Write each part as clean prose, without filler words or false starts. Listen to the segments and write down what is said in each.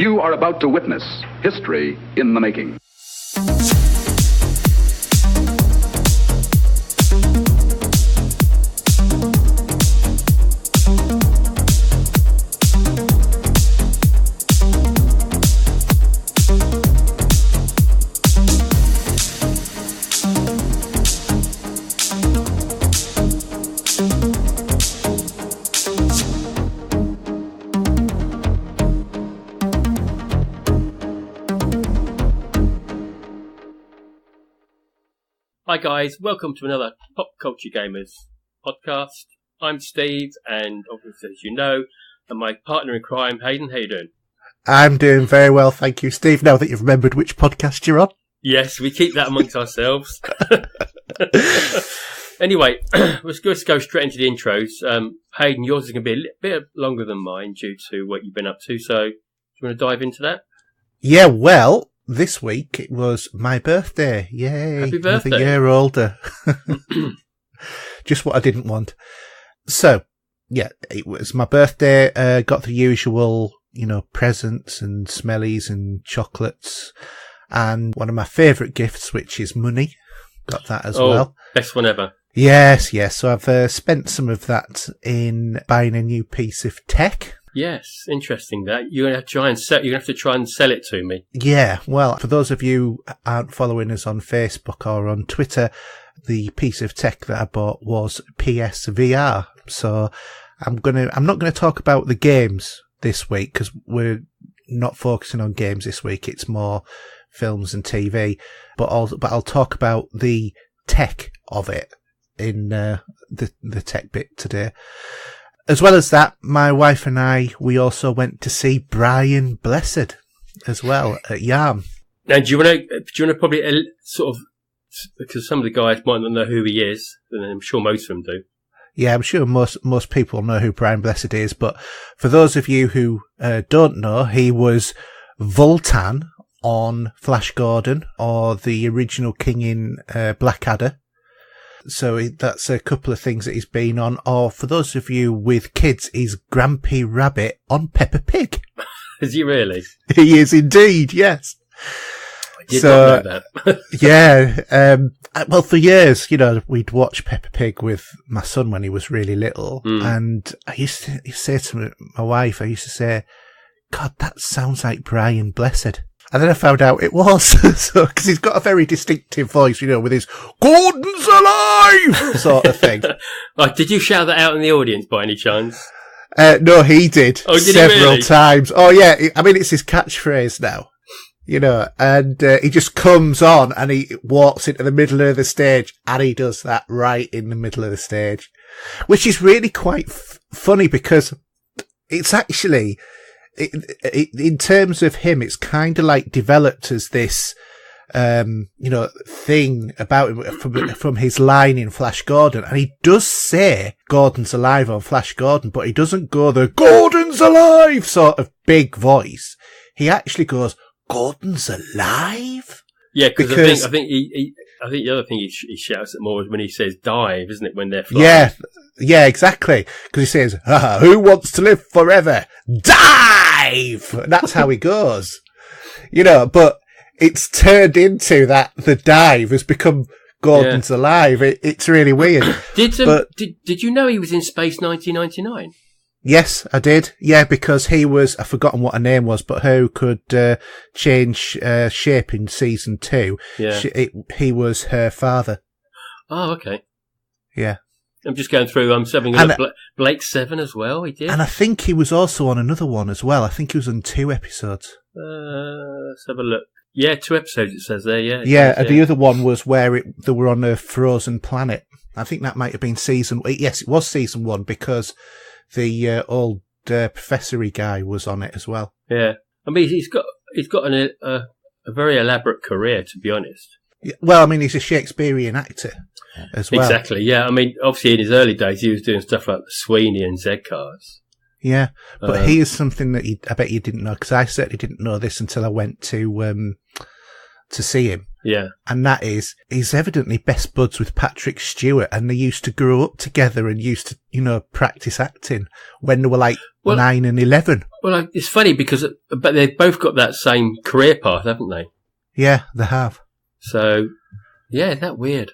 You are about to witness history in the making. Hi guys, welcome to another Pop Culture Gamers podcast. I'm Steve, and obviously, as you know, and my partner in crime, Haydn. How you doing? I'm doing very well, thank you, Steve. Now that you've remembered which podcast you're on. Yes, we keep that amongst ourselves. Anyway, let's just go straight into the intros. Haydn, yours is going to be a bit longer than mine due to what you've been up to, so do you want to dive into that? Yeah, well, this week it was my birthday. Yay. Happy birthday. Another year older. Just what I didn't want. So, yeah, it was my birthday. Got the usual, presents and smellies and chocolates. And one of my favourite gifts, which is money. Got that as well. Best one ever. Yes. So I've spent some of that in buying a new piece of tech. Yes, interesting that. You're going to have to try and sell it to me. Yeah, well, for those of you who aren't following us on Facebook or on Twitter, the piece of tech that I bought was PSVR. So I'm not going to talk about the games this week because we're not focusing on games this week. It's more films and TV. But I'll talk about the tech of it in the tech bit today. As well as that, my wife and we also went to see Brian Blessed as well at Yarm. Now, do you want to probably sort of, because some of the guys might not know who he is, and I'm sure most of them do. Yeah, I'm sure most people know who Brian Blessed is, but for those of you who don't know, he was Vultan on Flash Gordon, or the original king in Blackadder. So that's a couple of things that he's been on. Or for those of you with kids, he's Grampy Rabbit on Peppa Pig. Is he really? He is indeed, yes. I did not know that. Yeah. Well, for years, we'd watch Peppa Pig with my son when he was really little. And I used to say to my wife, God, that sounds like Brian Blessed. And then I found out it was, because he's got a very distinctive voice, with his "Gordon's alive" sort of thing. Did you shout that out in the audience by any chance? No, he did. Oh, did several he really? times. Oh, yeah. It's his catchphrase now, and he just comes on and he walks into the middle of the stage and he does that right in the middle of the stage, which is really quite funny because it's actually... in terms of him, it's kind of like developed as this, thing about him from his line in Flash Gordon. And he does say Gordon's alive on Flash Gordon, but he doesn't go the Gordon's alive sort of big voice. He actually goes, Gordon's alive? Yeah, because I think the other thing he shouts at more is when he says dive, isn't it? When they're flying. Yeah, exactly. Because he says, who wants to live forever? Dive! And that's how he goes. But it's turned into that the dive has become Gordon's alive. It's really weird. Did you know he was in Space 1999? Yes, I did. Yeah, because he was, I've forgotten what her name was, but who could change shape in season 2. Yeah. He was her father. Oh, okay. Yeah. I'm just going through, I'm having a look. Blake 7 as well, he did. And I think he was also on another one as well. I think he was on 2 episodes. Let's have a look. Yeah, 2 episodes it says there, yeah. Yeah, the other one was where they were on a frozen planet. I think that might have been yes, it was season 1 because the old professory guy was on it as well. Yeah. I mean, he's got a very elaborate career, to be honest. Well, I mean, he's a Shakespearean actor as well. Exactly, yeah. I mean, obviously in his early days, he was doing stuff like Sweeney and Z-Cars. Yeah, but he is something that I bet you didn't know, because I certainly didn't know this until I went to see him. Yeah. And that is, he's evidently best buds with Patrick Stewart, and they used to grow up together and used to, practice acting when they were like 9 and 11. Well, it's funny but they've both got that same career path, haven't they? Yeah, they have. So, yeah, isn't that weird?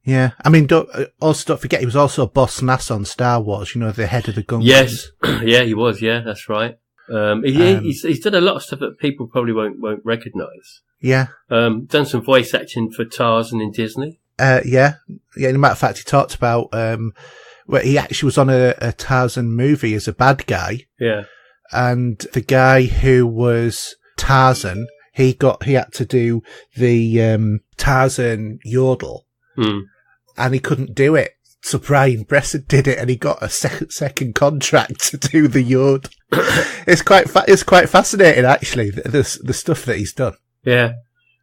Yeah, I mean, don't forget, he was also Boss Nass on Star Wars, the head of the Gungans. Yes, yeah, he was, yeah, that's right. He's done a lot of stuff that people probably won't recognise. Yeah. Done some voice acting for Tarzan in Disney. Yeah. As a matter of fact, he talked about where he actually was on a Tarzan movie as a bad guy. Yeah. And the guy who was Tarzan, he had to do the Tarzan yodel, and he couldn't do it. So Brian Bresson did it, and he got a second contract to do the yodel. It's quite fascinating, actually, the stuff that he's done. Yeah,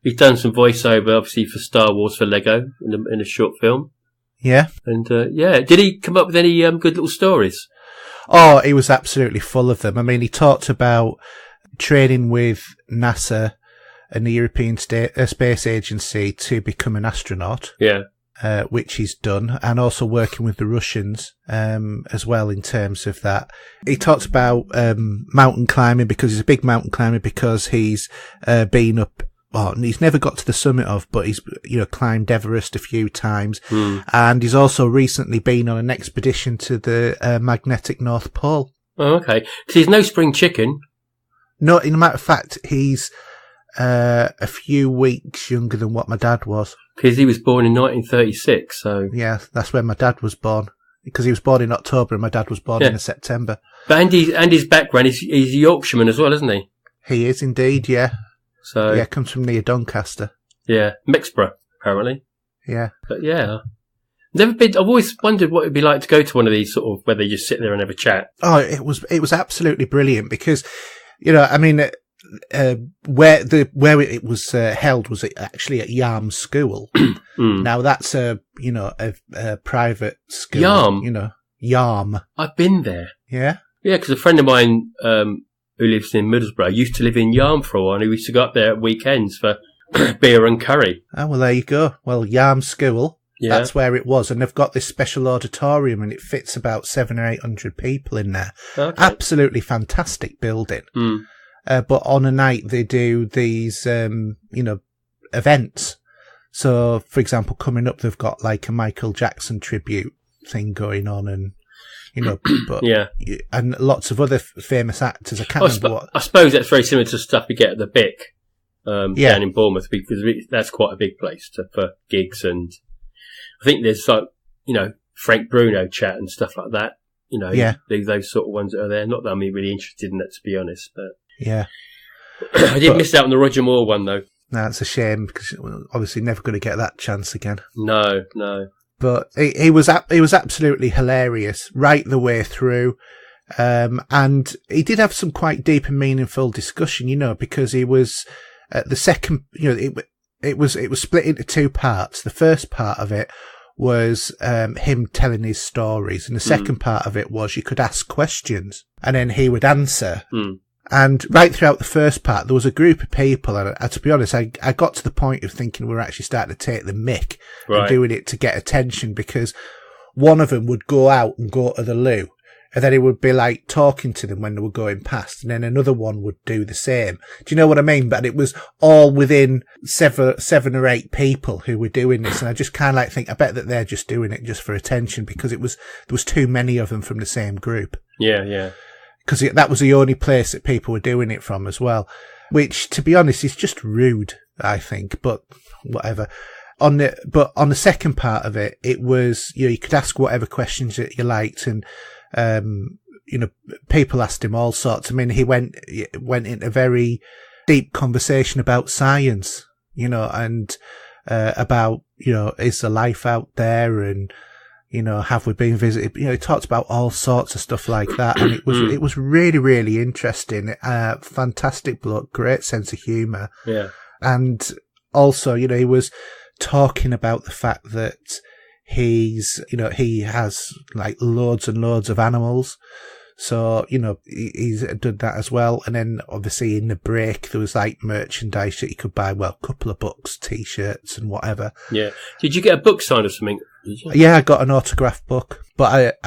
he's done some voiceover, obviously, for Star Wars for Lego in a short film. Yeah, and did he come up with any good little stories? Oh, he was absolutely full of them. I mean, he talked about training with NASA and the European Space Agency to become an astronaut. Yeah. Which he's done, and also working with the Russians as well in terms of that. He talked about mountain climbing, because he's a big mountain climber, because he's been up. Well, he's never got to the summit of, but he's climbed Everest a few times, and he's also recently been on an expedition to the magnetic North Pole. Oh, okay. Because he's no spring chicken. No, in a matter of fact, he's a few weeks younger than what my dad was. Because he was born in 1936, so... Yeah, that's when my dad was born. Because he was born in October and my dad was born in September. But his background, he's a Yorkshireman as well, isn't he? He is indeed, yeah. So yeah, comes from near Doncaster. Yeah, Mixborough, apparently. Yeah. But yeah. I've always wondered what it'd be like to go to one of these sort of, where they just sit there and have a chat. Oh, it was absolutely brilliant, because, I mean... where it was held was actually at Yarm School. Now that's a private school. Yarm? Yarm. I've been there. Yeah? Yeah, because a friend of mine who lives in Middlesbrough used to live in Yarm for a while, and he used to go up there at weekends for beer and curry. Oh, well, there you go. Well, Yarm School, that's where it was, and they've got this special auditorium, and it fits about 700 or 800 people in there. Okay. Absolutely fantastic building. But on a night they do these, events. So, for example, coming up, they've got like a Michael Jackson tribute thing going on, and but and lots of other famous actors. I can't remember what. I suppose that's very similar to stuff you get at the Bic down in Bournemouth, because that's quite a big place for gigs, and I think there's like Frank Bruno chat and stuff like that. Those sort of ones that are there. Not that I'm really interested in that, to be honest, but. Yeah. I did miss out on the Roger Moore one, though. No, it's a shame, because we're obviously never going to get that chance again. No. But he was absolutely hilarious right the way through. And he did have some quite deep and meaningful discussion, because he was the second, it was split into two parts. The first part of it was him telling his stories, and the second part of it was you could ask questions and then he would answer. And right throughout the first part, there was a group of people, and to be honest, I got to the point of thinking we were actually starting to take the mick and doing it to get attention, because one of them would go out and go to the loo, and then he would be like talking to them when they were going past, and then another one would do the same. Do you know what I mean? But it was all within seven or eight people who were doing this, and I just kind of like think, I bet that they're just doing it just for attention, because there was too many of them from the same group. Yeah. Because that was the only place that people were doing it from as well, which, to be honest, is just rude, I think, but whatever. On the second part of it, it was, you could ask whatever questions that you liked, and, people asked him all sorts. I mean, he went into a very deep conversation about science, and, about, is there life out there, and, have we been visited? He talked about all sorts of stuff like that, and it was really, really interesting. Fantastic bloke, great sense of humour. Yeah. And also, he was talking about the fact that he has like loads and loads of animals. So, he's done that as well. And then obviously in the break, there was like merchandise that you could buy. Well, a couple of books, t-shirts and whatever. Yeah. Did you get a book signed or something? Yeah, I got an autographed book, but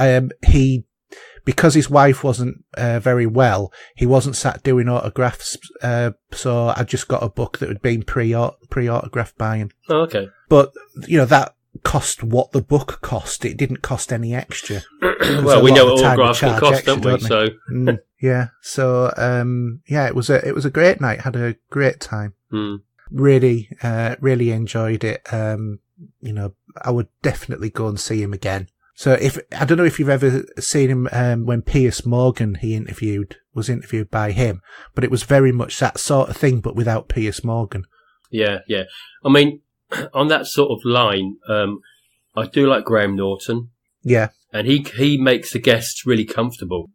he because his wife wasn't very well, he wasn't sat doing autographs. So I just got a book that had been pre-autographed by him. Oh, okay. But, that cost what the book cost. It didn't cost any extra. Well, we know what autographs can cost, don't we? So yeah. So it was a great night. Had a great time. Really enjoyed it. I would definitely go and see him again. So I don't know if you've ever seen him when Piers Morgan was interviewed by him, but it was very much that sort of thing, but without Piers Morgan. Yeah. I mean, on that sort of line, I do like Graham Norton. Yeah. And he makes the guests really comfortable.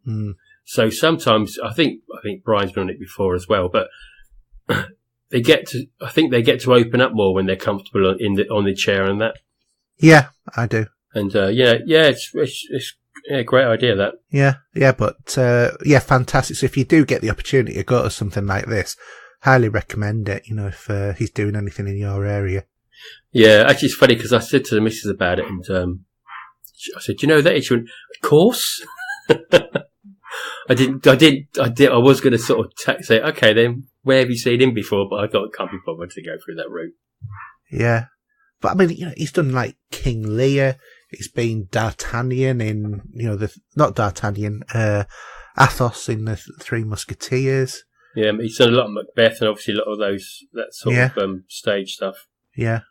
So sometimes I think Brian's been on it before as well, but they get to open up more when they're comfortable on the chair and that. Yeah, I do. And it's a great idea that. Yeah, but fantastic. So if you do get the opportunity to go to something like this, highly recommend it. If he's doing anything in your area. Yeah, actually, it's funny because I said to the missus about it, and I said, "Do you know that?" She went, "Of course." I was going to sort of say, "Okay, then where have you seen him before?" But I thought I can't be bothered to go through that route. Yeah, but I mean, he's done like King Lear. He's been D'Artagnan in, not D'Artagnan, Athos in the Three Musketeers. Yeah, he's done a lot of Macbeth and obviously a lot of that sort of stage stuff. Yeah.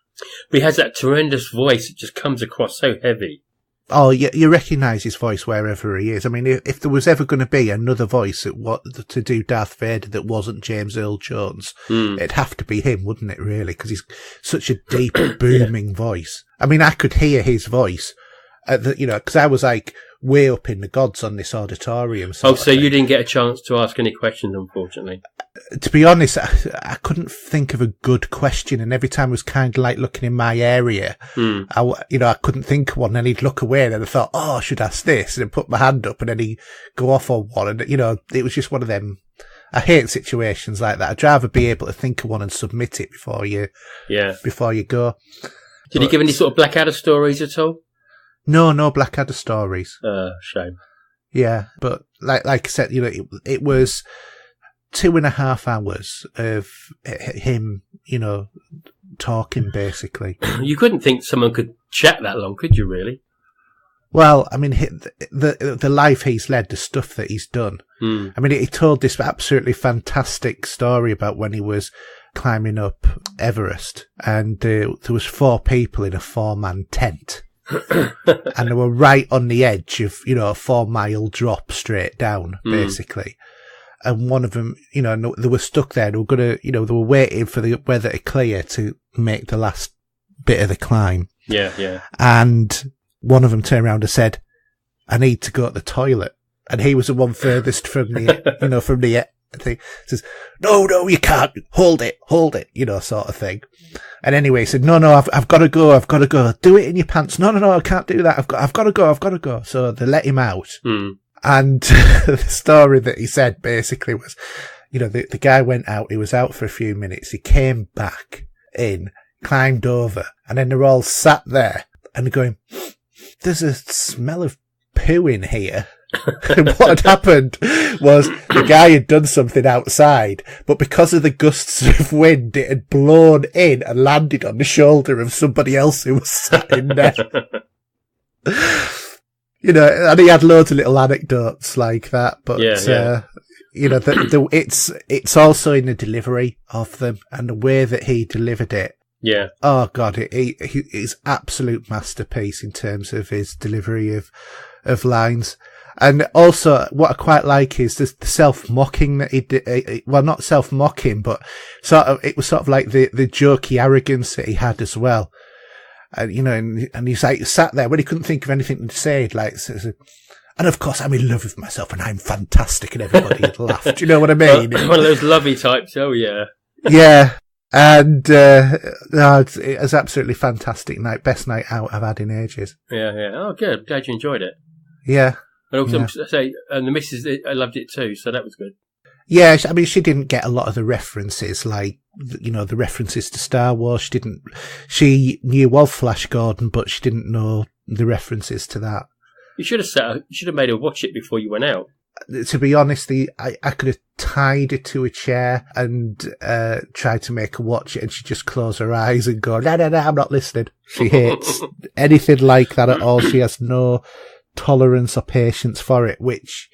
But he has that tremendous voice. It just comes across so heavy. Oh, yeah, you recognise his voice wherever he is. I mean, if there was ever going to be another voice to do Darth Vader that wasn't James Earl Jones, it'd have to be him, wouldn't it, really? Because he's such a deep, booming voice. I mean, I could hear his voice, because I was like way up in the gods on this auditorium. So you didn't get a chance to ask any questions, unfortunately. To be honest, I couldn't think of a good question, and every time I was kind of like looking in my area, I couldn't think of one, and he'd look away, and I thought, I should ask this, and I'd put my hand up, and then he'd go off on one, and it was just one of them. I hate situations like that. I'd rather be able to think of one and submit it before you go. Did he give any sort of Blackadder stories at all? No Blackadder stories. Shame. Yeah, but like I said, it was 2.5 hours of him, talking basically. You couldn't think someone could chat that long, could you really? Well, I mean, the life he's led, the stuff that he's done. I mean, he told this absolutely fantastic story about when he was climbing up Everest, and there was 4 people in a 4-man tent. And they were right on the edge of, a 4-mile drop straight down, basically. And one of them, they were stuck there. They were gonna, they were waiting for the weather to clear to make the last bit of the climb. Yeah. And one of them turned around and said, "I need to go to the toilet." And he was the one furthest from the, from the thing. Says, no, you can't. Hold it, sort of thing. And anyway, he said, no, I've got to go. Do it in your pants. No, I can't do that. I've got to go. So they let him out. And the story that he said basically was, the guy went out. He was out for a few minutes. He came back in, climbed over, and then they're all sat there and they're going, "There's a smell of poo in here." And what had happened was the guy had done something outside, but because of the gusts of wind, it had blown in and landed on the shoulder of somebody else who was sat in there. And he had loads of little anecdotes like that, but it's also in the delivery of them and the way that he delivered it. Yeah. Oh God, he's absolute masterpiece in terms of his delivery of lines. And also, what I quite like is the self-mocking that he did. Well, not self-mocking, but it was sort of like the jokey arrogance that he had as well. And, and he's like sat there when he couldn't think of anything to say, and of course I'm in love with myself and I'm fantastic, and everybody had laughed. Do you know what I mean? One of those lovey types. Oh yeah. Yeah. And, it was absolutely fantastic night. Best night out I've had in ages. Yeah. Oh, good. I'm glad you enjoyed it. Yeah. And also, and the missus, I loved it too, so that was good. Yeah, I mean, she didn't get a lot of the references, like, the references to Star Wars. She knew of Flash Gordon, but she didn't know the references to that. You should have made her watch it before you went out. To be honest, I could have tied her to a chair and tried to make her watch it, and she'd just close her eyes and go, no, I'm not listening. She hates anything like that at all. She has no tolerance or patience for it, which,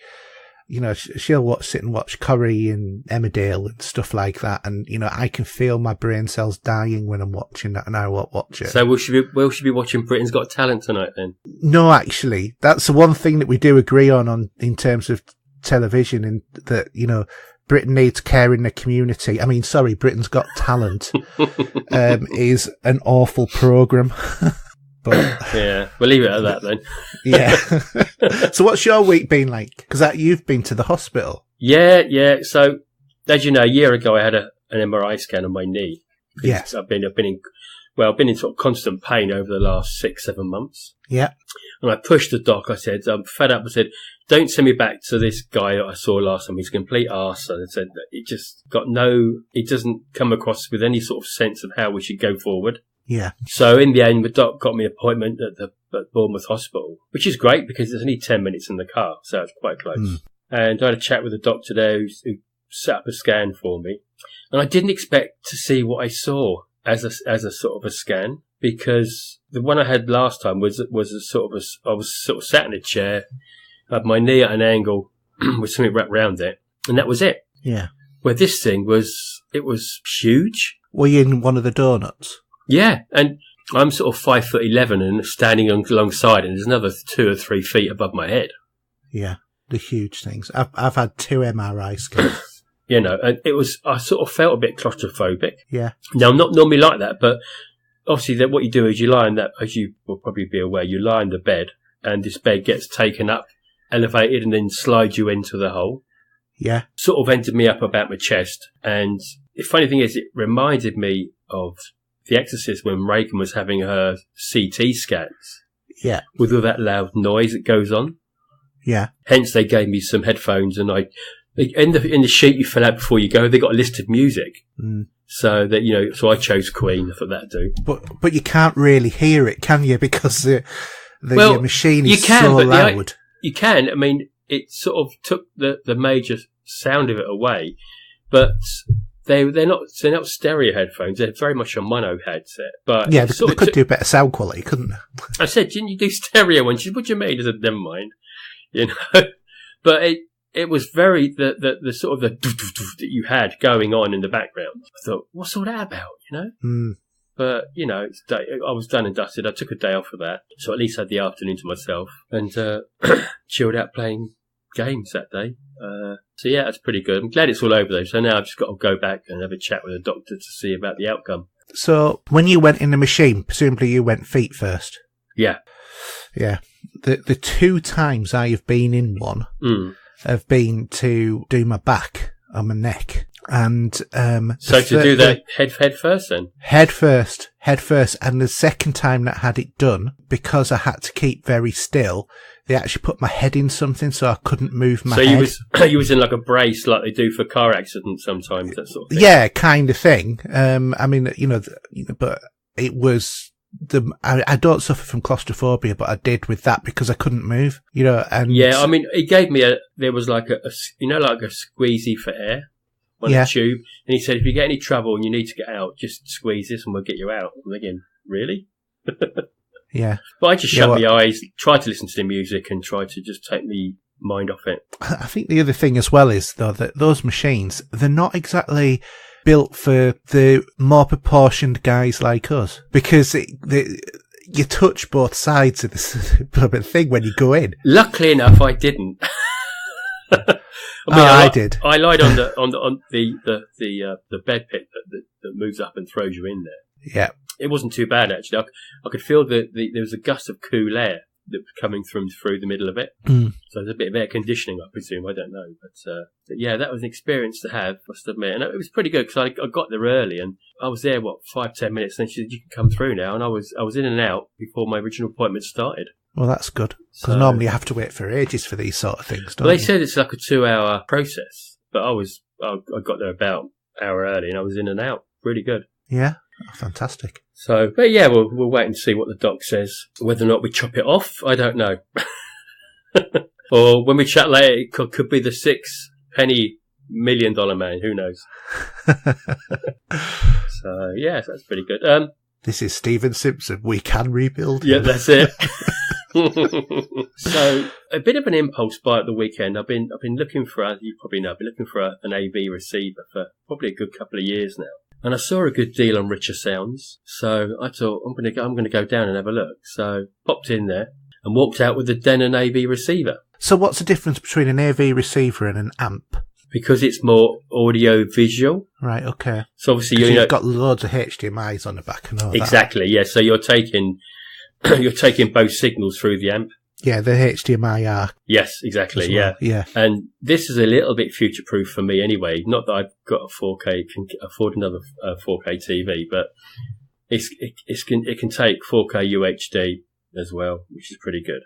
you know, she'll sit and watch Corrie and Emmerdale and stuff like that, and, you know, I can feel my brain cells dying when I'm watching that, and I won't watch it. So will she be watching Britain's Got Talent tonight then? No, actually, that's the one thing that we do agree on in terms of television, and that, you know, Britain needs care in the community. I mean, sorry, Britain's Got Talent is an awful programme. But yeah, we'll leave it at that then. Yeah. So what's your week been like? Because you've been to the hospital. Yeah. So, as you know, a year ago I had an MRI scan on my knee. Yes. I've been in sort of constant pain over the last 6-7 months. Yeah. And I pushed the doc. I said, I'm fed up. I said, don't send me back to this guy that I saw last time. He's a complete arse. And I said, it doesn't come across with any sort of sense of how we should go forward. Yeah. So in the end, the doc got me an appointment at Bournemouth Hospital, which is great because it's only 10 minutes in the car, so it's quite close. Mm. And I had a chat with the doctor there who set up a scan for me. And I didn't expect to see what I saw as a sort of a scan, because the one I had last time was I was sort of sat in a chair, had my knee at an angle with something wrapped around it, and that was it. Yeah. Where this thing was huge. Were you in one of the donuts? Yeah, and I'm sort of 5'11" and standing alongside, and there's another 2 or 3 feet above my head. Yeah, the huge things. I've had 2 MRI scans. You know, and I sort of felt a bit claustrophobic. Yeah. Now, I'm not normally like that, but obviously what you do is you lie in that, as you will probably be aware, you lie in the bed, and this bed gets taken up, elevated, and then slides you into the hole. Yeah. Sort of ended me up about my chest. And the funny thing is, it reminded me of The Exorcist when Reagan was having her CT scans. Yeah. With all that loud noise that goes on. Yeah. Hence, they gave me some headphones, and in the sheet you fill out before you go, they got a list of music. Mm. So that, you know, so I chose Queen. I thought that'd do. But you can't really hear it, can you? Because the machine is so loud. You can. I mean, it sort of took the major sound of it away, but they're not stereo headphones. They're very much a mono headset. But yeah, they could do better sound quality, couldn't they? I said, didn't you do stereo ones? She said, what do you mean? I said, never mind. You know, but it was very the sort of the that you had going on in the background. I thought, what's all that about? You know. Mm. But, you know, I was done and dusted. I took a day off for that. So at least I had the afternoon to myself and chilled out playing games that day. So, yeah, that's pretty good. I'm glad it's all over, though. So now I've just got to go back and have a chat with the doctor to see about the outcome. So when you went in the machine, presumably you went feet first? Yeah. Yeah. The 2 times I have been in one have been to do my back and my neck. And so to do that head first then? Head first. And the second time that I had it done, because I had to keep very still, they actually put my head in something so I couldn't move my head. So you was in like a brace like they do for car accidents sometimes, that sort of thing? Yeah, kind of thing. I mean, but it was I don't suffer from claustrophobia, but I did with that because I couldn't move, and yeah, I mean, it gave me there was like a squeezy for air. On a tube, and he said, if you get any trouble and you need to get out, just squeeze this and we'll get you out. I'm thinking, really? Yeah. But I just shut my eyes, tried to listen to the music and tried to just take me mind off it. I think the other thing as well is, though, that those machines, they're not exactly built for the more proportioned guys like us, because you touch both sides of this thing when you go in. Luckily enough, I didn't. I did. I lied on the bed pit that moves up and throws you in there. Yeah, it wasn't too bad actually. I could feel there was a gust of cool air that was coming through the middle of it. Mm. So there's a bit of air conditioning, I presume. I don't know, but yeah, that was an experience to have, must admit, and it was pretty good because I got there early and I was there 5-10 minutes, and she said you can come through now, and I was in and out before my original appointment started. Well, that's good, because normally you have to wait for ages for these sort of things, don't they you? said it's like a 2-hour process, but I got there about an hour early, and I was in and out. Really good. Yeah, fantastic. So, but yeah, we'll wait and see what the doc says. Whether or not we chop it off, I don't know. Or when we chat later, it could be the $6 million man. Who knows? So, yeah, that's pretty good. This is Steven Simpson. We can rebuild. Yeah, that's it. So, a bit of an impulse buy at the weekend. I've been looking for, as you probably know, I've been looking for an AV receiver for probably a good couple of years now. And I saw a good deal on Richer Sounds. So I thought, I'm going to go down and have a look. So popped in there and walked out with the Denon AV receiver. So what's the difference between an AV receiver and an amp? Because it's more audio visual. Right, okay. So obviously you've got loads of HDMIs on the back and all that. Exactly, yeah. So you're taking both signals through the amp. Yeah, the HDMI are. Yes, exactly, well. Yeah. And this is a little bit future-proof for me anyway. Not that I've got a 4K, can afford another 4K TV, but it can take 4K UHD as well, which is pretty good.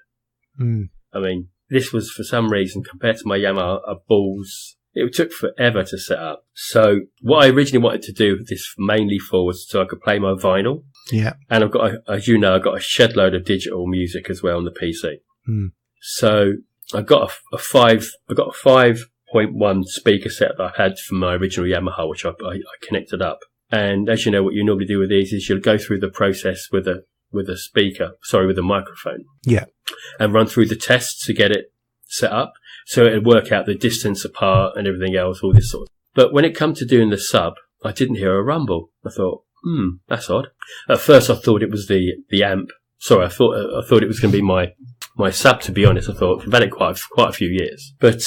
I mean, this was, for some reason, compared to my Yamaha balls, it took forever to set up. So what I originally wanted to do this mainly for was so I could play my vinyl. Yeah. And I've got, as you know, I've got a shed load of digital music as well on the PC. So I got a 5.1 speaker set that I had from my original Yamaha, which I connected up. And as you know, what you normally do with these is you'll go through the process with a microphone. Yeah. And run through the tests to get it set up. So it'd work out the distance apart and everything else, all this sort of. But when it come to doing the sub, I didn't hear a rumble. I thought, that's odd. At first I thought it was the amp. Sorry, I thought it was going to be my sub, to be honest. I thought I've had it quite a few years. But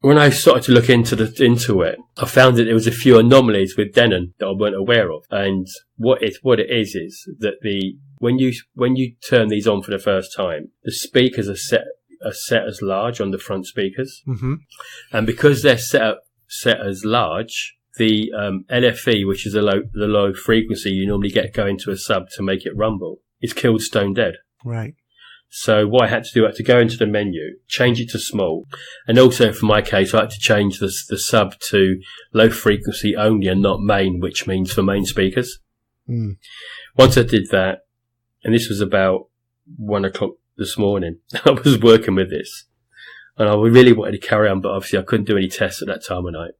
when I started to look into it, I found that there was a few anomalies with Denon that I weren't aware of. And what it is that when you turn these on for the first time, the speakers are set as large on the front speakers. And because they're set as large, the LFE, which is the low frequency you normally get going to a sub to make it rumble, is killed stone dead. Right. So what I had to do, I had to go into the menu, change it to small, and also for my case, I had to change the sub to low frequency only and not main, which means for main speakers. Once I did that, and this was about 1 o'clock this morning, I was working with this, and I really wanted to carry on, but obviously I couldn't do any tests at that time of night.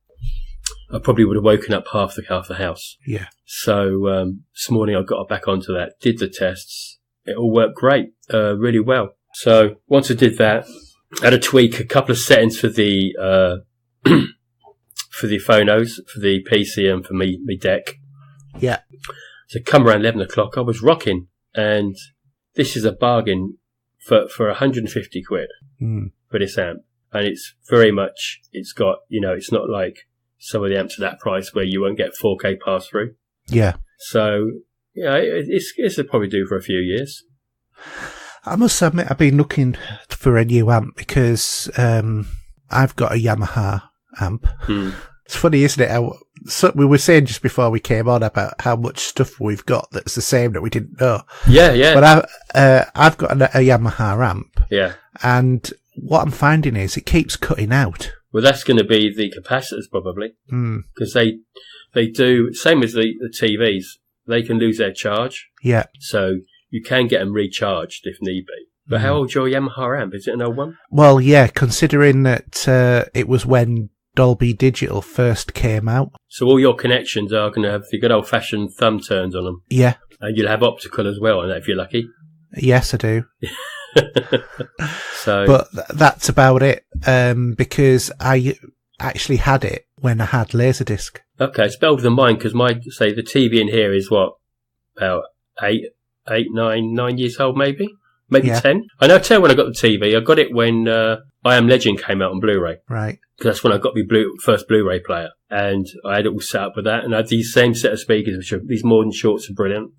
I probably would have woken up half the house. Yeah. So this morning I got back onto that, did the tests. It all worked great, really well. So once I did that, I had to tweak a couple of settings for the for the phonos, for the PC and for me deck. Yeah. So come around 11 o'clock, I was rocking, and this is a bargain for 150 quid for this amp, and it's very much, it's got, it's not like some of the amps at that price where you won't get 4K pass through. Yeah. So, it'll probably do for a few years. I must admit, I've been looking for a new amp because I've got a Yamaha amp. It's funny, isn't it? We were saying just before we came on about how much stuff we've got that's the same that we didn't know. Yeah. But I've got a Yamaha amp. Yeah. And what I'm finding is it keeps cutting out. Well, that's going to be the capacitors probably, because they do, same as the TVs, they can lose their charge. Yeah. So you can get them recharged if need be. But how old's your Yamaha amp? Is it an old one? Well, yeah, considering that it was when Dolby Digital first came out. So all your connections are going to have the good old-fashioned thumb turns on them. Yeah. And you'll have optical as well on that if you're lucky. Yes, I do. But that's about it, because I actually had it when I had Laserdisc. Okay, it's older than mine because the TV in here is what, about 9 years old, maybe 10. I know. Tell you when I got the TV. I got it when I Am Legend came out on Blu-ray. Right. Because that's when I got my first Blu-ray player, and I had it all set up with that, and I had these same set of speakers, which are these modern shorts are brilliant.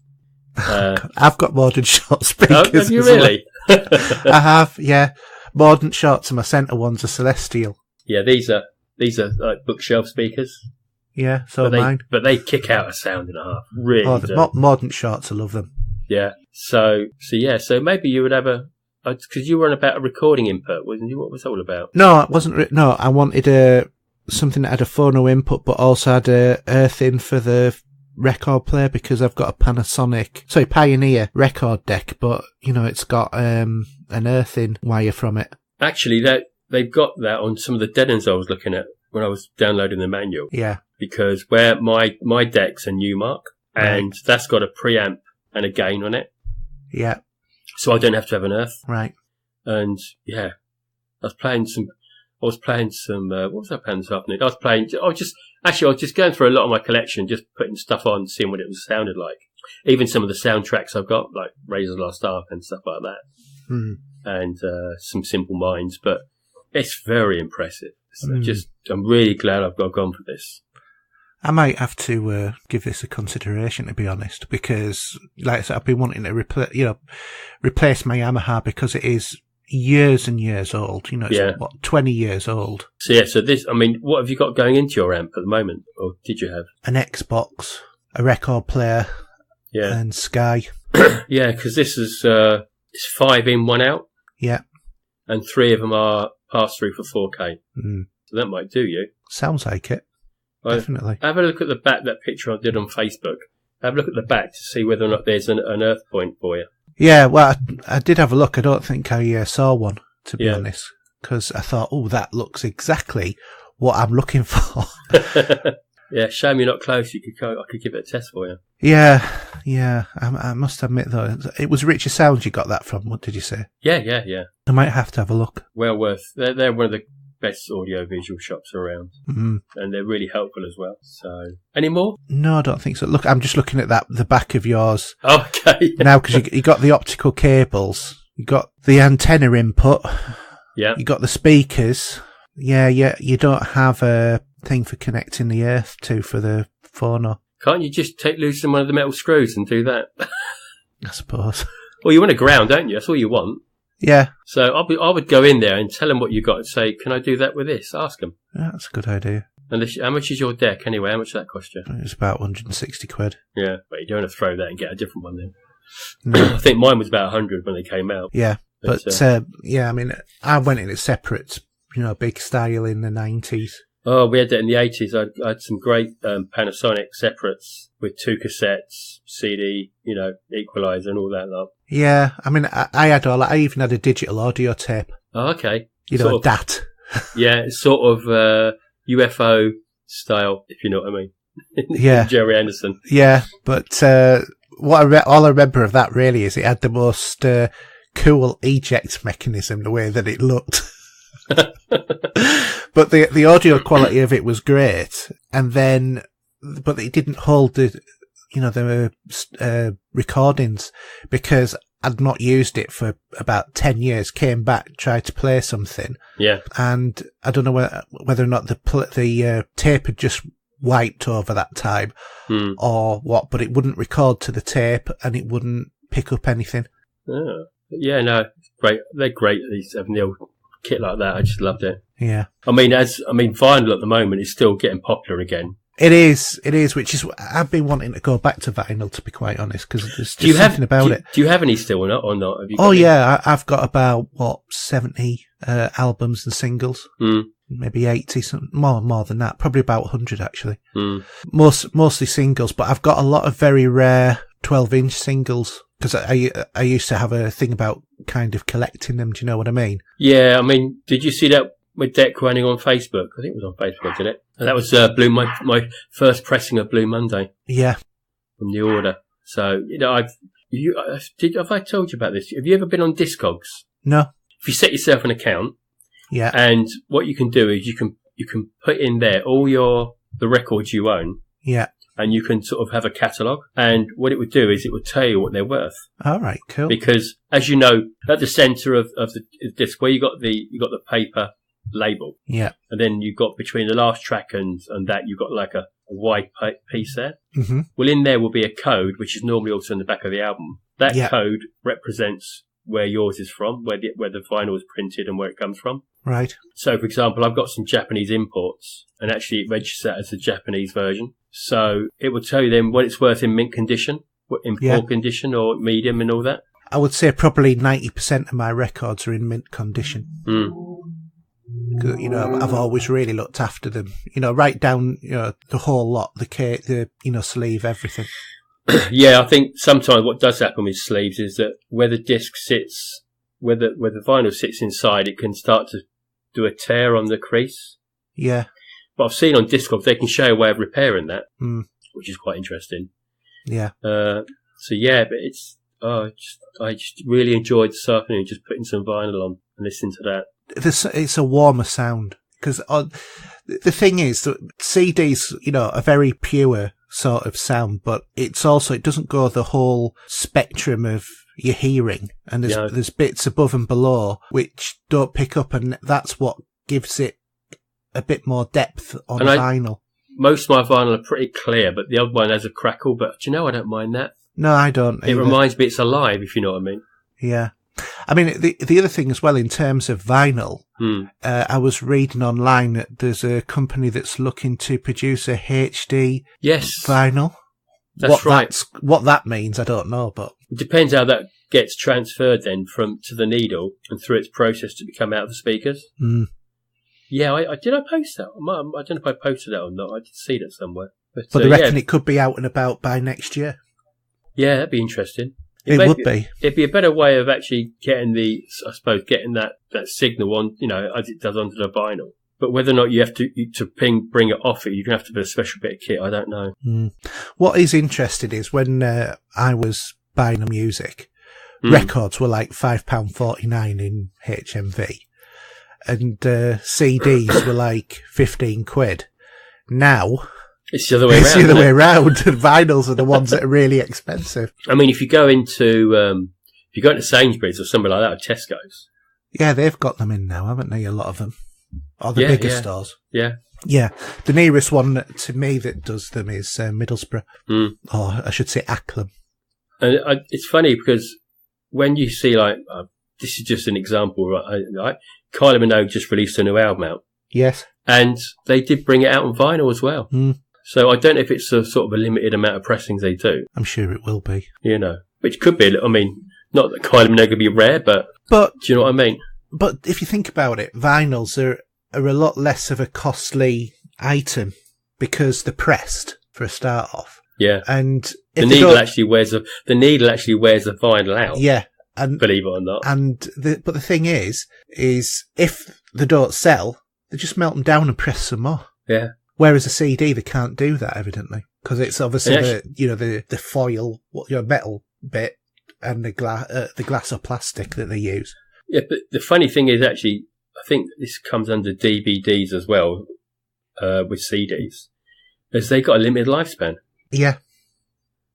I've got Mordant short speakers. Oh, have you really? I have, yeah. Mordant shorts, and my centre ones are Celestial. Yeah, these are like bookshelf speakers. Yeah, so mine. But they kick out a sound and a half. Really do. Mordant shorts, I love them. Yeah. So maybe you would have because you were on about a recording input, wasn't you? What was it all about? No, it wasn't. No, I wanted something that had a phono input, but also had a earth in for the record player, because I've got a Pioneer record deck, but it's got an earth in wire from it. Actually, they've got that on some of the Denons I was looking at when I was downloading the manual. Yeah. Because where my deck's a Newmark, and that's got a preamp and a gain on it. Yeah. So I don't have to have an earth. Right. And yeah, I was playing some, what was I playing this afternoon? I was just going through a lot of my collection, just putting stuff on, seeing what it was sounded like. Even some of the soundtracks I've got, like Razor's Last Ark and stuff like that. Mm. And some Simple Minds, but it's very impressive. I'm really glad I've gone for this. I might have to give this a consideration, to be honest, because, like I said, I've been wanting to replace my Yamaha because it is years and years old. It's 20 years old. So this, what have you got going into your amp at the moment, or did you have? An Xbox, a record player, and Sky. Yeah, because this is it's 5 in, 1 out. Yeah. And 3 of them are pass-through for 4K. Mm. So that might do you. Sounds like it. Definitely. Have a look at the back, that picture I did on Facebook. Have a look at the back to see whether or not there's an earth point for you. Yeah, well, I did have a look. I don't think I saw one, to be honest, because I thought, that looks exactly what I'm looking for. Yeah, shame you're not close. I could give it a test for you. Yeah. I must admit, though, it was Richer Sounds you got that from. What did you say? Yeah. I might have to have a look. Well worth. They're one of the best audio-visual shops around. Mm. And they're really helpful as well. So, any more? No, I don't think so. Look, I'm just looking at the back of yours. Oh, okay. Now, because you got the optical cables, you got the antenna input, you got the speakers. Yeah, you don't have a thing for connecting the earth to for the phono. Can't you just take loose one of the metal screws and do that? I suppose. Well, you want a ground, don't you? That's all you want. Yeah. So I would go in there and tell them what you got and say, can I do that with this? Ask them. Yeah, that's a good idea. And how much is your deck anyway? How much does that cost you? It was about 160 quid. Yeah, but you don't want to throw that and get a different one then. No. I think mine was about 100 when they came out. Yeah, but I went in it separate, big style in the 90s. Oh, we had that in the 80s. I had some great Panasonic separates with 2 cassettes, CD, equalizer and all that lot. Yeah, I had all that. I even had a digital audio tape. Oh, okay. A DAT. Yeah, it's sort of UFO style, if you know what I mean. Yeah. Jerry Anderson. Yeah, but all I remember of that really is it had the most cool eject mechanism, the way that it looked. But the audio quality of it was great, but it didn't hold the recordings, because I'd not used it for about 10 years. Came back, tried to play something, and I don't know whether or not the tape had just wiped over that time or what, but it wouldn't record to the tape and it wouldn't pick up anything. Oh. Yeah, no, great. They're great. These having the old kit like that. I just loved it. Yeah. Vinyl at the moment is still getting popular again. It is, which is, I've been wanting to go back to vinyl, to be quite honest, because there's just something about it. Do you have any still or not? Have you I've got about, 70 albums and singles. Maybe 80, more than that, probably about 100 actually. Mostly singles, but I've got a lot of very rare 12-inch singles, because I used to have a thing about kind of collecting them, do you know what I mean? Yeah, did you see that with deck running on Facebook? I think it was on Facebook, did it? And that was my first pressing of Blue Monday. Yeah. From the Order. So, have I told you about this? Have you ever been on Discogs? No. If you set yourself an account, yeah, and what you can do is you can put in there all the records you own. Yeah. And you can sort of have a catalogue. And what it would do is it would tell you what they're worth. All right, cool. Because, as you know, at the centre of the disc, where you got the paper label. Yeah. And then you've got between the last track and that, you've got like a white piece there. Mm-hmm. Well, in there will be a code, which is normally also on the back of the album. That code represents where yours is from, where the vinyl is printed and where it comes from. Right. So, for example, I've got some Japanese imports, and actually it registers that as a Japanese version. So it will tell you then what it's worth in mint condition, in poor condition or medium and all that. I would say probably 90% of my records are in mint condition. I've always really looked after them. Right down, the whole lot, the cake, the sleeve, everything. Yeah, I think sometimes what does happen with sleeves is that where the disc sits where the vinyl sits inside, it can start to do a tear on the crease. Yeah. But I've seen on Discogs they can show a way of repairing that, which is quite interesting. Yeah. So yeah, but it's I just really enjoyed this afternoon just putting some vinyl on and listening to that. It's a warmer sound because the thing is that CDs, are very pure sort of sound, but it doesn't go the whole spectrum of your hearing, and there's bits above and below which don't pick up, and that's what gives it a bit more depth on vinyl. Most of my vinyl are pretty clear, but the other one has a crackle. But do you know, I don't mind that. No, I don't. It reminds me it's alive, if you know what I mean. Yeah. I mean, the other thing as well, in terms of vinyl, I was reading online that there's a company that's looking to produce a HD vinyl. That's right. What that means, I don't know, but it depends how that gets transferred then to the needle and through its process to become out of the speakers. Yeah, did I post that? I don't know if I posted that or not. I did see that somewhere. But they reckon it could be out and about by next year. Yeah, that'd be interesting. It would be. It'd be a better way of actually getting getting that signal on, as it does onto the vinyl. But whether or not you have to bring it off it, you're going to have to put a special bit of kit. I don't know. What is interesting is when I was buying the music, records were like £5.49 in HMV, and CDs were like 15 quid. Now it's the other way around. It's the other way around. And vinyls are the ones that are really expensive. I mean, if you go into Sainsbury's or somewhere like that, or Tesco's. Yeah, they've got them in now, haven't they? A lot of them. Or the bigger stores. Yeah. Yeah. The nearest one to me that does them is Middlesbrough. Or I should say Acklam. And it's funny because when you see, this is just an example, right? Kylie Minogue just released a new album out. Yes. And they did bring it out on vinyl as well. So I don't know if it's a sort of a limited amount of pressings they do. I'm sure it will be. Which could be, I mean, not that Kylie Minogue would be rare, but do you know what I mean? But if you think about it, vinyls are a lot less of a costly item because they're pressed for a start off. Yeah. And the needle actually wears the vinyl out. Yeah. And believe it or not. But the thing is if they don't sell, they just melt them down and press some more. Yeah. Whereas a CD, they can't do that, evidently, because it's obviously the foil, metal bit, and the glass or plastic that they use. Yeah, but the funny thing is, actually, I think this comes under DVDs as well, with CDs, is they got a limited lifespan. Yeah.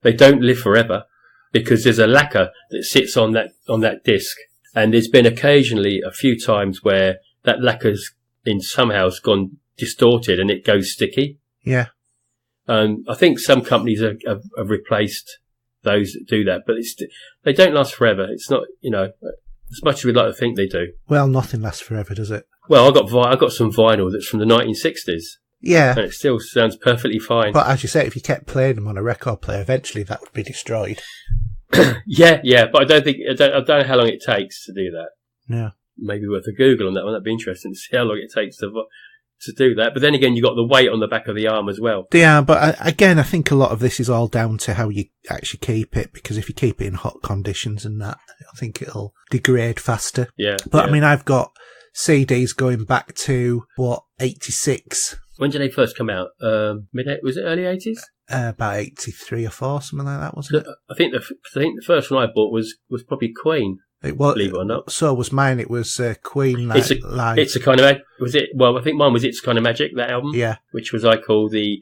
They don't live forever because there's a lacquer that sits on that disc, and there's been occasionally a few times where that lacquer's somehow has gone distorted and it goes sticky. Yeah. I think some companies have replaced those that do that, but they don't last forever. It's not, as much as we'd like to think they do. Well, nothing lasts forever, does it? Well, I got some vinyl that's from the 1960s. Yeah. And it still sounds perfectly fine. But as you say, if you kept playing them on a record player, eventually that would be destroyed. Yeah, but I don't know how long it takes to do that. Yeah. Maybe worth a Google on that one. That'd be interesting to see how long it takes to do that. But then again, you've got the weight on the back of the arm as well. Yeah, but again, I think a lot of this is all down to how you actually keep it, because if you keep it in hot conditions and that, I think it'll degrade faster. Yeah. But I mean, I've got CDs going back to, 86. When did they first come out? Was it early 80s? About 83 or 4, something like that, wasn't it? I think the first one I bought was probably Queen. It was, believe it or not. So was mine. It was Queen Live. It's a kind of was it? Well, I think mine was It's Kind of Magic, that album. Yeah. Which was I call the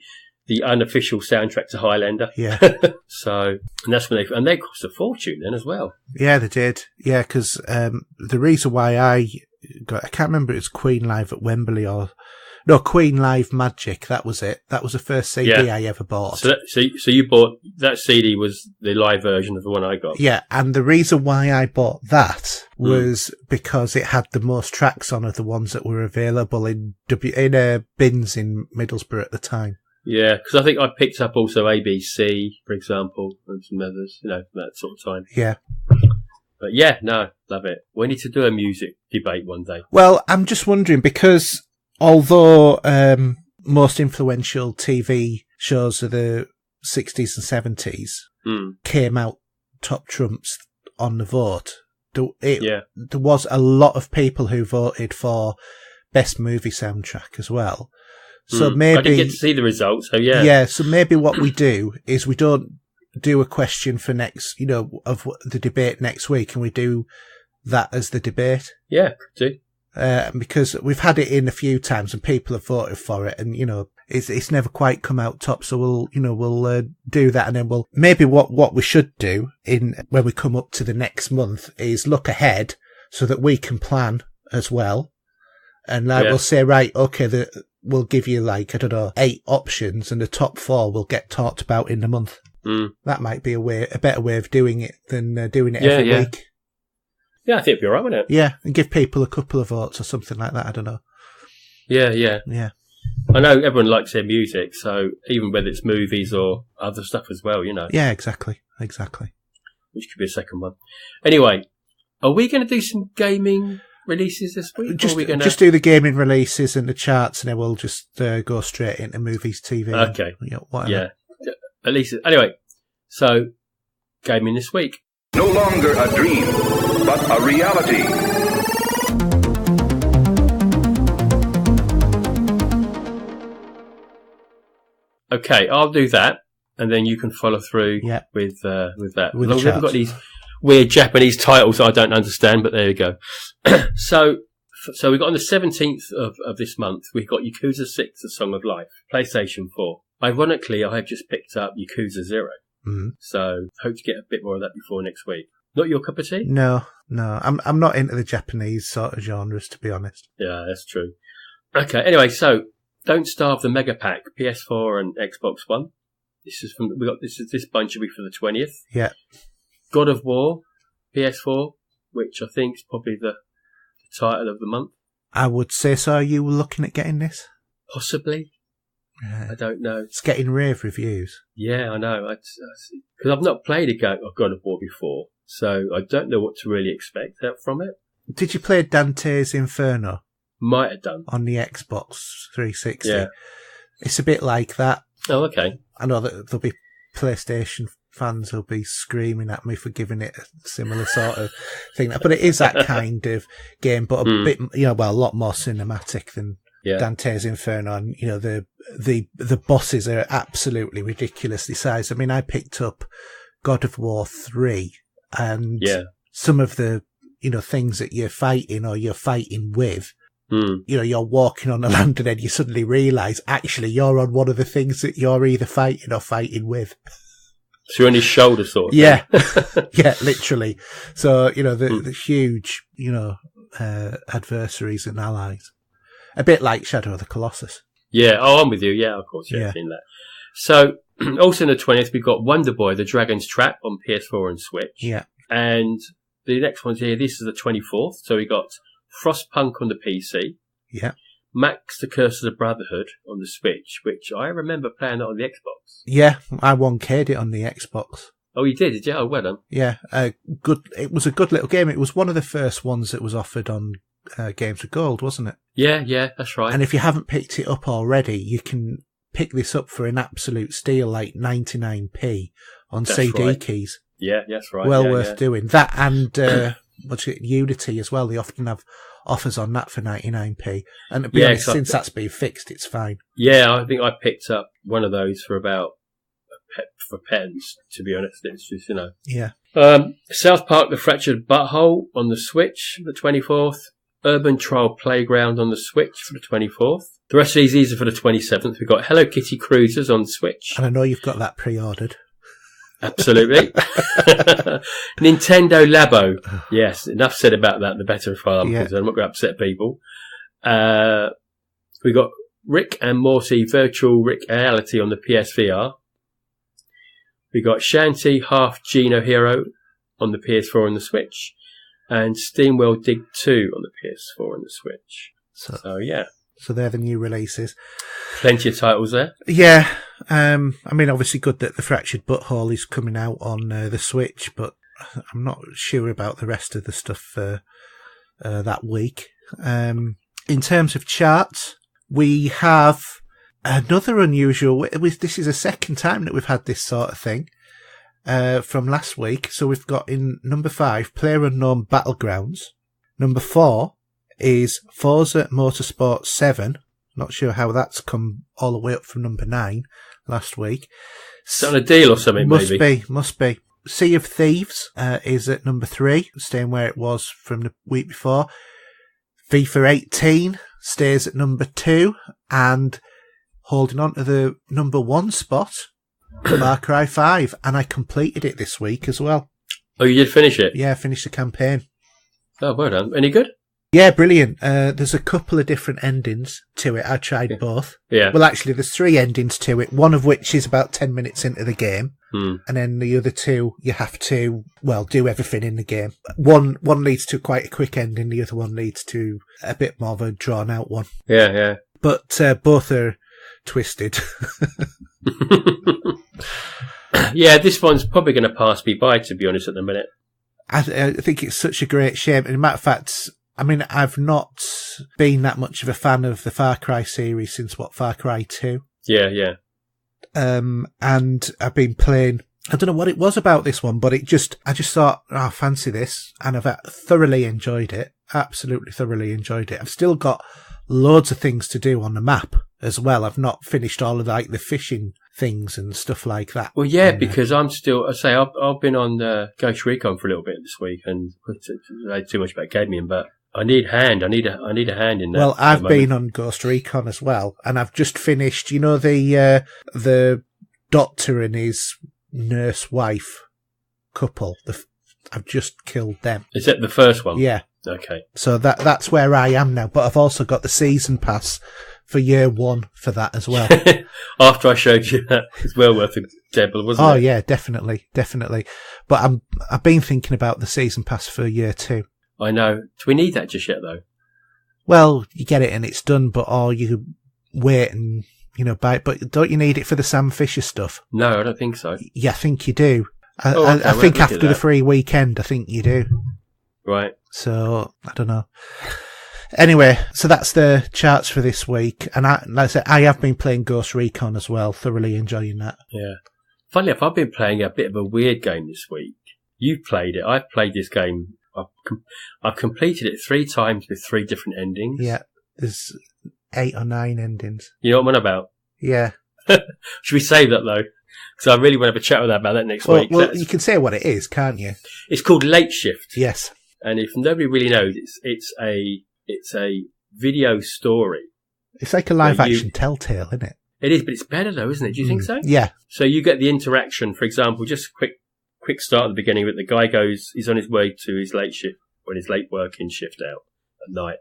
unofficial soundtrack to Highlander. Yeah. So, and that's when they cost a fortune then as well. Yeah, they did. Yeah, because the reason why I can't remember, it was Queen Live at Wembley Queen Live Magic. That was it. That was the first CD I ever bought. So you bought that CD was the live version of the one I got. Yeah, and the reason why I bought that was because it had the most tracks on of the ones that were available in bins in Middlesbrough at the time. Yeah, because I think I picked up also ABC, for example, and some others, that sort of time. Yeah. But yeah, no, love it. We need to do a music debate one day. Well, I'm just wondering, because although most influential TV shows of the 60s and 70s came out top trumps on the vote, there was a lot of people who voted for best movie soundtrack as well. So maybe I didn't get to see the results. So yeah. Yeah. So maybe what we do is we don't do a question for next, of the debate next week, and we do that as the debate. Yeah, could do. Because we've had it in a few times and people have voted for it, and it's never quite come out top. So we'll do that, and then maybe what we should do when we come up to the next month is look ahead so that we can plan as well, and we'll say, right, okay, we'll give you 8 options, and the top 4 will get talked about in the month. That might be a better way of doing it than doing it every week. Yeah, I think it'd be alright, wouldn't it? Yeah, and give people a couple of votes or something like that. I don't know. Yeah. I know everyone likes their music, so even whether it's movies or other stuff as well, Yeah, exactly. Which could be a second one. Anyway, are we going to do some gaming releases this week? Just do the gaming releases and the charts, and then we'll just go straight into movies, TV. Okay. Whatever. Yeah. At least, anyway, so gaming this week. No longer a dream, but a reality. Okay, I'll do that, and then you can follow through with that. With we've got these weird Japanese titles I don't understand, but there you go. So we got on the 17th of this month, we've got Yakuza 6, The Song of Life, PlayStation 4. Ironically, I have just picked up Yakuza 0. So hope to get a bit more of that before next week. Not your cup of tea? No. I'm not into the Japanese sort of genres, to be honest. Yeah, that's true. Okay, anyway, so Don't Starve the Mega Pack, PS4 and Xbox One. This bunch will be for the 20th. Yeah. God of War, PS4, which I think is probably the title of the month. I would say so. Are you looking at getting this? Possibly. I don't know. It's getting rave reviews. Yeah, I know. Because I've not played a God of War before, so I don't know what to really expect from it. Did you play Dante's Inferno? Might have done. On the Xbox 360. Yeah. It's a bit like that. Oh, okay. I know that there'll be PlayStation fans who'll be screaming at me for giving it a similar sort of thing. But it is that kind of game, but a bit, a lot more cinematic than Dante's Inferno. And, the bosses are absolutely ridiculously sized. I mean, I picked up God of War 3 and some of the, things that you're fighting or you're fighting with, you're walking on the land and then you suddenly realise, actually, you're on one of the things that you're either fighting or fighting with. So you're on his shoulder, sort of. Yeah. Yeah, literally. So, the huge, adversaries and allies. A bit like Shadow of the Colossus. Yeah, I'm with you. Yeah, of course. Yeah, I've seen that. So, also on the 20th, we've got Wonder Boy, The Dragon's Trap on PS4 and Switch. Yeah. And the next one's here. This is the 24th. So we got Frostpunk on the PC. Yeah. Max, The Curse of the Brotherhood on the Switch, which I remember playing that on the Xbox. Yeah, I 1K'd it on the Xbox. Oh, you did you? Oh, well done. Yeah, it was a good little game. It was one of the first ones that was offered on Games with Gold, wasn't it? Yeah, that's right. And if you haven't picked it up already, you can pick this up for an absolute steal, like 99p on CD keys. Yeah, that's right. Well worth doing. That and Unity as well. They often have offers on that for 99p. And to be honest, since that's been fixed, it's fine. Yeah, I think I picked up one of those for about for pens, to be honest. It's just, Yeah. South Park, The Fractured Butthole on the Switch for the 24th. Urban Trial Playground on the Switch for the 24th. The rest of these are for the 27th. We've got Hello Kitty Cruisers on Switch. And I know you've got that pre-ordered. Absolutely. Nintendo Labo. Yes, enough said about that, the better for because I'm not going to upset people. We got Rick and Morty Virtual Reality on the PSVR. We got Shanty Half Geno Hero on the PS4 and the Switch. And SteamWorld Dig 2 on the PS4 and the Switch. So yeah. So they're the new releases. Plenty of titles there. Yeah. I mean, obviously good that The Fractured Butthole is coming out on the Switch, but I'm not sure about the rest of the stuff that week. In terms of charts, we have another unusual... This is the second time that we've had this sort of thing. from last week. So we've got in number 5, PlayerUnknown Battlegrounds. Number 4 is Forza Motorsport 7. Not sure how that's come all the way up from number 9 last week. Is that on a deal or something, maybe? Must be. Sea of Thieves is at number 3, staying where it was from the week before. FIFA 18 stays at number 2, and holding on to the number 1 spot, Far Cry 5, and I completed it this week as well. Oh, you did finish it? Yeah, I finished the campaign. Oh, well done. Any good? Yeah, brilliant. There's a couple of different endings to it. I tried both. Yeah. Well, actually, there's 3 endings to it, one of which is about 10 minutes into the game. And then the other 2, you have to, do everything in the game. One leads to quite a quick ending, the other one leads to a bit more of a drawn-out one. Yeah. But both are twisted. Yeah, this one's probably going to pass me by, to be honest, at the minute. I think it's such a great shame. And as a matter of fact, I mean, I've not been that much of a fan of the Far Cry series since, Far Cry 2? Yeah. And I've been playing, I don't know what it was about this one, but I just thought, I fancy this, and I've thoroughly enjoyed it. Absolutely thoroughly enjoyed it. I've still got loads of things to do on the map as well. I've not finished all of the fishing things and stuff like that. Well, yeah, because I'm still, I've been on Ghost Recon for a little bit this week, and I too much about gaming, but I need a hand. I need a hand in that. Well, I've been on Ghost Recon as well, and I've just finished, the doctor and his nurse wife couple. I've just killed them. Is that the first one? Yeah. Okay. So that's where I am now, but I've also got the season pass for year 1 for that as well. After I showed you that, it's well worth a dabble, wasn't it? Oh yeah, definitely. But I've been thinking about the season pass for year 2. I know. Do we need that just yet, though? Well, you get it and it's done, but you wait and buy it. But don't you need it for the Sam Fisher stuff? No, I don't think so. Yeah, I think you do. Okay, I think after the free weekend, I think you do. Right. So I don't know. Anyway, so that's the charts for this week, and like I said, I have been playing Ghost Recon as well, thoroughly enjoying that. Yeah. Funnily enough, I've been playing a bit of a weird game this week. You've played it. I've played this game. I've completed it 3 times with 3 different endings. Yeah, there's 8 or 9 endings. You know what I'm on about? Yeah. Should we save that, though? Because I really want to have a chat about that next week. Well, you can say what it is, can't you? It's called Late Shift. Yes. And if nobody really knows, it's a video story. It's like a live-action Telltale, isn't it? It is, but it's better, though, isn't it? Do you think so? Yeah. So you get the interaction, for example, just quick start at the beginning, but the guy he's on his way to his late shift, or his late working shift out at night,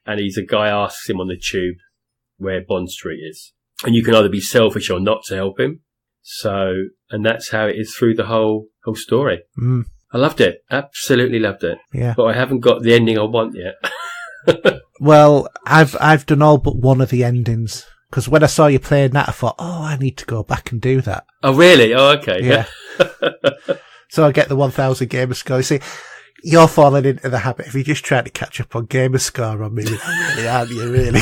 and a guy asks him on the tube where Bond Street is, and you can either be selfish or not to help him. So, and that's how it is through the whole story. I loved it, absolutely loved it. Yeah, but I haven't got the ending I want yet. Well, I've done all but one of the endings. Because when I saw you playing that, I thought, I need to go back and do that. Oh, really? Oh, okay. Yeah. So I get the 1,000 gamer score. You see, you're falling into the habit. If you're just trying to catch up on gamer score on me, really, aren't you, really?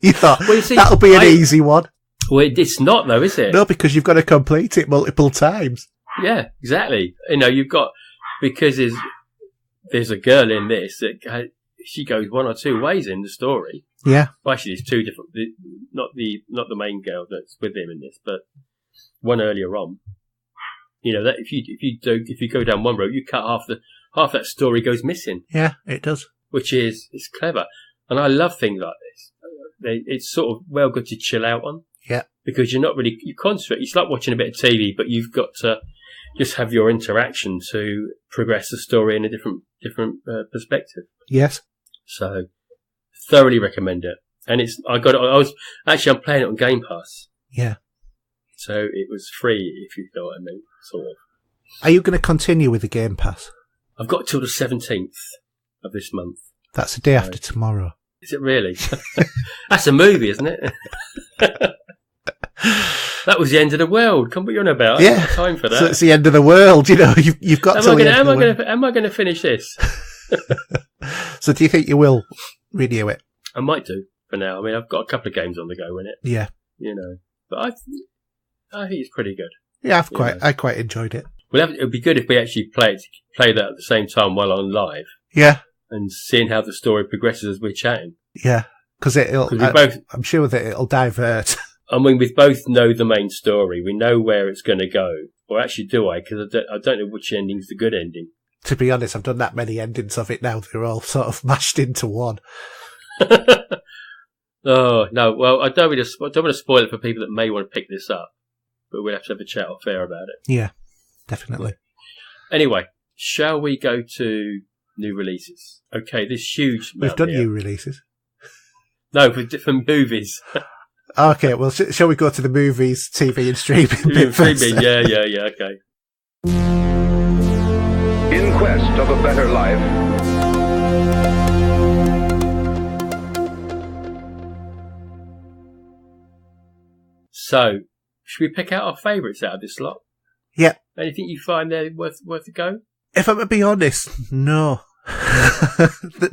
You thought, that'll be an easy one. Well, it's not, though, is it? No, because you've got to complete it multiple times. Yeah, exactly. You've got, because there's a girl in this that she goes 1 or 2 ways in the story. Yeah. Well, actually, there's 2 different. Not the main girl that's with him in this, but one earlier on. That if you go down one road, you cut half that story goes missing. Yeah, it does. Which is clever, and I love things like this. It's sort of well good to chill out on. Yeah. Because you concentrate. It's like watching a bit of TV, but you've got to just have your interaction to progress the story in a different perspective. Yes. So, thoroughly recommend it. And I'm playing it on Game Pass. Yeah. So it was free, if you know what I mean, sort of. Are you going to continue with the Game Pass? I've got till the 17th of this month. That's the day after tomorrow. Is it really? That's a movie, isn't it? That was the end of the world. Come what you're on about. Yeah. I've got time for that. So it's the end of the world, you've got to. Am I going to finish this? So do you think you will renew it? I might do for now. I mean, I've got a couple of games on the go in it. Yeah. But I think it's pretty good. Yeah, I quite enjoyed it. It would be good if we actually play that at the same time while on live. Yeah. And seeing how the story progresses as we're chatting. Yeah, because I'm sure that it'll divert. I mean, we both know the main story. We know where it's going to go. Or actually, do I? Because I don't know which ending's the good ending. To be honest, I've done that many endings of it now. They're all sort of mashed into one. Oh, no. Well, I don't want to spoil it for people that may want to pick this up. But we'll have to have a chat off air about it. Yeah, definitely. Anyway, shall we go to new releases? Okay, this huge... We've done new releases. No, with different movies. Okay, well, shall we go to the movies, TV and streaming bit first? Yeah, okay. In quest of a better life, so, should we pick out our favourites out of this lot? Yeah. Anything you find there worth a go? If I'm to be honest, no.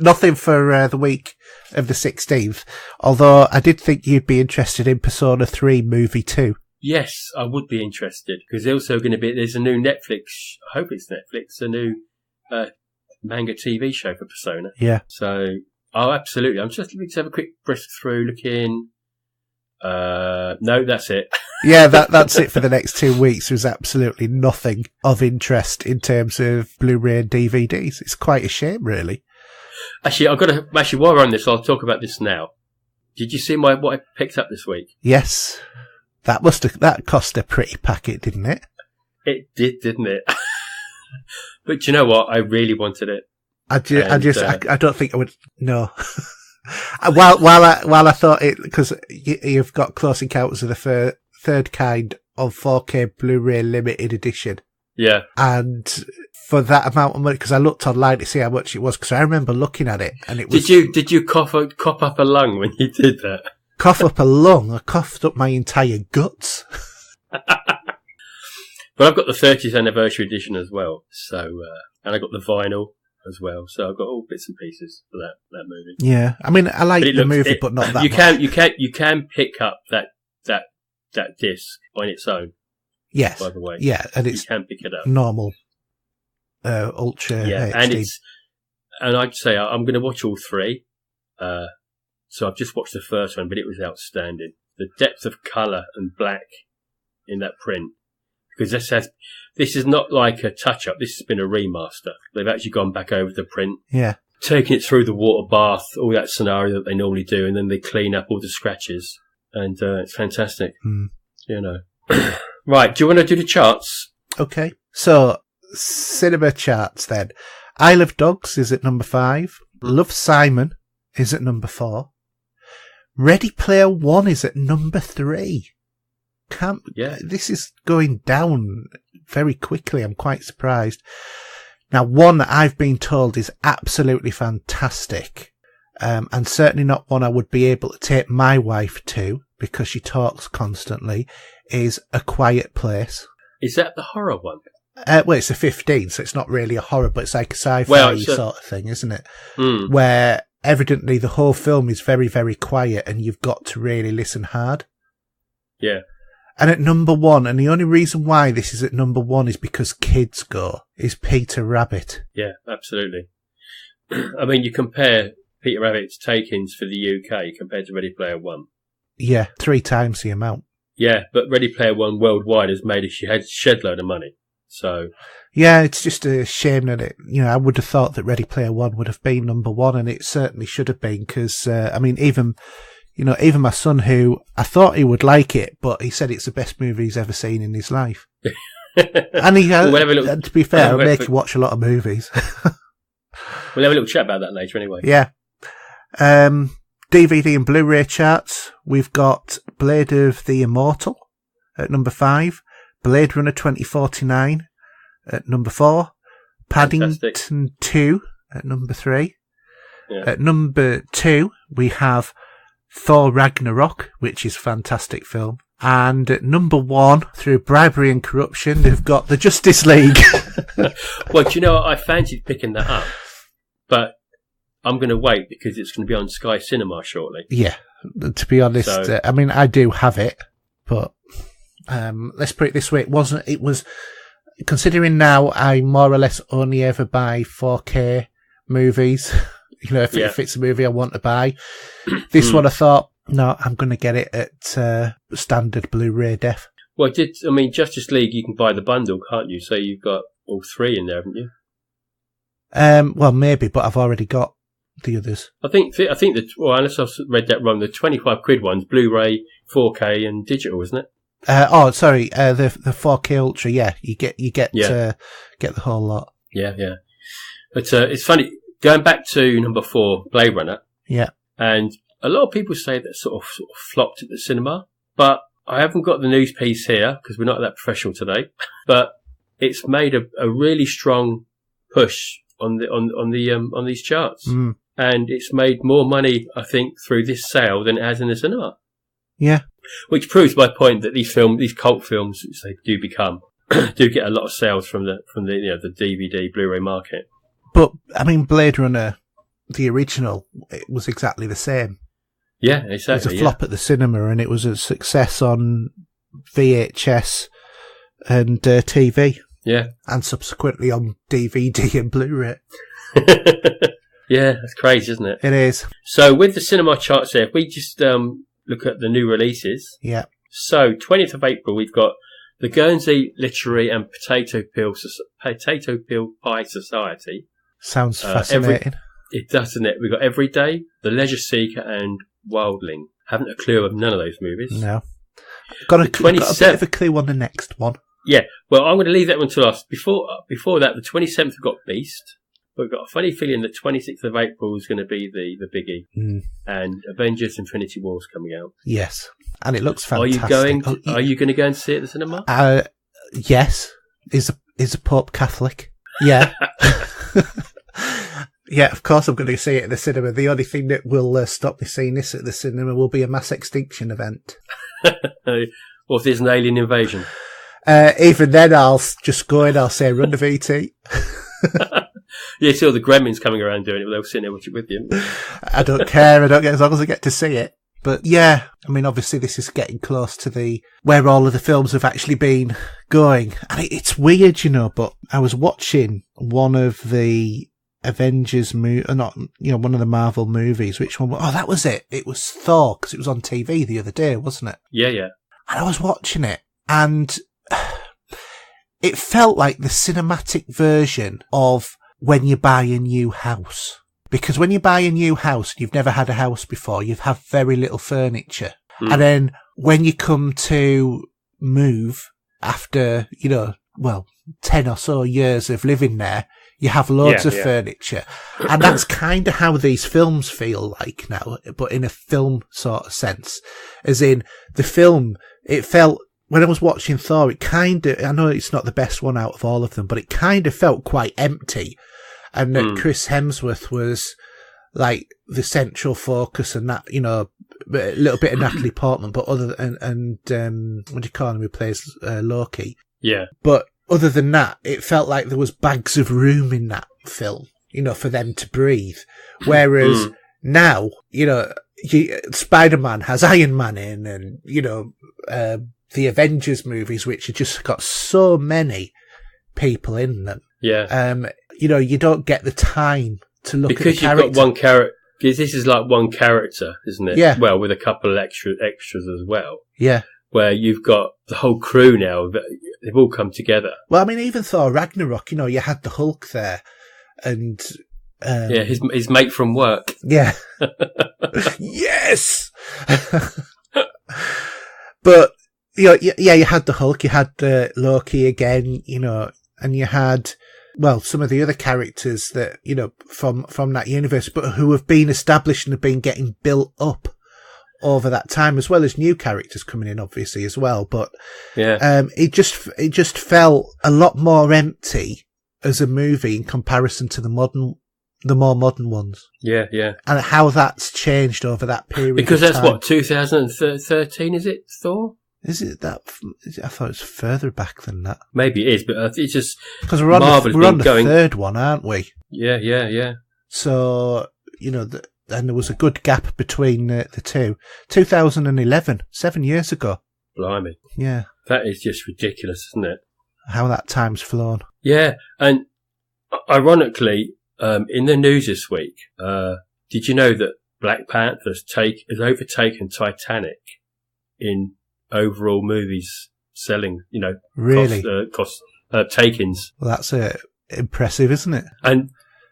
Nothing for the week of the 16th. Although I did think you'd be interested in Persona 3 Movie 2. Yes, I would be interested. Because there's a new Netflix, I hope it's Netflix, a new manga TV show for Persona. Yeah. So, absolutely. I'm just looking to have a quick brisk through, looking... no, that's it. Yeah, that's it for the next 2 weeks. There's absolutely nothing of interest in terms of Blu-ray and DVDs. It's quite a shame, really. Actually, while we're on this, I'll talk about this now. Did you see what I picked up this week? Yes. That cost a pretty packet, didn't it? It did, didn't it? But do you know what? I really wanted it. I don't think I would, no. While I thought it, because you've got Close Encounters of the Third Kind on 4K Blu-ray limited edition. Yeah. And for that amount of money, because I looked online to see how much it was, because I remember looking at it and it was... Did you cough up a lung when you did that? Cough up a lung? I coughed up my entire guts. But I've got the 30th anniversary edition as well. So, and I got the vinyl as well. So I've got all bits and pieces for that movie. Yeah. I mean, I like the movie, but not that much. You can pick up that disc on its own. Yes. By the way. Yeah. And you can pick it up. Normal, ultra HD. And I'd say I'm going to watch all three. So I've just watched the first one, but it was outstanding. The depth of colour and black in that print. Because this is not like a touch-up. This has been a remaster. They've actually gone back over the print. Yeah. Taking it through the water bath, all that scenario that they normally do, and then they clean up all the scratches. And it's fantastic. Mm. You know. Right, do you want to do the charts? Okay. So, cinema charts then. Isle of Dogs is at number 5. Love, Simon is at number 4. Ready Player One is at number 3. This is going down very quickly. I'm quite surprised. Now, one that I've been told is absolutely fantastic, and certainly not one I would be able to take my wife to because she talks constantly, is A Quiet Place. Is that the horror one? Well, it's a 15, so it's not really a horror, but it's like a sci-fi sort of thing, isn't it? Mm. Where evidently the whole film is very, very quiet and you've got to really listen hard. Yeah. And at number 1, and the only reason why this is at number 1 is because kids go, is Peter Rabbit. Yeah, absolutely. I mean, you compare Peter Rabbit's takings for the UK compared to Ready Player One. Yeah, 3 times the amount. Yeah, but Ready Player One worldwide has made a shed load of money. So yeah, it's just a shame that I would have thought that Ready Player One would have been number 1, and it certainly should have been, because, I mean, even my son, who I thought he would like it, but he said it's the best movie he's ever seen in his life. And he has, to be fair, I'll make you watch a lot of movies. We'll have a little chat about that later anyway. Yeah. DVD and Blu-ray charts. We've got Blade of the Immortal at number 5. Blade Runner 2049 at number 4. Paddington 2 at number 3. Yeah. At number 2, we have Thor Ragnarok, which is a fantastic film. And at number 1, through bribery and corruption, they've got the Justice League. Well, do you know what? I fancied picking that up, but I'm going to wait because it's going to be on Sky Cinema shortly. Yeah, to be honest, I mean, I do have it, but let's put it this way: it was considering now I more or less only ever buy 4K movies, if it's a movie I want to buy. This one I thought, no, I'm going to get it at standard Blu-ray def. Well, Justice League, you can buy the bundle, can't you? So you've got all three in there, haven't you? Well, maybe, but I've already got the others. I think unless I've read that wrong, the 25 quid one's Blu-ray, 4K, and digital, isn't it? Sorry, the 4K Ultra. Yeah, you get the whole lot. Yeah. But it's funny going back to number 4, Blade Runner. Yeah, and a lot of people say that sort of flopped at the cinema, but I haven't got the news piece here because we're not that professional today. But it's made a really strong push on these charts, and it's made more money, I think, through this sale than it has in the cinema. Yeah, which proves my point that these cult films, which they do become, do get a lot of sales from the DVD Blu-ray market. But I mean, Blade Runner, the original, it was exactly the same. Yeah, exactly. It was a flop at the cinema, and it was a success on VHS and TV. Yeah, and subsequently on DVD and Blu-ray. Yeah, that's crazy, isn't it? It is. So with the cinema charts there, if we just look at the new releases. Yeah. So 20th of April, we've got the Guernsey Literary and Potato Peel Pie Society. Sounds fascinating. It does, doesn't it? We've got Everyday, The Leisure Seeker, and Wildling. Haven't a clue of none of those movies. No. Got a bit of a clue on the next one. Yeah. Well, I'm going to leave that one to last. Before that, the 27th, we've got Beast. We've got a funny feeling that 26th of April is going to be the biggie. And Avengers Infinity War is coming out. Yes. And it looks fantastic. Are you going to go and see it at the cinema? Yes. Is a Pope Catholic? Yeah. Yeah, of course I'm going to see it at the cinema. The only thing that will stop me seeing this at the cinema will be a mass extinction event. Or if there's an alien invasion. Even then, I'll just go in, I'll say, run the VT. Yeah, see all the gremlins coming around doing it, they'll sit there watching with you. I don't care, as long as I get to see it. But yeah, I mean, obviously this is getting close to where all of the films have actually been going. And it's weird, but I was watching one of the Avengers one of the Marvel movies. Which one? Oh, that was it. It was Thor, because it was on TV the other day, wasn't it? Yeah. And I was watching it, and it felt like the cinematic version of when you buy a new house. Because when you buy a new house, and you've never had a house before, you have very little furniture. And then when you come to move after, 10 or so years of living there, you have loads of furniture. And that's kind of how these films feel like now, but in a film sort of sense. As in, the film, it felt, when I was watching Thor, I know it's not the best one out of all of them, but it kind of felt quite empty. And that Chris Hemsworth was like the central focus, and that, a little bit of Natalie Portman, but what do you call him, who plays Loki? Yeah. But other than that, it felt like there was bags of room in that film, for them to breathe. Whereas now, Spider-Man has Iron Man in, and, the Avengers movies, which have just got so many people in them. Yeah. You don't get the time to look at the character. Because you've got one character. Because this is like one character, isn't it? Yeah. Well, with a couple of extras as well. Yeah. Where you've got the whole crew now. They've all come together. Well, I mean, even Thor Ragnarok, you had the Hulk there. And... his mate from work. Yeah. Yes! But, you had the Hulk, you had the Loki again, and you had... Well, some of the other characters that, from that universe, but who have been established and have been getting built up over that time, as well as new characters coming in, obviously, as well. But, it just felt a lot more empty as a movie in comparison to the more modern ones. Yeah. And how that's changed over that period. Because that's what, 2013, is it, Thor? Is it that? I thought it was further back than that. Maybe it is, but it's just because we're on the third one, aren't we? Yeah. So and there was a good gap between the two. 2011, 7 years ago. Blimey. Yeah. That is just ridiculous, isn't it? how that time's flown. Yeah, and ironically, in the news this week, did you know that Black Panther has overtaken Titanic in overall movies selling? Really? Cost takings. Well, that's impressive, isn't it? And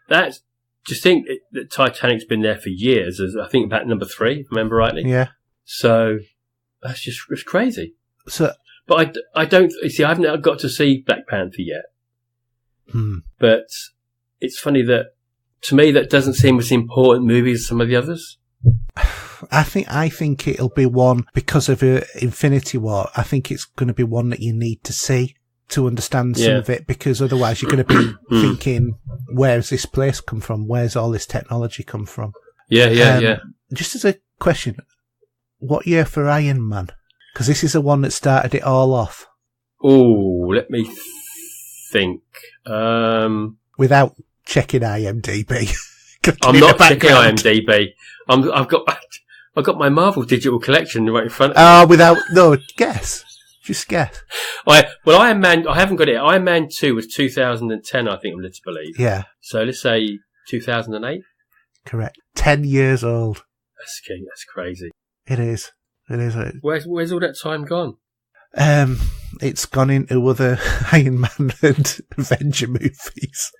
that's just think that Titanic's been there for years. As I think about number 3, if I remember rightly. Yeah. So it's crazy. So, but I don't see. I haven't got to see Black Panther yet. But it's funny that to me that doesn't seem as important movie as some of the others. I think it'll be one because of Infinity War. I think it's going to be one that you need to see to understand some of it, because otherwise you're going to be thinking, where's this place come from? Where's all this technology come from? Yeah. Just as a question, what year for Iron Man? Because this is the one that started it all off. Oh, let me think. Without checking IMDb. I'm not checking IMDb. I've got my Marvel digital collection right in front of me. Guess. Just guess. Iron Man, I haven't got it. Iron Man 2 was 2010, I think I'm led to believe. Yeah. So let's say 2008? Correct. 10 years old. That's crazy. It is. Where's all that time gone? It's gone into other Iron Man and Avenger movies.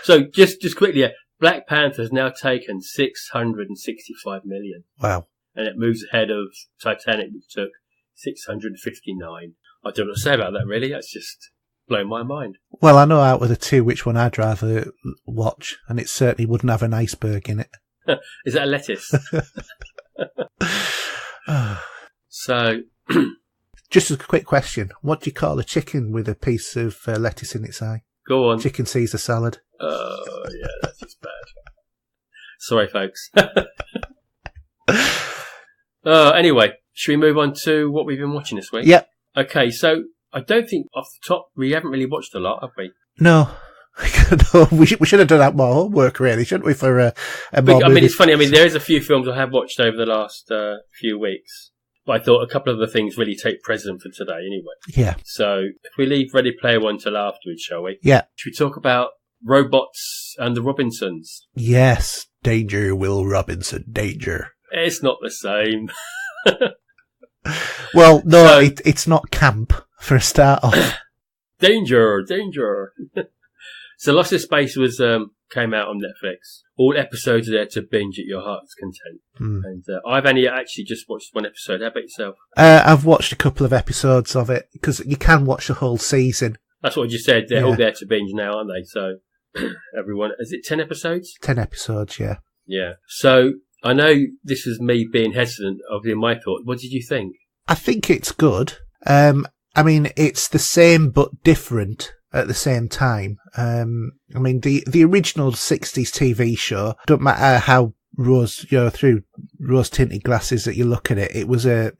So just quickly, Black Panther has now taken 665 million. Wow. And it moves ahead of Titanic, which took 659. I don't know what to say about that, really. That's just blown my mind. Well, I know out of the two which one I'd rather watch, and it certainly wouldn't have an iceberg in it. Is that a lettuce? So... Just a quick question. What do you call a chicken with a piece of lettuce in its eye? Go on. Chicken Caesar salad. Oh, yeah, that's just bad. Sorry, folks. Anyway, should we move on to what we've been watching this week? Yep. Okay, so I don't think off the top we haven't really watched a lot, have we? No. We should have done that more homework, really, shouldn't we? For it's funny. There is a few films I have watched over the last few weeks. But I thought a couple of the things really take precedent for today anyway. Yeah. So if we leave Ready Player One till afterwards, shall we? Yeah. Should we talk about robots and the Robinsons? Yes. Danger, Will Robinson, danger. It's not the same. Well, no, it's not camp for a start off. Danger. So Lost in Space came out on Netflix. All episodes are there to binge at your heart's content. And I've only actually just watched one episode. How about yourself? I've watched a couple of episodes of it, because you can watch the whole season. That's what I just said. They're all there to binge now, aren't they? So everyone, is it 10 episodes? 10 episodes, yeah. Yeah. So I know this is me being hesitant of my thought. What did you think? I think it's good. It's the same but different at the same time. The original 60s TV show, don't matter how through rose-tinted glasses that you look at it, it was a,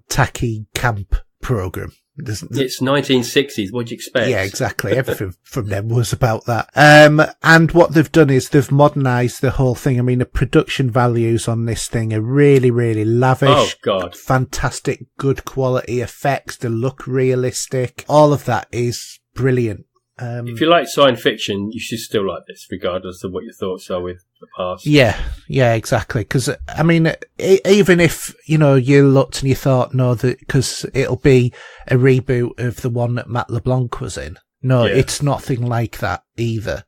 tacky camp program. It's 1960s. What do you expect? Yeah, exactly. Everything from them was about that. And what they've done is they've modernised the whole thing. The production values on this thing are really, really lavish. Oh, God. Fantastic, good quality effects. They look realistic. All of that is brilliant. If you like science fiction, you should still like this, regardless of what your thoughts are with the past. Yeah, exactly. Because, even if, you looked and you thought, no, because it'll be a reboot of the one that Matt LeBlanc was in. No, It's nothing like that either.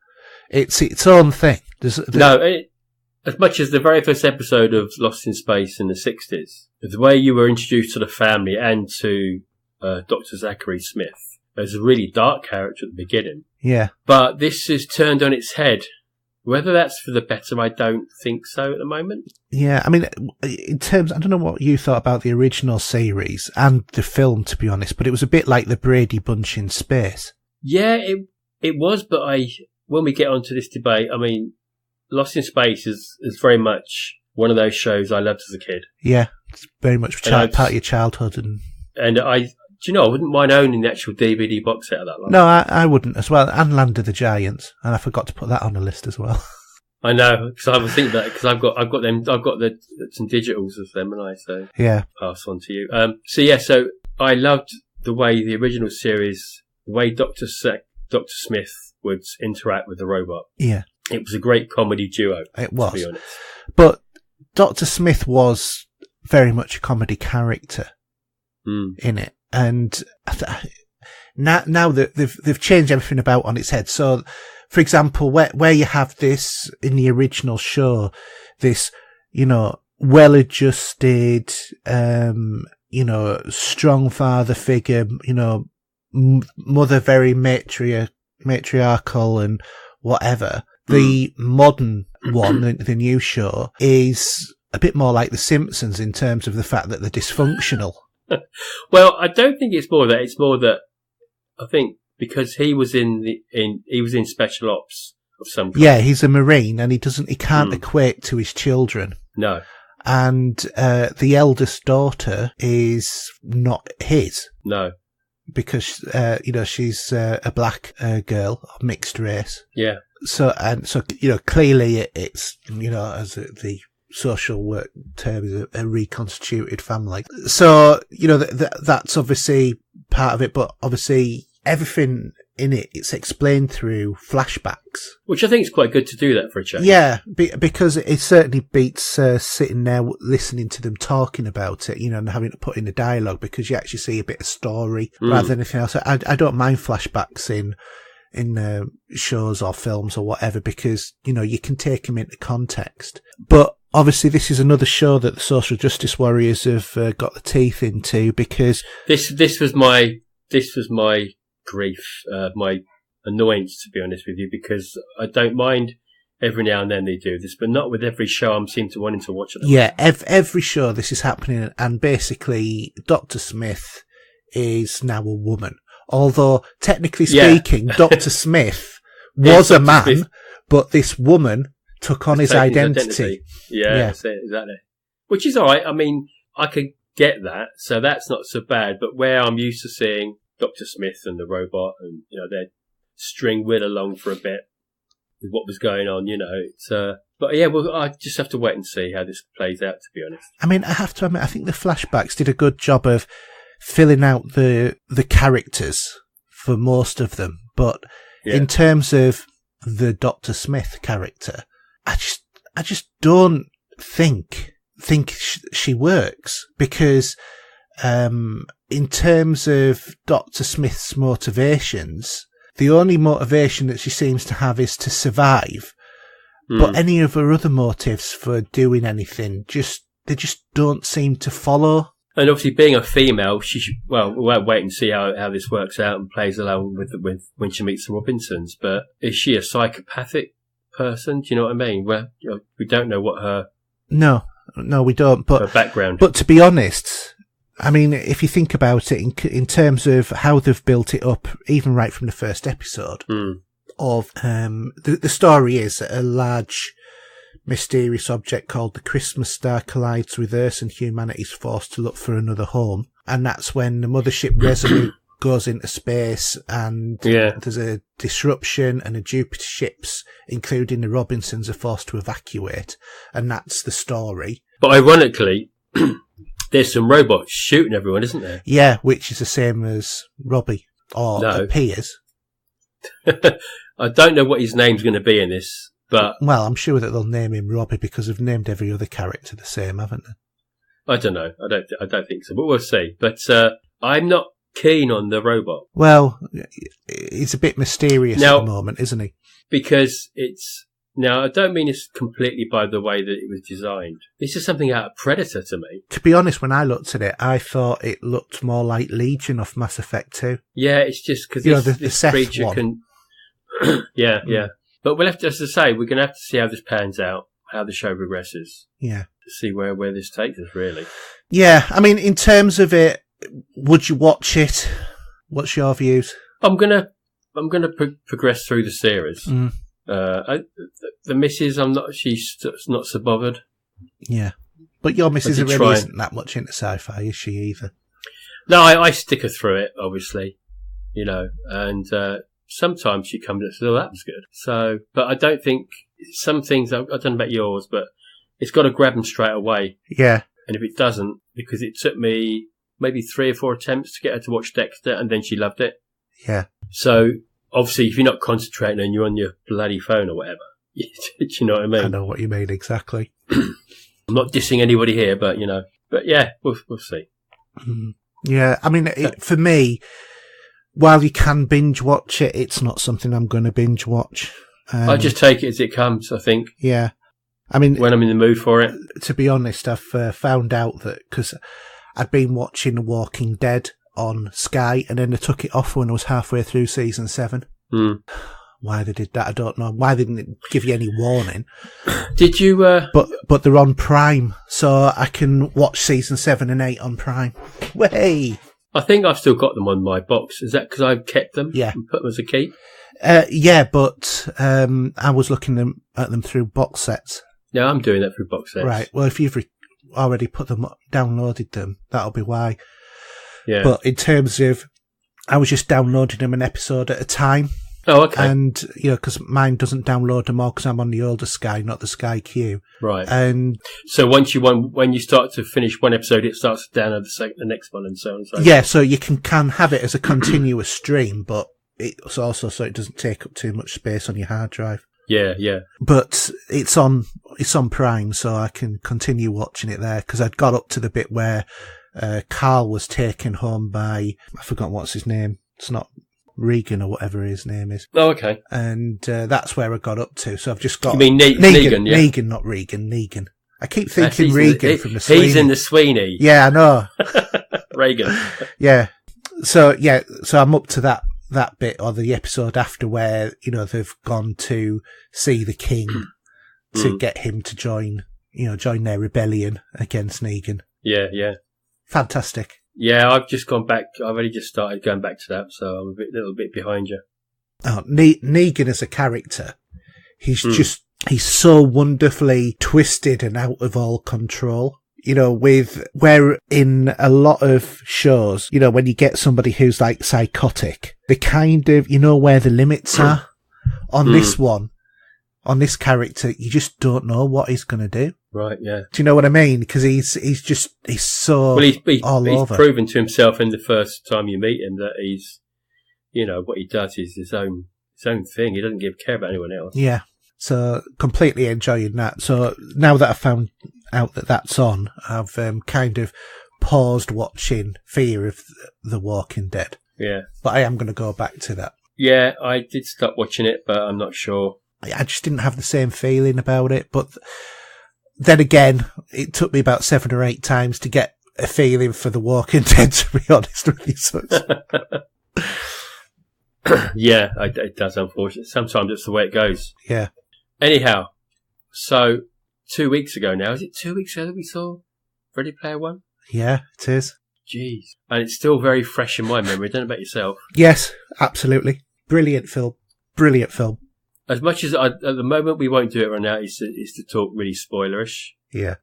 It's its own thing. As much as the very first episode of Lost in Space in the 60s, the way you were introduced to the family and to Dr. Zachary Smith, there's a really dark character at the beginning. Yeah. But this is turned on its head. Whether that's for the better, I don't think so at the moment. Yeah, in terms, I don't know what you thought about the original series and the film, to be honest, but it was a bit like the Brady Bunch in space. Yeah, it was, but when we get onto this debate, Lost in Space is very much one of those shows I loved as a kid. Yeah, it's very much part of your childhood. I wouldn't mind owning the actual DVD box set of that. No, I wouldn't as well. And Land of the Giants, and I forgot to put that on the list as well. I know, because I was thinking that because I've got them, I've got some digitals of them, and so yeah, pass on to you. So I loved the way the original series, the way Dr. Smith would interact with the robot. Yeah. It was a great comedy duo. It was. To be honest. But Dr. Smith was very much a comedy character in it. And now that they've changed everything about on its head. So, for example, where you have this in the original show, this, well-adjusted, strong father figure, mother very matriarchal and whatever. The modern one, the new show, is a bit more like The Simpsons in terms of the fact that they're dysfunctional. Well, I don't think it's more that. It's more that I think because he was in special ops of some kind. Yeah, he's a Marine and he can't equate to his children. No. And the eldest daughter is not his. No. Because she's a black girl of mixed race. Yeah. So clearly it's as the social work term is a reconstituted family. So that's obviously part of it, but obviously everything in it's explained through flashbacks, which I think is quite good to do that for a change. Yeah, because it certainly beats sitting there listening to them talking about it, and having to put in the dialogue, because you actually see a bit of story rather than anything else. I don't mind flashbacks in shows or films or whatever, because you can take them into context. But obviously this is another show that the social justice warriors have got the teeth into, because this was my grief, my annoyance, to be honest with you, because I don't mind every now and then they do this, but not with every show I'm seem to wanting to watch it. Yeah, every show this is happening, and basically Dr. Smith is now a woman. Although, technically speaking, Dr. Smith was a man, Smith, but this woman took on his identity. Yeah, exactly. Which is alright. I mean, I could get that, so that's not so bad. But where I'm used to seeing Dr. Smith and the robot, and they'd string Will along for a bit with what was going on, it's but yeah, well, I just have to wait and see how this plays out, to be honest. I mean, I have to admit, I think the flashbacks did a good job of filling out the characters for most of them, but in terms of the Dr. Smith character, I just don't think she works, because in terms of Dr. Smith's motivations, the only motivation that she seems to have is to survive. But any of her other motives for doing anything they just don't seem to follow. And obviously, being a female, we'll wait and see how this works out and plays along with when she meets the Robinsons. But is she a psychopathic person? Do you know what I mean? Well, we don't know what her no, we don't. But her background. But to be honest, I mean, if you think about it in terms of how they've built it up, even right from the first episode of the story is that a large mysterious object called the Christmas star collides with Earth, and humanity is forced to look for another home. And that's when the mothership Resolute goes into space, and there's a disruption, and the Jupiter ships, including the Robinsons, are forced to evacuate. And that's the story. But ironically, there's some robots shooting everyone, isn't there? Yeah, which is the same as Robbie, or appears. I don't know what his name's going to be in this. But well, I'm sure that they'll name him Robbie, because they've named every other character the same, haven't they? I don't know. I don't think so, but we'll see. But I'm not keen on the robot. Well, he's a bit mysterious at the moment, isn't he? Because I don't mean it's completely by the way that it was designed. This is something out of Predator to me. To be honest, when I looked at it, I thought it looked more like Legion off Mass Effect 2. Yeah, it's just because this creature can. Yeah. But we'll have to, as I say, we're going to have to see how this pans out, how the show progresses. Yeah. To see where this takes us, really. Yeah, I mean, in terms of it, would you watch it? What's your views? I'm gonna progress through the series. The missus, she's not so bothered. Yeah. But your missus really isn't that much into sci-fi, is she, either? No, I stick her through it, obviously, and sometimes she comes and says, "Oh, that was good." So, but I don't think some things. I don't know about yours, but it's got to grab them straight away. Yeah. And if it doesn't, because it took me maybe 3 or 4 attempts to get her to watch Dexter, and then she loved it. Yeah. So, obviously, if you're not concentrating and you're on your bloody phone or whatever, do you know what I mean? I know what you mean, exactly. I'm not dissing anybody here, but, but yeah, we'll see. Yeah, I mean, for me, while you can binge watch it, it's not something I'm going to binge watch. I just take it as it comes, I think. Yeah. I mean, when I'm in the mood for it. To be honest, I've found out that because I'd been watching The Walking Dead on Sky, and then they took it off when I was halfway through season 7. Why they did that, I don't know. Why they didn't give you any warning. Did you... But they're on Prime, so I can watch season 7 and 8 on Prime. Way! I think I've still got them on my box. Is that because I've kept them? Yeah. And put them as a keep? Yeah, but I was looking at them through box sets. Yeah, I'm doing that through box sets. Right. Well, if you've already put them, downloaded them, that'll be why. Yeah. But in terms of, I was just downloading them an episode at a time. Oh, okay. And, because mine doesn't download them all because I'm on the older Sky, not the Sky Q. Right. And so when you start to finish one episode, it starts to download the next one and so on and so on. Yeah, so you can have it as a continuous stream, but it's also so it doesn't take up too much space on your hard drive. Yeah, yeah. But it's on Prime, so I can continue watching it there because I'd got up to the bit where Carl was taken home by, I forgot what's his name. It's not Regan or whatever his name is. Oh, okay. And that's where I got up to. So I've just got... You mean Negan, yeah? Negan, not Regan. Negan. I keep thinking Regan from the Sweeney. He's in the Sweeney. Yeah, I know. Regan. Yeah. So I'm up to that bit, or the episode after where, they've gone to see the king to get him to join their rebellion against Negan. Yeah, yeah. Fantastic. Yeah, I've just gone back. I've only just started going back to that, so I'm a little bit behind you. Oh, Negan as a character, he's so wonderfully twisted and out of all control. Where in a lot of shows, when you get somebody who's like psychotic, they kind of, where the limits are. On this one, on this character, you just don't know what he's going to do. Right, yeah. Do you know what I mean? Because he's so all over. He's proven to himself in the first time you meet him that he's, what he does is his own thing. He doesn't care about anyone else. Yeah. So completely enjoying that. So now that I've found out that that's on, I've kind of paused watching Fear of the Walking Dead. Yeah. But I am going to go back to that. Yeah, I did stop watching it, but I'm not sure. I just didn't have the same feeling about it. But then again, it took me about 7 or 8 times to get a feeling for The Walking Dead, to be honest with you. So yeah, it does, unfortunately. Sometimes it's the way it goes. Yeah. Anyhow, so 2 weeks ago now, is it 2 weeks ago that we saw Ready Player One? Yeah, it is. Jeez. And it's still very fresh in my memory. I don't know about yourself. Yes, absolutely. Brilliant film. Brilliant film. As much as at the moment we won't do it right now, is to talk really spoilerish. Yeah.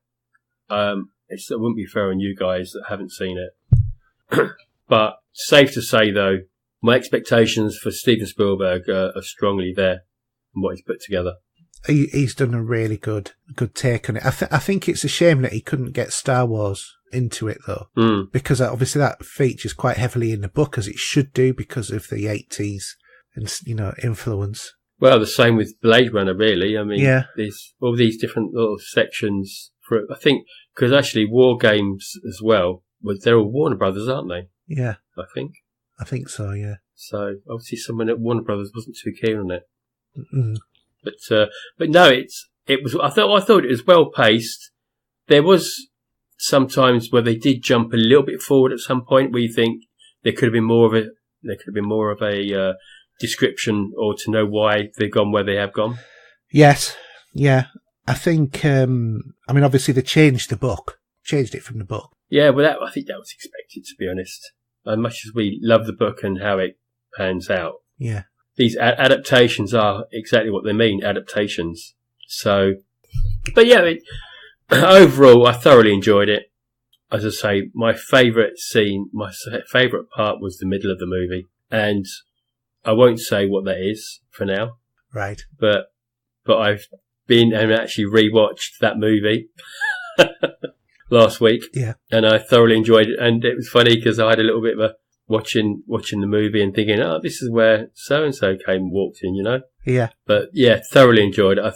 It wouldn't be fair on you guys that haven't seen it. But safe to say, though, my expectations for Steven Spielberg are strongly there in what he's put together. He's done a really good take on it. I think it's a shame that he couldn't get Star Wars into it, though, because obviously that features quite heavily in the book, as it should do, because of the 80s and influence. Well, the same with Blade Runner, really. I mean, yeah. There's all these different little sections for it. I think because actually War Games as well, they're all Warner Brothers, aren't they? Yeah, I think so. Yeah. So obviously someone at Warner Brothers wasn't too keen on it. Mm-hmm. But no, it was. I thought it was well paced. There was some times where they did jump a little bit forward at some point, where you think there could have been more of a description, or to know why they've gone where they have gone. Yes, yeah. I think. I mean, obviously they changed it from the book. Yeah, well, I think that was expected, to be honest. As much as we love the book and how it pans out. Yeah. These adaptations are exactly what they mean, adaptations. So, but yeah, overall, I thoroughly enjoyed it. As I say, my favourite part was the middle of the movie. And I won't say what that is for now. Right. But I've been and actually rewatched that movie. last week. Yeah. And I thoroughly enjoyed it. And it was funny because I had a little bit of a watching the movie and thinking, oh, this is where so-and-so came and walked in, you know? Yeah. But yeah, thoroughly enjoyed it. I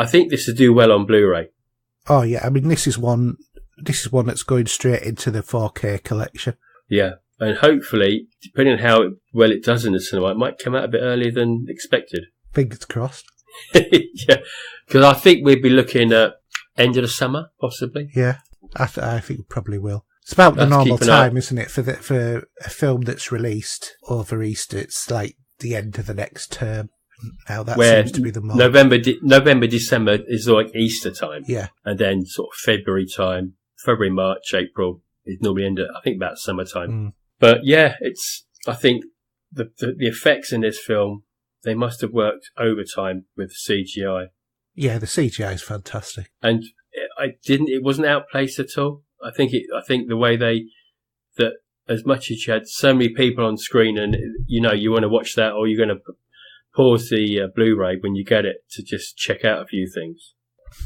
think this will do well on Blu-ray. Oh yeah, I mean this is one that's going straight into the 4K collection. Yeah. And hopefully, depending on how well it does in the cinema, it might come out a bit earlier than expected. Fingers crossed. Yeah. Because I think we'd be looking at end of the summer, possibly. Yeah. I think we probably will. It's about the normal time, isn't it? For a film that's released over Easter, it's like the end of the next term. Now that seems to be the moment. November, December is like Easter time. Yeah. And then sort of February, March, April is normally I think about summertime. Mm. But yeah, I think the effects in this film, they must have worked overtime with CGI. Yeah, the CGI is fantastic. And it wasn't outplaced at all. I think the way that as much as you had so many people on screen and, you know, you want to watch that or you're going to pause the Blu-ray when you get it to just check out a few things.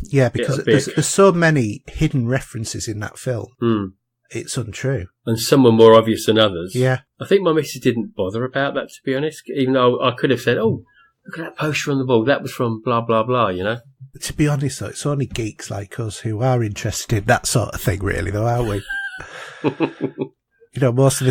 Yeah, because there's so many hidden references in that film. Mm. It's untrue. And some were more obvious than others. Yeah. I think my missus didn't bother about that, to be honest, even though I could have said, oh, look at that poster on the wall. That was from blah, blah, blah, you know? To be honest, though, it's only geeks like us who are interested in that sort of thing, really, though, aren't we? You know, most of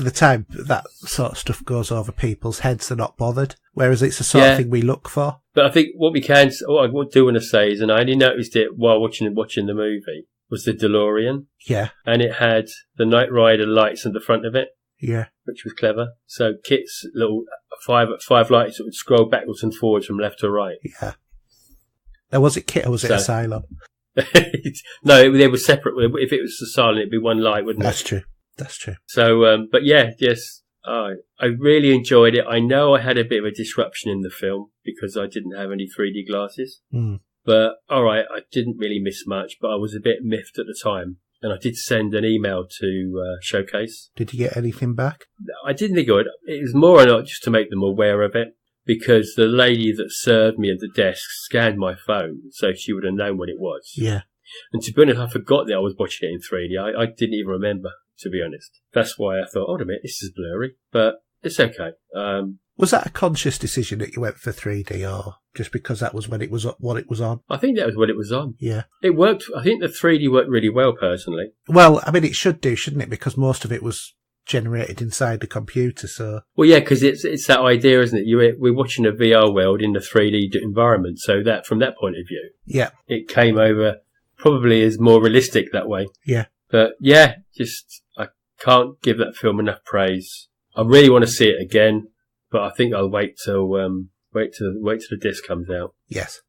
the time, that sort of stuff goes over people's heads. They're not bothered. Whereas it's the sort of thing we look for. But I think what I do want to say is, and I only noticed it while watching the movie, was the DeLorean. Yeah. And it had the Knight Rider lights at the front of it. Yeah. Which was clever. So Kit's little five lights that would scroll backwards and forwards from left to right. Yeah. Now, was it Kit or was it Asylum? No, they were separate. If it was Asylum, it'd be one light, wouldn't it? That's true. So, but yeah, yes, I really enjoyed it. I know I had a bit of a disruption in the film because I didn't have any 3D glasses. Mm. But, all right, I didn't really miss much, but I was a bit miffed at the time. And I did send an email to Showcase. Did you get anything back? I didn't think I would. It was more or not just to make them aware of it, because the lady that served me at the desk scanned my phone, so she would have known what it was. Yeah. And to be honest, I forgot that I was watching it in 3D. I didn't even remember, to be honest. That's why I thought, hold a minute, this is blurry. But it's okay. Was that a conscious decision that you went for 3D, or just because that was when it was what it was on? I think that was what it was on. Yeah. It worked. I think the 3D worked really well, personally. Well, I mean, it should do, shouldn't it? Because most of it was generated inside the computer, so... Well, yeah, because it's that idea, isn't it? We're watching a VR world in a 3D environment, so that from that point of view... Yeah. It came over probably as more realistic that way. Yeah. But, yeah, just... I can't give that film enough praise. I really want to see it again, but I think I'll wait till the disc comes out. Yes.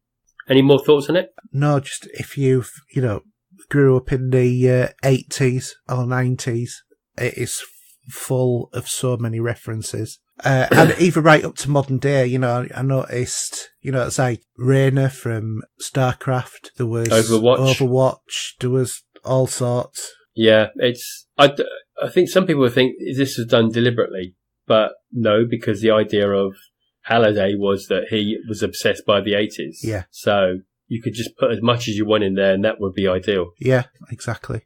Any more thoughts on it? No, just if you've, grew up in the 80s or 90s, it is full of so many references. And even right up to modern day, I noticed, it's like Rayner from StarCraft. There was Overwatch. There was all sorts. Yeah, I think some people think this was done deliberately, but no, because the idea of Halliday was that he was obsessed by the 80s. Yeah. So you could just put as much as you want in there and that would be ideal. Yeah, exactly.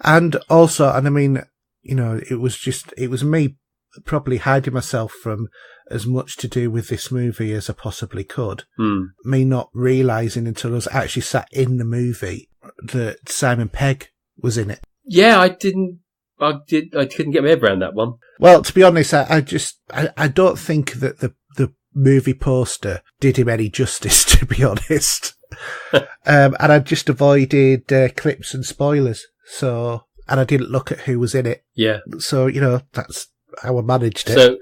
And also, I mean, it was me probably hiding myself from as much to do with this movie as I possibly could. Mm. Me not realising until I was actually sat in the movie that Simon Pegg was in it. Yeah, I couldn't get my head around that one. Well, to be honest, I don't think that the movie poster did him any justice, to be honest. And I just avoided clips and spoilers. So, and I didn't look at who was in it. Yeah. So, that's how I managed it.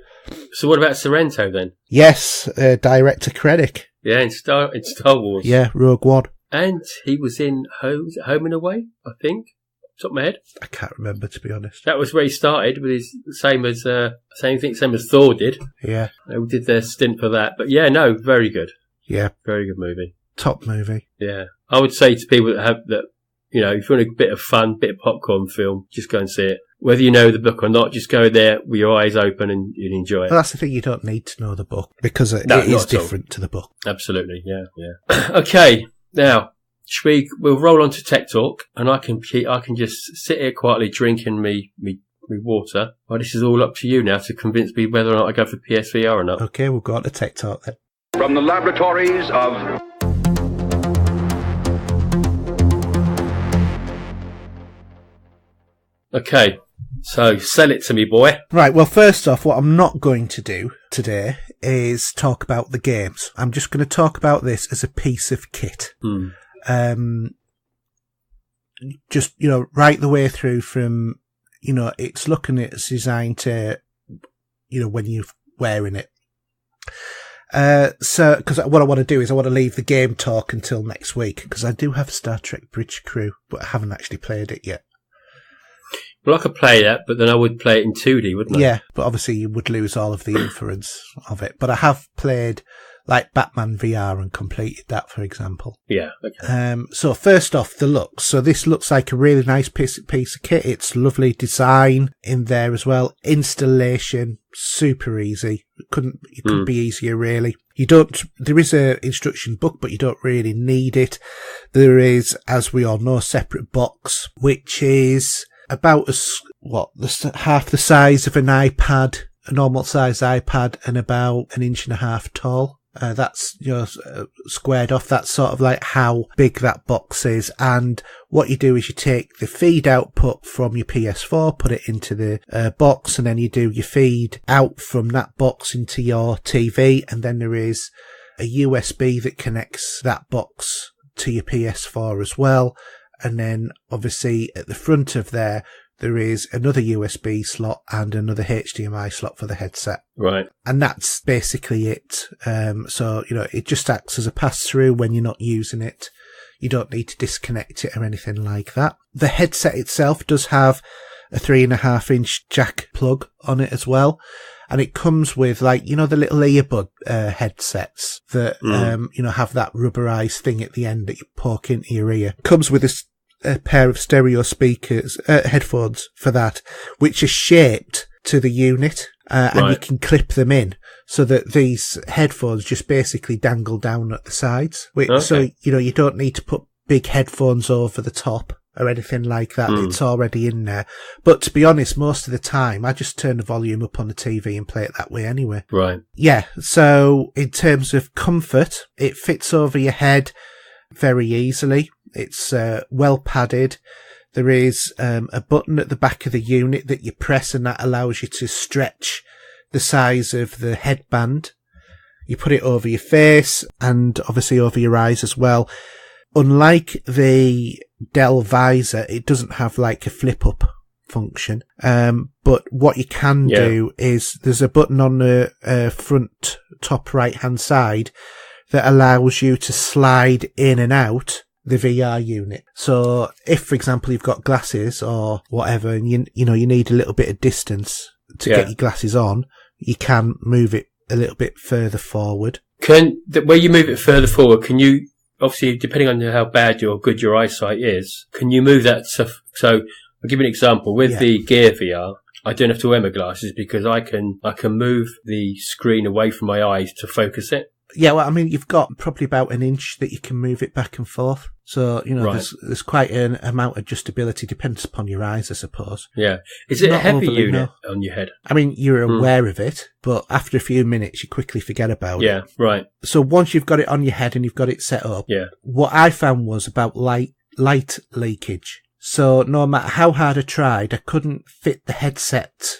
So what about Sorrento then? Yes, director Krennic. Yeah, in Star Wars. Yeah, Rogue One. And he was in Home and Away, I think. Top of my head. I can't remember, to be honest. That was where he started with his same as Thor did. Yeah. They did their stint for that. But yeah, no, very good. Yeah. Very good movie. Top movie. Yeah. I would say to people that have that, if you want a bit of fun, bit of popcorn film, just go and see it. Whether you know the book or not, just go there with your eyes open and you'll enjoy it. Well, that's the thing, you don't need to know the book because it is different to the book. Absolutely, yeah. Okay, now, we'll roll on to Tech Talk, and I can just sit here quietly drinking me water. Well, this is all up to you now to convince me whether or not I go for PSVR or not. Okay, we'll go on to Tech Talk then. From the laboratories of... Okay, so sell it to me, boy. Right, well, first off, what I'm not going to do today is talk about the games. I'm just going to talk about this as a piece of kit. Just, right the way through from, it's designed to, when you're wearing it. Because what I want to do is I want to leave the game talk until next week, because I do have Star Trek Bridge Crew, but I haven't actually played it yet. Well, I could play that, but then I would play it in 2D, wouldn't I? Yeah, but obviously you would lose all of the inference of it. But I have played, like, Batman VR and completed that, for example. Yeah, okay. So first off, the looks. So this looks like a really nice piece of kit. It's lovely design in there as well. Installation, super easy. It couldn't be easier, really. There is a instruction book, but you don't really need it. There is, as we all know, a separate box, which is about half the size of an iPad, a normal size iPad, and about 1.5 inches tall. That's, squared off. That's sort of like how big that box is. And what you do is you take the feed output from your PS4, put it into the box, and then you do your feed out from that box into your TV. And then there is a USB that connects that box to your PS4 as well. And then obviously at the front of there is another USB slot and another HDMI slot for the headset. Right. And that's basically it. So, it just acts as a pass-through when you're not using it. You don't need to disconnect it or anything like that. The headset itself does have a 3.5-inch jack plug on it as well. And it comes with, like, the little earbud headsets that, have that rubberized thing at the end that you poke into your ear. Comes with a pair of stereo speakers, headphones for that, which are shaped to the unit, and you can clip them in so that these headphones just basically dangle down at the sides. So, you don't need to put big headphones over the top or anything like that. It's already in there. But to be honest, most of the time, I just turn the volume up on the TV and play it that way anyway. Right. Yeah. So in terms of comfort, it fits over your head very easily. It's well padded. There is a button at the back of the unit that you press, and that allows you to stretch the size of the headband. You put it over your face and obviously over your eyes as well. Unlike the Dell visor, it doesn't have like a flip up function. But what you can do is there's a button on the front top right hand side that allows you to slide in and out the VR unit. So if, for example, you've got glasses or whatever, and you need a little bit of distance to get your glasses on, you can move it a little bit further forward. Where you move it further forward, can you, obviously, depending on how bad or good your eyesight is, can you move that? So I'll give you an example. With the Gear VR, I don't have to wear my glasses because I can move the screen away from my eyes to focus it. Yeah, well, I mean, you've got probably about 1 inch that you can move it back and forth. So, there's quite an amount of adjustability, depends upon your eyes, I suppose. Yeah. Is it a heavy unit on your head? I mean, you're aware of it, but after a few minutes, you quickly forget about it. Yeah, right. So once you've got it on your head and you've got it set up, what I found was about light leakage. So no matter how hard I tried, I couldn't fit the headset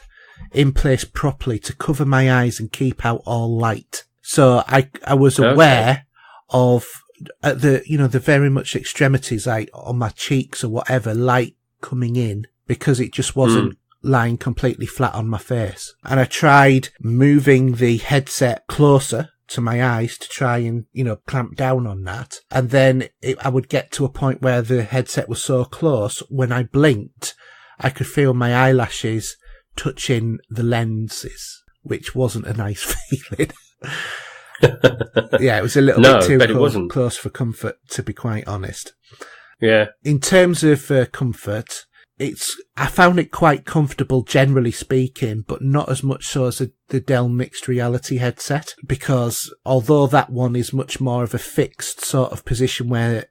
in place properly to cover my eyes and keep out all light. So I was aware of the very much extremities, like on my cheeks or whatever, light coming in because it just wasn't lying completely flat on my face. And I tried moving the headset closer to my eyes to try and, clamp down on that. And then I would get to a point where the headset was so close, when I blinked, I could feel my eyelashes touching the lenses, which wasn't a nice feeling. Yeah, it was a little bit too close for comfort, to be quite honest. Yeah. In terms of comfort, I found it quite comfortable, generally speaking, but not as much so as the Dell Mixed Reality headset, because although that one is much more of a fixed sort of position where,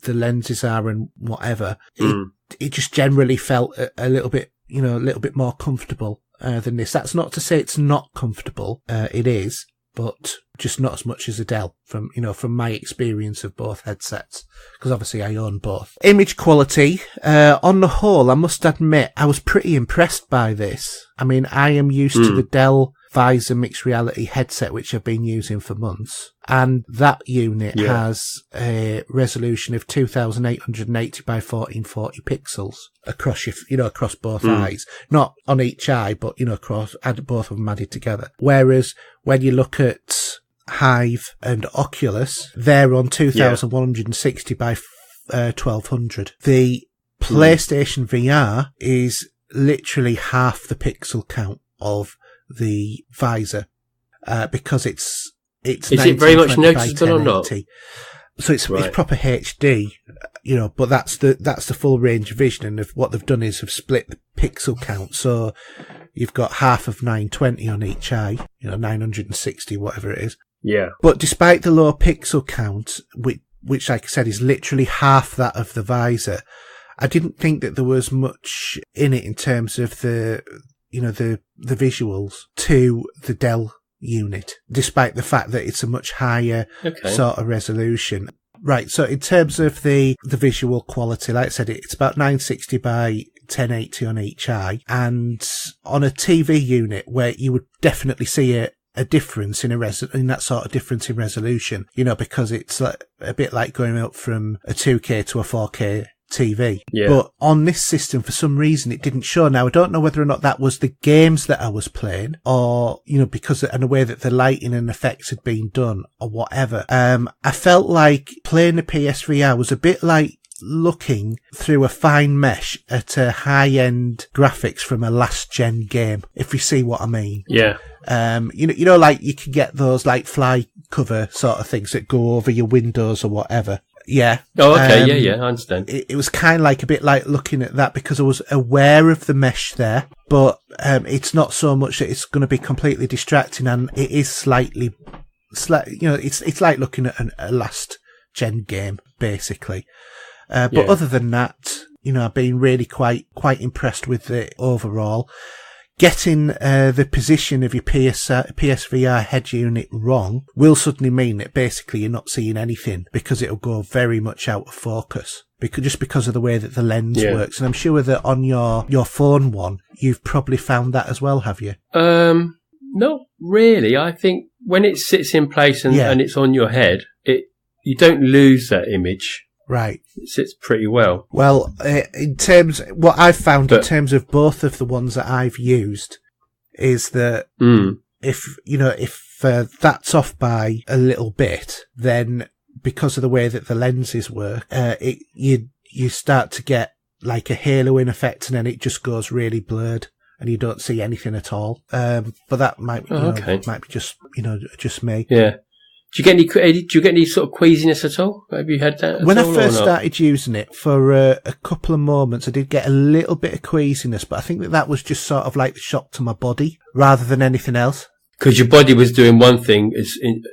the lenses are and whatever, it just generally felt a little bit, a little bit more comfortable than this. That's not to say it's not comfortable. It is, but just not as much as a Dell from my experience of both headsets, because obviously I own both. Image quality, on the whole, I must admit, I was pretty impressed by this. I mean, I am used to the Dell Visor mixed reality headset, which I've been using for months, and that unit has a resolution of 2880 by 1440 pixels across across both eyes, not on each eye, but across both of them added together. Whereas when you look at Hive and Oculus, they're on 2160 by 1200. The PlayStation VR is literally half the pixel count of the Visor, because it's is it very much noticeable or not? So it's proper HD, but that's the full range of vision, and what they've done is have split the pixel count. So you've got half of 920 on each eye, 960, whatever it is. Yeah. But despite the low pixel count, which like I said is literally half that of the Visor, I didn't think that there was much in it in terms of the visuals to the Dell unit, despite the fact that it's a much higher sort of resolution. Right, so in terms of the visual quality, like I said, it's about 960 by 1080 on each eye, and on a TV unit where you would definitely see a difference in that sort of difference in resolution, because it's like a bit like going up from a 2K to a 4K TV. Yeah. But on this system, for some reason, it didn't show. Now, I don't know whether or not that was the games that I was playing, or, because in the way that the lighting and effects had been done, or whatever. I felt like playing the PSVR was a bit like looking through a fine mesh at a high-end graphics from a last-gen game, if you see what I mean. Yeah. Like you can get those like fly cover sort of things that go over your windows or whatever. Yeah. Oh, okay. I understand. It was kind of like a bit like looking at that, because I was aware of the mesh there, but it's not so much that it's going to be completely distracting, and it is slightly, it's like looking at a last gen game basically. But other than that, I've been really quite impressed with it overall. Getting the position of your PSVR head unit wrong will suddenly mean that basically you're not seeing anything, because it'll go very much out of focus, because of the way that the lens works. And I'm sure that on your phone one, you've probably found that as well, have you? Not really. I think when it sits in place and it's on your head, you don't lose that image. Right. It sits pretty well. Well, what I've found in terms of both of the ones that I've used is that if that's off by a little bit, then because of the way that the lenses work, you start to get like a haloing effect, and then it just goes really blurred, and you don't see anything at all. But that might be just me. Yeah. Do you get any sort of queasiness at all? Have you had that? When I first started using it for a couple of moments, I did get a little bit of queasiness, but I think that was just sort of like the shock to my body rather than anything else. Because your body was doing one thing,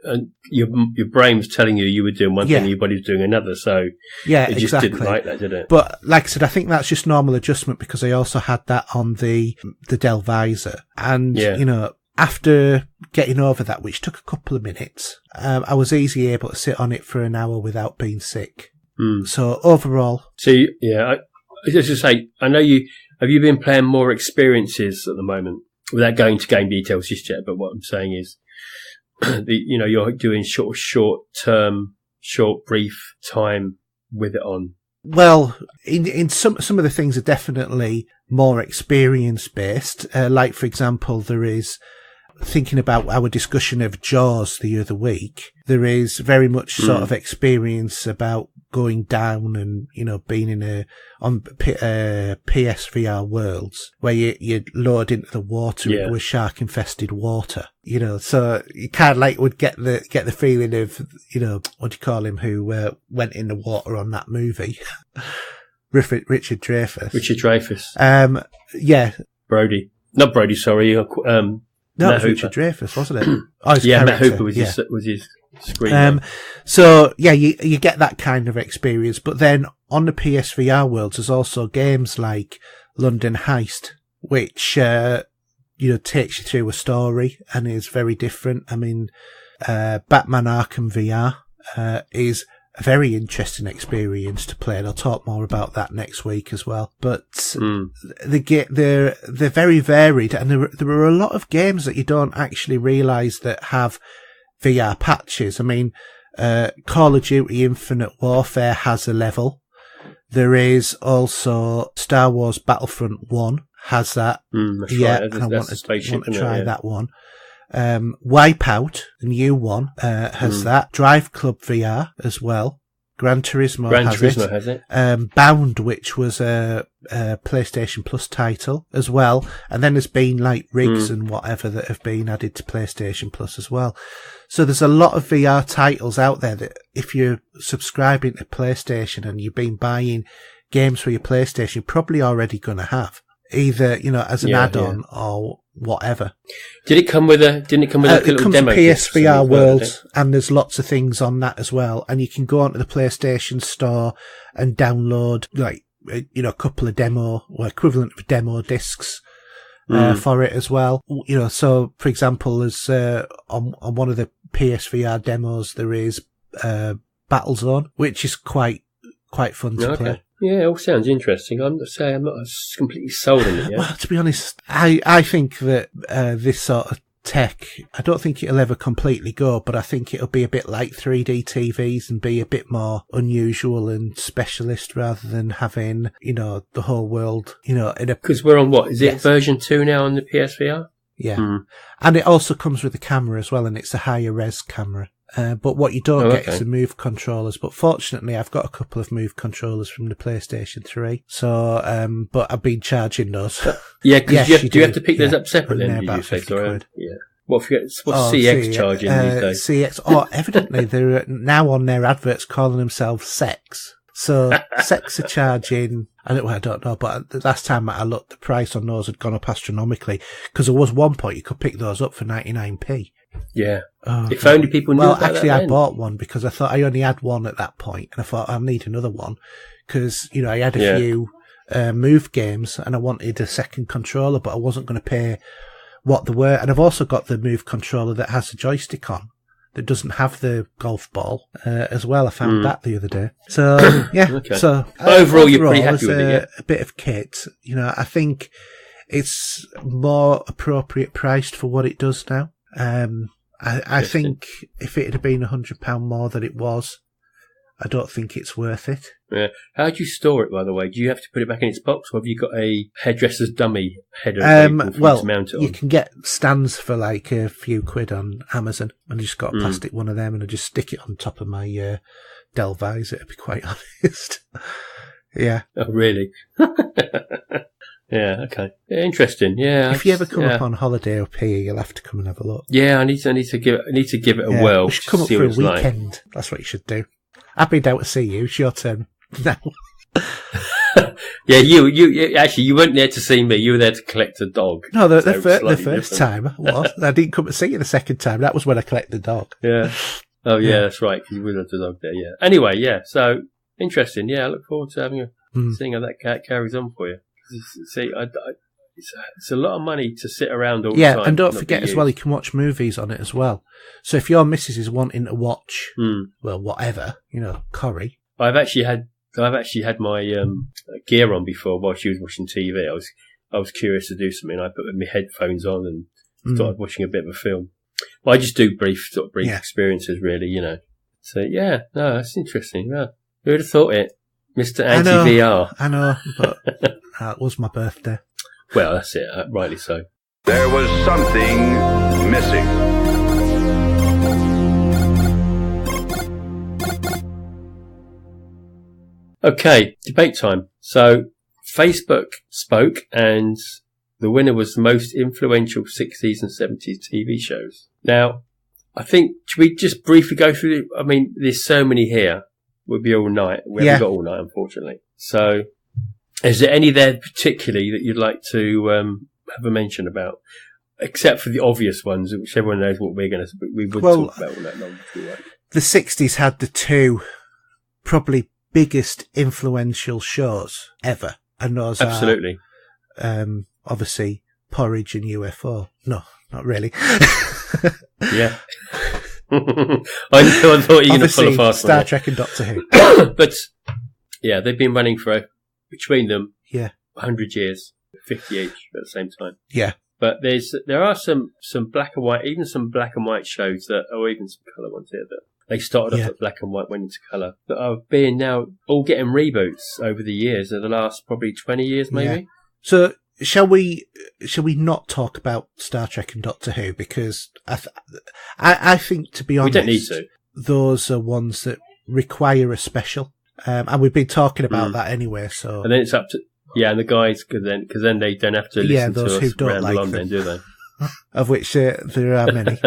and your brain was telling you were doing one thing, and your body was doing another. So it just didn't like that, did it? But like I said, I think that's just normal adjustment, because I also had that on the Dell Visor, and after getting over that, which took a couple of minutes, I was easily able to sit on it for an hour without being sick. So overall... So, I just to say, I know have you been playing more experiences at the moment, without going to game details just yet, but what I'm saying is, you're doing short, brief time with it on. Well, in some of the things are definitely more experience-based. Like, for example, there is... Thinking about our discussion of Jaws the other week, there is very much sort of experience about going down and, being on PSVR worlds where you load into the water with shark-infested water, so you kind of like would get the feeling of, what do you call him, who went in the water on that movie? Richard Dreyfuss. Richard Dreyfuss. Yeah. Brody. Not Brody, sorry. No, Matt it was Richard Dreyfuss, wasn't it? Oh, his Matt character, Hooper was his screen name. So, yeah, you get that kind of experience. But then on the PSVR worlds, there's also games like London Heist, which, takes you through a story and is very different. I mean, Batman Arkham VR is a very interesting experience to play, and I'll talk more about that next week as well. But they're very varied, and there are a lot of games that you don't actually realise that have VR patches. I mean, Call of Duty Infinite Warfare has a level. There is also Star Wars Battlefront 1 has that. That's yeah, right. and I want to try that one. Wipeout, the new one, has that. Drive Club VR as well. Gran Turismo has it. Bound, which was a PlayStation Plus title as well. And then there's been like rigs and whatever that have been added to PlayStation Plus as well. So there's a lot of VR titles out there that if you're subscribing to PlayStation and you've been buying games for your PlayStation, you're probably already going to have. Either, as an add-on or whatever. Didn't it come with a little demo? It comes with PSVR World, and there's lots of things on that as well. And you can go onto the PlayStation Store and download, a couple of equivalent of demo discs for it as well. So, for example, there's on one of the PSVR demos, there is Battlezone, which is quite fun to play. Yeah, it all sounds interesting. I'm not completely sold on it yet. Well, to be honest, I think that this sort of tech, I don't think it'll ever completely go, but I think it'll be a bit like 3D TVs and be a bit more unusual and specialist rather than having, the whole world, in a... Because we're on what? Is it version 2 now on the PSVR? Yeah. And it also comes with a camera as well, and it's a higher res camera. But what you don't get is the Move controllers. But fortunately, I've got a couple of Move controllers from the PlayStation 3. So, but I've been charging those. Yeah, because do you have to pick those up separately? Did you say, sorry? Yeah. What's CX charging these days? CX. Evidently they're now on their adverts calling themselves Sex. So Sex are charging. I don't know, but the last time I looked, the price on those had gone up astronomically because there was one point you could pick those up for 99p. Yeah. If only people knew about that. Well, actually, I bought one because I thought I only had one at that point, and I thought I'll need another one because I had a few Move games and I wanted a second controller, but I wasn't going to pay what they were. And I've also got the Move controller that has a joystick on that doesn't have the golf ball as well. I found that the other day. So yeah. Okay. So overall, you're pretty happy with it. Yeah? A bit of kit. I think it's more appropriate priced for what it does now. I think if it had been £100 more than it was, I don't think it's worth it. Yeah. How do you store it, by the way? Do you have to put it back in its box, or have you got a hairdresser's dummy header to mount it on? You can get stands for like a few quid on Amazon, and I just got a plastic one of them, and I just stick it on top of my Dell visor, to be quite honest. Yeah. Oh, really? Yeah, okay. Yeah, interesting. Yeah. If you ever come up on holiday up here, you'll have to come and have a look. Yeah, I need to give it a whirl. You should come up for a weekend. Like. That's what you should do. I've been down to see you. It's your turn now. Yeah, you actually you weren't there to see me. You were there to collect a dog. No, the first time I didn't come to see you the second time. That was when I collected the dog. Yeah. Oh yeah, that's right. Because you would have the dog there. Yeah. Anyway, yeah. So interesting. Yeah, I look forward to seeing how that carries on for you. See, it's a lot of money to sit around all the time. Yeah, and don't forget as well, you can watch movies on it as well. So if your missus is wanting to watch, whatever, Corrie. I've actually had my gear on before while she was watching TV. I was curious to do something. I put my headphones on and started watching a bit of a film. Well, I just do brief experiences, really, So yeah, no, that's interesting. Yeah. Who would have thought it, Mr. Anti-VR? I know, but it was my birthday. Well, that's it. Rightly so. There was something missing. Okay, debate time. So, Facebook spoke, and the winner was the most influential 60s and 70s TV shows. Now, I think, should we just briefly go through? I mean, there's so many here. We'll be all night. We haven't got all night, unfortunately. So, is there any there particularly that you'd like to have a mention about? except for the obvious ones, which everyone knows what we would talk about all that long. The 60s had the two probably biggest influential shows ever, and those absolutely are obviously Porridge and UFO. No, not really. Yeah. I thought you were going to pull a fast Star Trek and Doctor Who. But yeah, they've been running for between them 100 years, 50 each at the same time. Yeah. But there are some black and white, even some black and white shows that, or even some colour ones here that they started off at black and white, went into colour, that are being now all getting reboots over the years, of the last probably 20 years maybe. Yeah. So shall we not talk about Star Trek and Doctor Who, because I think, to be honest, we don't need to. Those are ones that require a special, and we've been talking about that anyway. So and then it's up to and the guys, because then they don't have to listen those to who us don't ramble like on, them. then, do they? Of which there are many.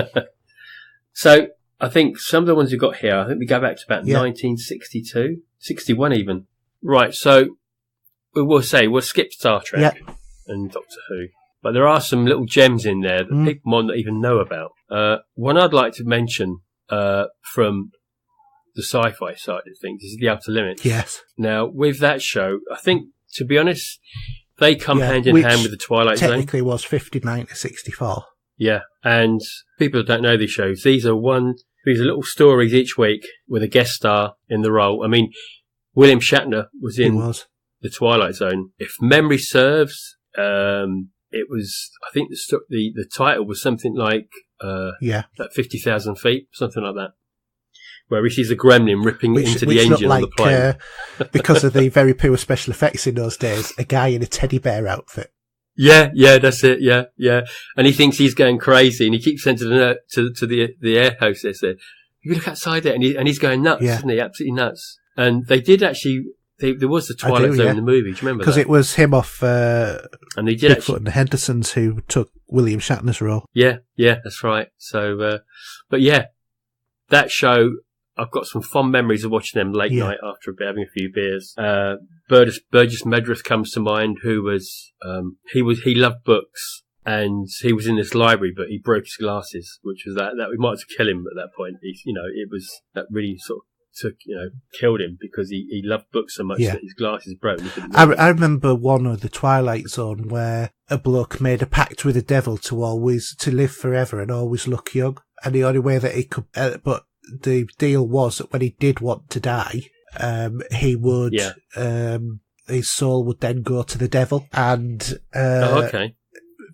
So I think some of the ones we've got here, I think we go back to about 1962, 61 even. Right, so we'll skip Star Trek and Doctor Who. But there are some little gems in there that people might not even know about. One I'd like to mention from the sci-fi side of things is The Outer Limits. Yes. Now, with that show, I think, to be honest, they come hand in hand with The Twilight Zone. Technically was 59 to 64. Yeah, and people that don't know these shows, these are little stories each week with a guest star in the role. I mean, William Shatner was in The Twilight Zone. If memory serves, it was, I think the title was something like 50,000 feet, something like that, where he sees a gremlin ripping into the engine of the plane. Because of the very poor special effects in those days, a guy in a teddy bear outfit. Yeah, that's it. Yeah. And he thinks he's going crazy, and he keeps saying to the air hostess there, "You look outside there," and he's going nuts, isn't he? Absolutely nuts. And they did actually. There was the Twilight Zone in the movie. Do you remember that? Because it was him off and they did Bigfoot and the Hendersons who took William Shatner's role. Yeah, that's right. So, but yeah, that show, I've got some fond memories of watching them late night after having a few beers. Burgess Medworth comes to mind, who was he loved books, and he was in this library, but he broke his glasses, which was that we might have to kill him at that point. It was that really sort of killed him, because he loved books so much that his glasses broke. I remember one of the Twilight Zone where a bloke made a pact with the devil to live forever and always look young, and the only way that he could, but the deal was that when he did want to die, he would, his soul would then go to the devil, and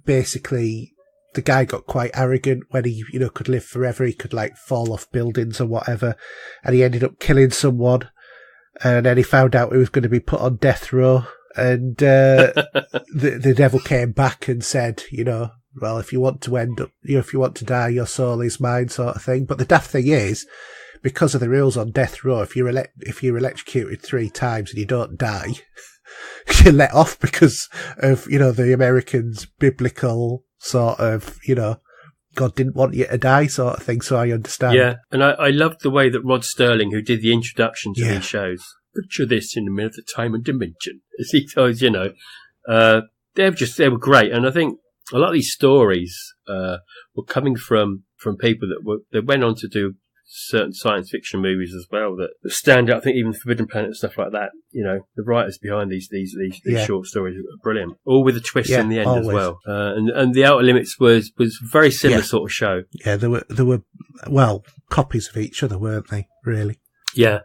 basically the guy got quite arrogant when he, could live forever. He could fall off buildings or whatever, and he ended up killing someone, and then he found out he was going to be put on death row, and the devil came back and said, well, if you want to end up, if you want to die, your soul is mine, sort of thing. But the daft thing is, because of the rules on death row, if you're electrocuted 3 times and you don't die, you're let off because of, the Americans' biblical sort of, God didn't want you to die sort of thing. So I understand. Yeah. And I loved the way that Rod Sterling, who did the introduction to these shows, picture this in a minute of time and dimension, as he tells, they were great. And I think a lot of these stories were coming from people that went on to do certain science fiction movies as well that stand out. I think even Forbidden Planet and stuff like that. The writers behind these short stories are brilliant, all with a twist in the end as well. And The Outer Limits was a very similar sort of show. Yeah, there were copies of each other, weren't they? Really? Yeah.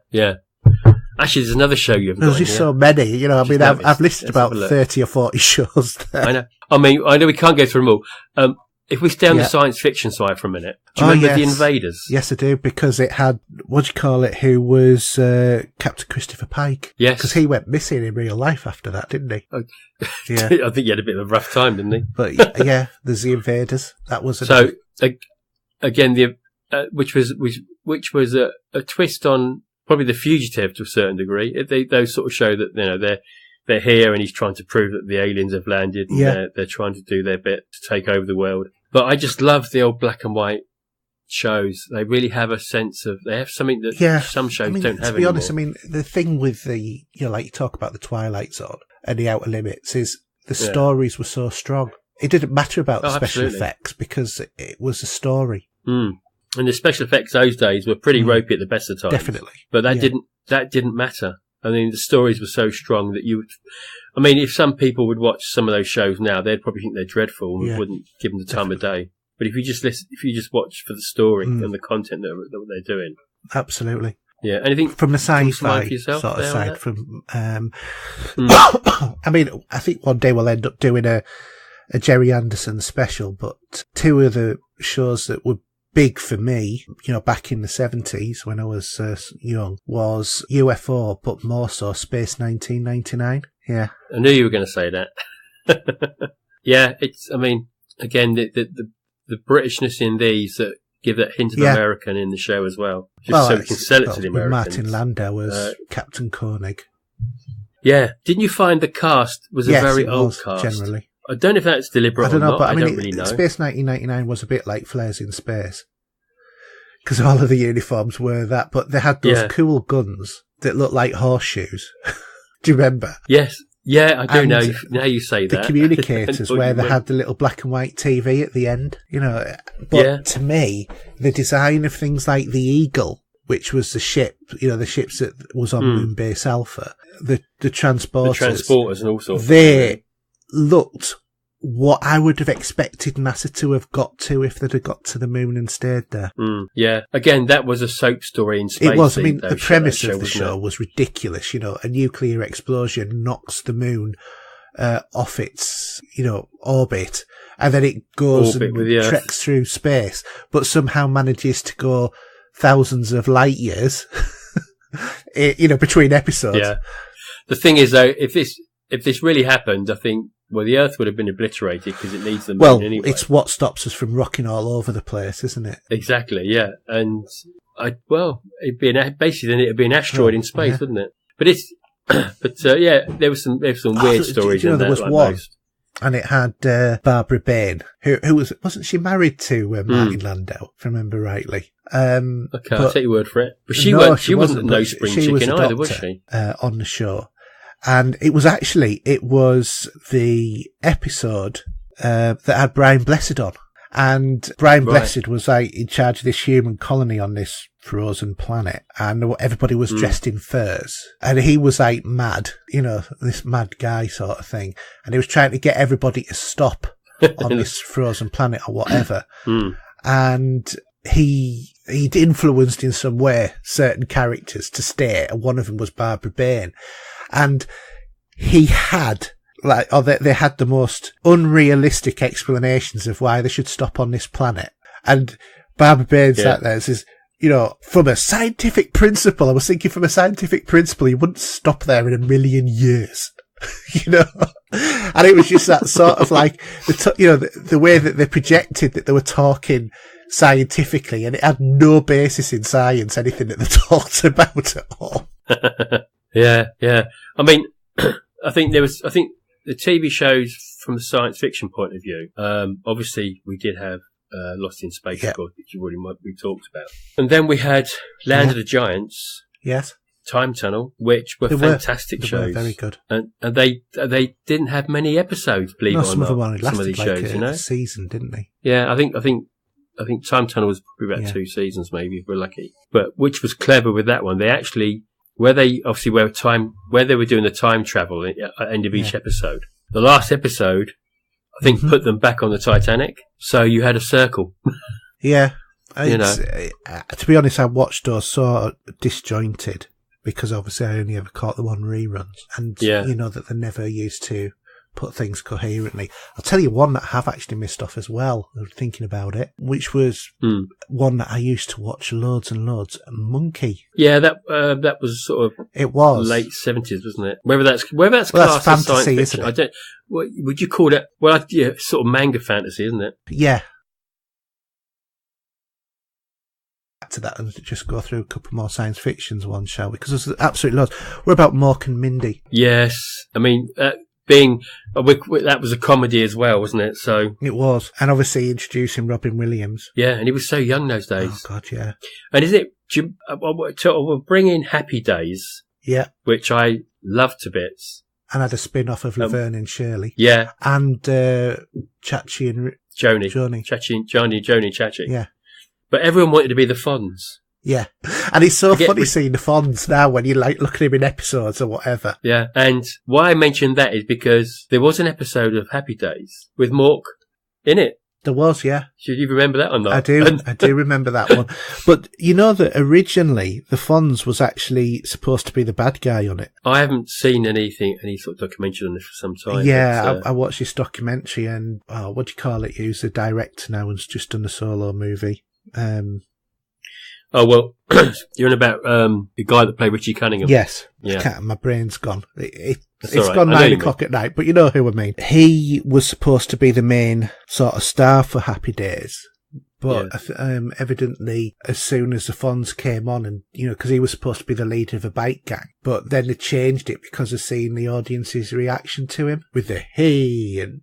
Actually, there's another show you haven't got. There's just so many, I've listed about 30 or 40 shows there. I know we can't go through them all. If we stay on the science fiction side for a minute, do you remember The Invaders? Yes, I do, because it had, who was Captain Christopher Pike. Yes. Because he went missing in real life after that, didn't he? Yeah. I think he had a bit of a rough time, didn't he? But there's The Invaders. That was again, which was a twist on probably The Fugitive to a certain degree. Those sort of show that, they're here and he's trying to prove that the aliens have landed, and they're trying to do their bit to take over the world. But I just love the old black and white shows. They really have a sense of, they have something that some shows don't have anymore. To be honest, the thing with the, like you talk about the Twilight Zone and The Outer Limits is the stories were so strong. it didn't matter about the special absolutely. effects because it was a story. And the special effects those days were pretty ropey at the best of times. Definitely. But that didn't matter. I mean, the stories were so strong that if some people would watch some of those shows now, they'd probably think they're dreadful and wouldn't give them the time of day. But if you just watch for the story and the content that they're doing. Absolutely. Yeah. Anything from the sci-fi yourself, sort of side from, I think one day we'll end up doing a Jerry Anderson special, but two of the shows that were big for me, back in the 70s when I was young, was UFO, but more so Space 1999. Yeah. I knew you were going to say that. Yeah, again, the Britishness in these that give that hint of American in the show as well. So we can sell it to the Americans. Martin Landau as Captain Koenig. Yeah. Didn't you find the cast was a very old cast? Generally. I don't know if that's deliberate or not. I don't really know. Space 1999 was a bit like Flares in Space. Because all of the uniforms were that, but they had those cool guns that looked like horseshoes. Do you remember? Yes. Yeah, I do know. Now you say that. The communicators where they had the little black and white TV at the end, But to me, the design of things like the Eagle, which was the ship, the ships that was on Moonbase Alpha, the transporters and all sorts. They looked what I would have expected NASA to have got to if they'd have got to the moon and stayed there. Yeah. Again, that was a soap story in space. It was. The premise of the show was ridiculous. A nuclear explosion knocks the moon off its, orbit, and then it goes and treks through space, but somehow manages to go thousands of light years, between episodes. Yeah. The thing is, though, if this really happened, I think, the Earth would have been obliterated because it needs the moon anyway. It's what stops us from rocking all over the place, isn't it? Exactly, yeah. And, it'd be it'd be an asteroid in space, wouldn't it? But there was some weird stories in there. There was one, and it had Barbara Bain, who wasn't she married to Martin Landau, if I remember rightly? Okay, I'll take your word for it. But she wasn't no spring chicken either, was she? On the show. And it was the episode that had Brian Blessed on. And Brian Blessed was in charge of this human colony on this frozen planet. And everybody was dressed in furs. And he was mad, this mad guy sort of thing. And he was trying to get everybody to stop on this frozen planet or whatever. And he'd influenced in some way certain characters to stay. And one of them was Barbara Bain. And he had, they had the most unrealistic explanations of why they should stop on this planet. And Barbara Bain sat there and says, from a scientific principle, I was thinking from a scientific principle, you wouldn't stop there in a million years. And it was just that sort of the way that they projected that they were talking scientifically, and it had no basis in science, anything that they talked about at all. Yeah. I think the TV shows from the science fiction point of view, obviously we did have Lost in Space, of course, which we talked about. And then we had Land of the Giants. Yes. Time Tunnel, which were fantastic shows. They were very good. And they didn't have many episodes, believe it or not. Some of them only lasted some of these shows, a season, didn't they? Yeah, I think Time Tunnel was probably about 2 seasons, maybe, if we're lucky. But which was clever with that one, they actually, where they were doing the time travel at the end of each episode. The last episode, I think, put them back on the Titanic. So you had a circle. Yeah. To be honest, I watched those so disjointed because obviously I only ever caught them on reruns. And that they never used to put things coherently. I'll tell you one that I have actually missed off as well, thinking about it, which was one that I used to watch loads and loads, Monkey. Yeah, that was sort of late 70s, wasn't it? Whether that's classed as science fiction, isn't it? I don't. Would you call it? Well, sort of manga fantasy, isn't it? Yeah. To that and just go through a couple more science fictions ones, shall we? Because there's absolutely loads. What about Mork and Mindy? Yes, I mean. That was a comedy as well, wasn't it? So it was, and obviously introducing Robin Williams. Yeah, and he was so young those days. Oh God, yeah. And we'll bring in Happy Days. Yeah, which I love to bits. And had a spin-off of Laverne and Shirley. Yeah. And Chachi and Joni. Chachi. Yeah. But everyone wanted to be the Fonz. Yeah. And it's so funny seeing the Fonz now when you like look at him in episodes or whatever. Yeah. And why I mentioned that is because there was an episode of Happy Days with Mork in it. There was, yeah. Should you remember that or not? I do remember that one. But you know that originally the Fonz was actually supposed to be the bad guy on it. I haven't seen any sort of documentary on this for some time. Yeah, I watched this documentary and, what do you call it? He's a director now and's just done a solo movie. Oh, well, you're on about the guy that played Richie Cunningham. Yes. Yeah. My brain's gone. It's right. gone 9 o'clock at night, but you know who I mean. He was supposed to be the main sort of star for Happy Days. But evidently, as soon as the Fonz came on, and because he was supposed to be the leader of a bike gang, but then they changed it because of seeing the audience's reaction to him with the hey and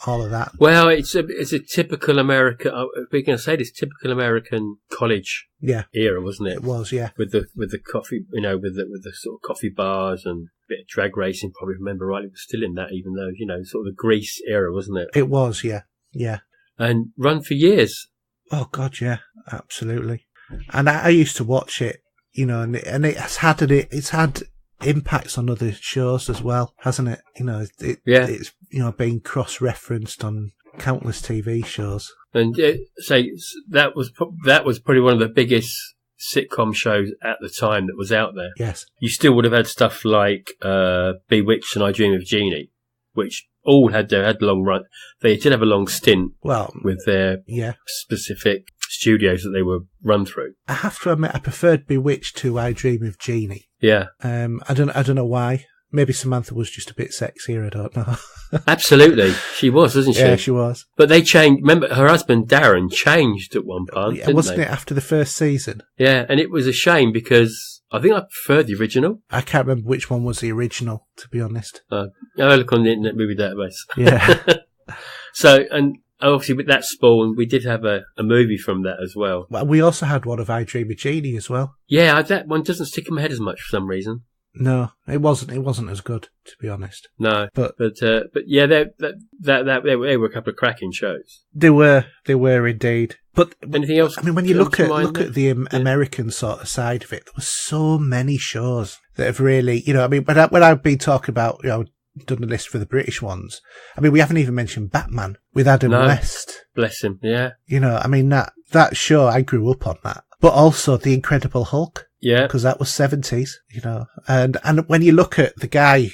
all of that. Well, it's a typical American. We're going to say this typical American college era, wasn't it? It was, yeah. With the coffee, with the sort of coffee bars and a bit of drag racing. Probably remember rightly, it was still in that, even though sort of the Grease era, wasn't it? It was, yeah, yeah. And run for years. Oh God, yeah, absolutely. And I used to watch it, and it's had impacts on other shows as well, hasn't it? It's being cross-referenced on countless TV shows. And that was probably one of the biggest sitcom shows at the time that was out there. Yes, you still would have had stuff like Bewitched and I Dream of Jeannie, which all had long run. They did have a long stint with their specific studios that they were run through. I have to admit, I preferred Bewitched to I Dream of Jeannie. Yeah. I don't know why. Maybe Samantha was just a bit sexier, I don't know. Absolutely. She was, wasn't she? Yeah, she was. But they changed. Remember, her husband, Darren, changed at one point, wasn't it after the first season? Yeah, and it was a shame because I think I preferred the original. I can't remember which one was the original, to be honest. I look on the Internet Movie Database. Yeah. So, and obviously with that spawn, we did have a movie from that as well. Well, we also had one of I Dream of Jeannie as well. Yeah, that one doesn't stick in my head as much for some reason. No, it wasn't. It wasn't as good, to be honest. No, but yeah, they were a couple of cracking shows. They were indeed. But anything else? I mean, when you look at the American sort of side of it, there were so many shows that have really, when I've been talking about, done the list for the British ones. I mean, we haven't even mentioned Batman with Adam West. Bless him. Yeah. That show, I grew up on that. But also The Incredible Hulk. Yeah. Because that was 70s, And when you look at the guy,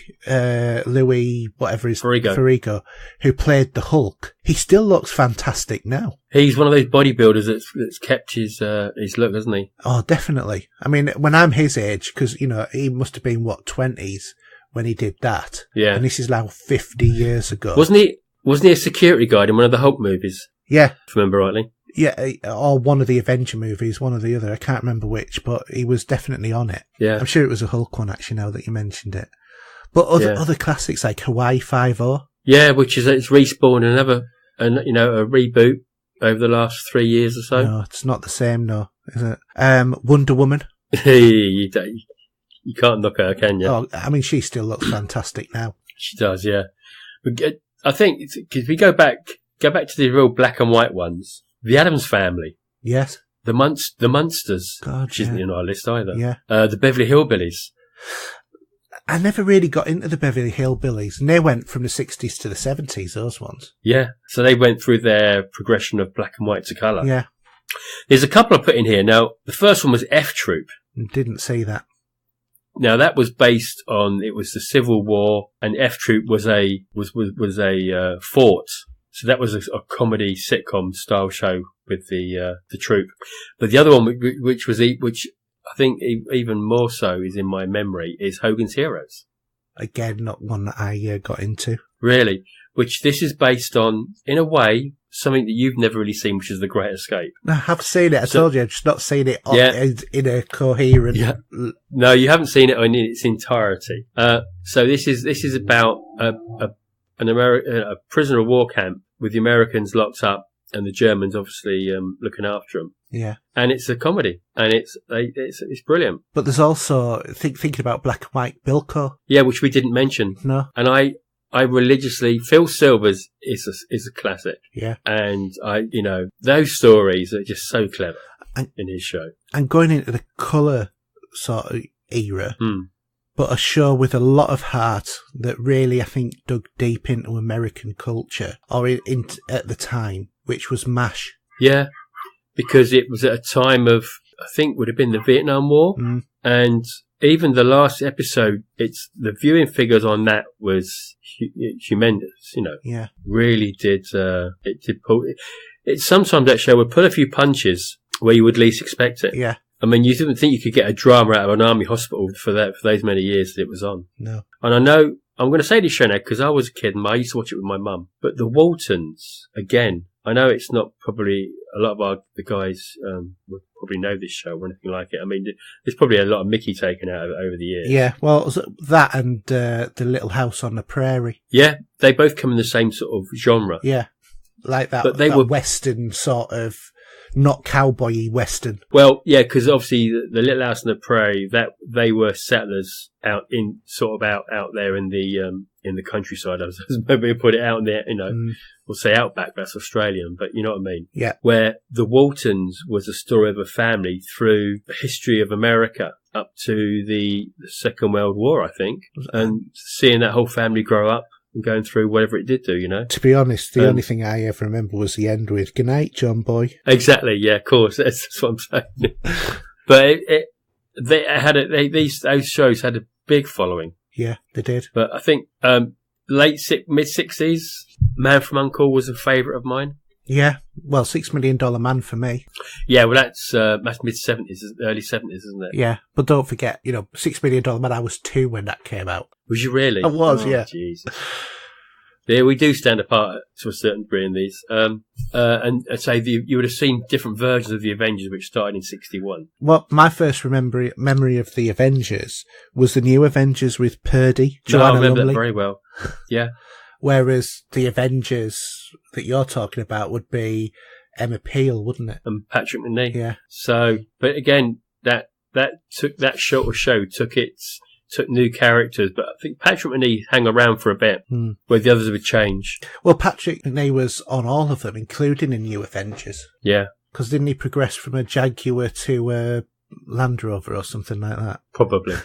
Louis, whatever his Ferrigno, who played the Hulk, he still looks fantastic now. He's one of those bodybuilders that's kept his look, hasn't he? Oh, definitely. I mean, when I'm his age, because, he must have been, 20s when he did that. Yeah. And this is now 50 years ago. Wasn't he a security guard in one of the Hulk movies? Yeah. If I remember rightly. Yeah, or one of the Avenger movies, one or the other. I can't remember which, but he was definitely on it. Yeah. I'm sure it was a Hulk one, actually, now that you mentioned it. But other classics like Hawaii Five-0. Yeah, which is it's respawned a reboot over the last 3 years or so. No, it's not the same, no, is it? Wonder Woman. You can't knock her, can you? Oh, I mean, she still looks fantastic now. She does, yeah. But I think because we go back to the real black and white ones. The Addams Family. Yes. The Munsters. God, which isn't on our list either. Yeah. The Beverly Hillbillies. I never really got into the Beverly Hillbillies, and they went from the 60s to the 70s, those ones. Yeah. So they went through their progression of black and white to colour. Yeah. There's a couple I put in here. Now, the first one was F-Troop. Didn't see that. Now, that was based on, it was the Civil War, and F-Troop was a fort. So that was a comedy sitcom style show with the troop. But the other one, which I think even more so is in my memory, is Hogan's Heroes. Again, not one that I got into. Really? Which this is based on, in a way, something that you've never really seen, which is The Great Escape. I have seen it. I told you, I've just not seen it in a coherent... Yeah. No, you haven't seen it in its entirety. So this is about a prisoner of war camp with the Americans locked up and the Germans obviously looking after them. Yeah. And it's a comedy, and it's brilliant. But there's also thinking about Black and White Bilko. Yeah, which we didn't mention. No. And I religiously, Phil Silvers is a classic. Yeah. And those stories are just so clever in his show. And going into the colour sort of era, but a show with a lot of heart that really, I think, dug deep into American culture, or at the time, which was MASH. Yeah, because it was at a time of, I think, would have been the Vietnam War. And even the last episode, the viewing figures on that was tremendous, Yeah. Really did, it did pull, sometimes that show would pull a few punches where you would least expect it. Yeah. I mean, you didn't think you could get a drama out of an army hospital for those many years that it was on. No. And I know, I'm going to say this show now because I was a kid and I used to watch it with my mum. But the Waltons, again, I know it's not probably a lot of the guys would probably know this show or anything like it. I mean, there's probably a lot of Mickey taken out of it over the years. Yeah, well, it was that and the Little House on the Prairie. Yeah, they both come in the same sort of genre. Yeah, like that. But they that were Western sort of, not cowboy-y Western. Well, yeah, because obviously the Little House on the Prairie, that they were settlers out there in the countryside. I was maybe put it out in there, we'll say outback. That's Australian, but you know what I mean. Yeah. Where the Waltons was a story of a family through the history of America up to the Second World War, I think, and seeing that whole family grow up and going through whatever it did do, To be honest, the only thing I ever remember was the end with "Good night, John boy." Exactly, yeah, of course, that's what I'm saying. But those shows had a big following. Yeah, they did. But I think mid-60s, Man from U.N.C.L.E. was a favourite of mine. Yeah, well, $6 Million Man for me. Yeah, well, that's mid-70s, early 70s, isn't it? Yeah, but don't forget, $6 Million Man, I was 2 when that came out. Was you really? I was, yeah. Jeez. Yeah, we do stand apart to a certain degree in these. And I'd say you would have seen different versions of the Avengers, which started in 61. Well, my first memory of the Avengers was the new Avengers with Purdy, No, I Joanna remember Lumley. that very well. Yeah. Whereas the Avengers that you're talking about would be Emma Peel, wouldn't it? And Patrick Macnee. Yeah. So, but again, that show took new characters, but I think Patrick Macnee hung around for a bit, where the others would change. Well, Patrick Macnee was on all of them, including the new Avengers. Yeah. Because didn't he progress from a Jaguar to a Land Rover or something like that? Probably.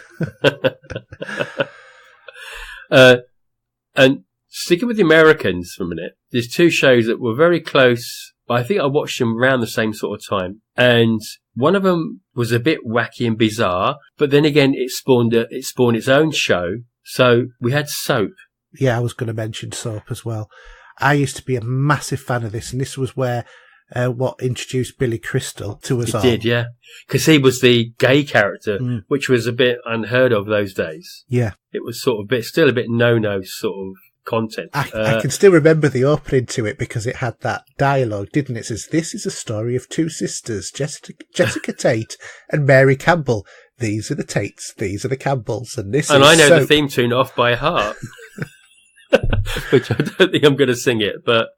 And sticking with the Americans for a minute, there's 2 shows that were very close, but I think I watched them around the same sort of time. And one of them was a bit wacky and bizarre, but then again, it spawned its own show. So we had Soap. Yeah, I was going to mention Soap as well. I used to be a massive fan of this, and this was where what introduced Billy Crystal to us all. It did, yeah. Because he was the gay character, which was a bit unheard of those days. Yeah. It was sort of still a bit no-no sort of content. I can still remember the opening to it because it had that dialogue, didn't it? It says, "This is a story of 2 sisters, Jessica Tate and Mary Campbell. These are the Tates, these are the Campbells, and this and is I know Soap." the theme tune off by heart, which I don't think I'm going to sing it, but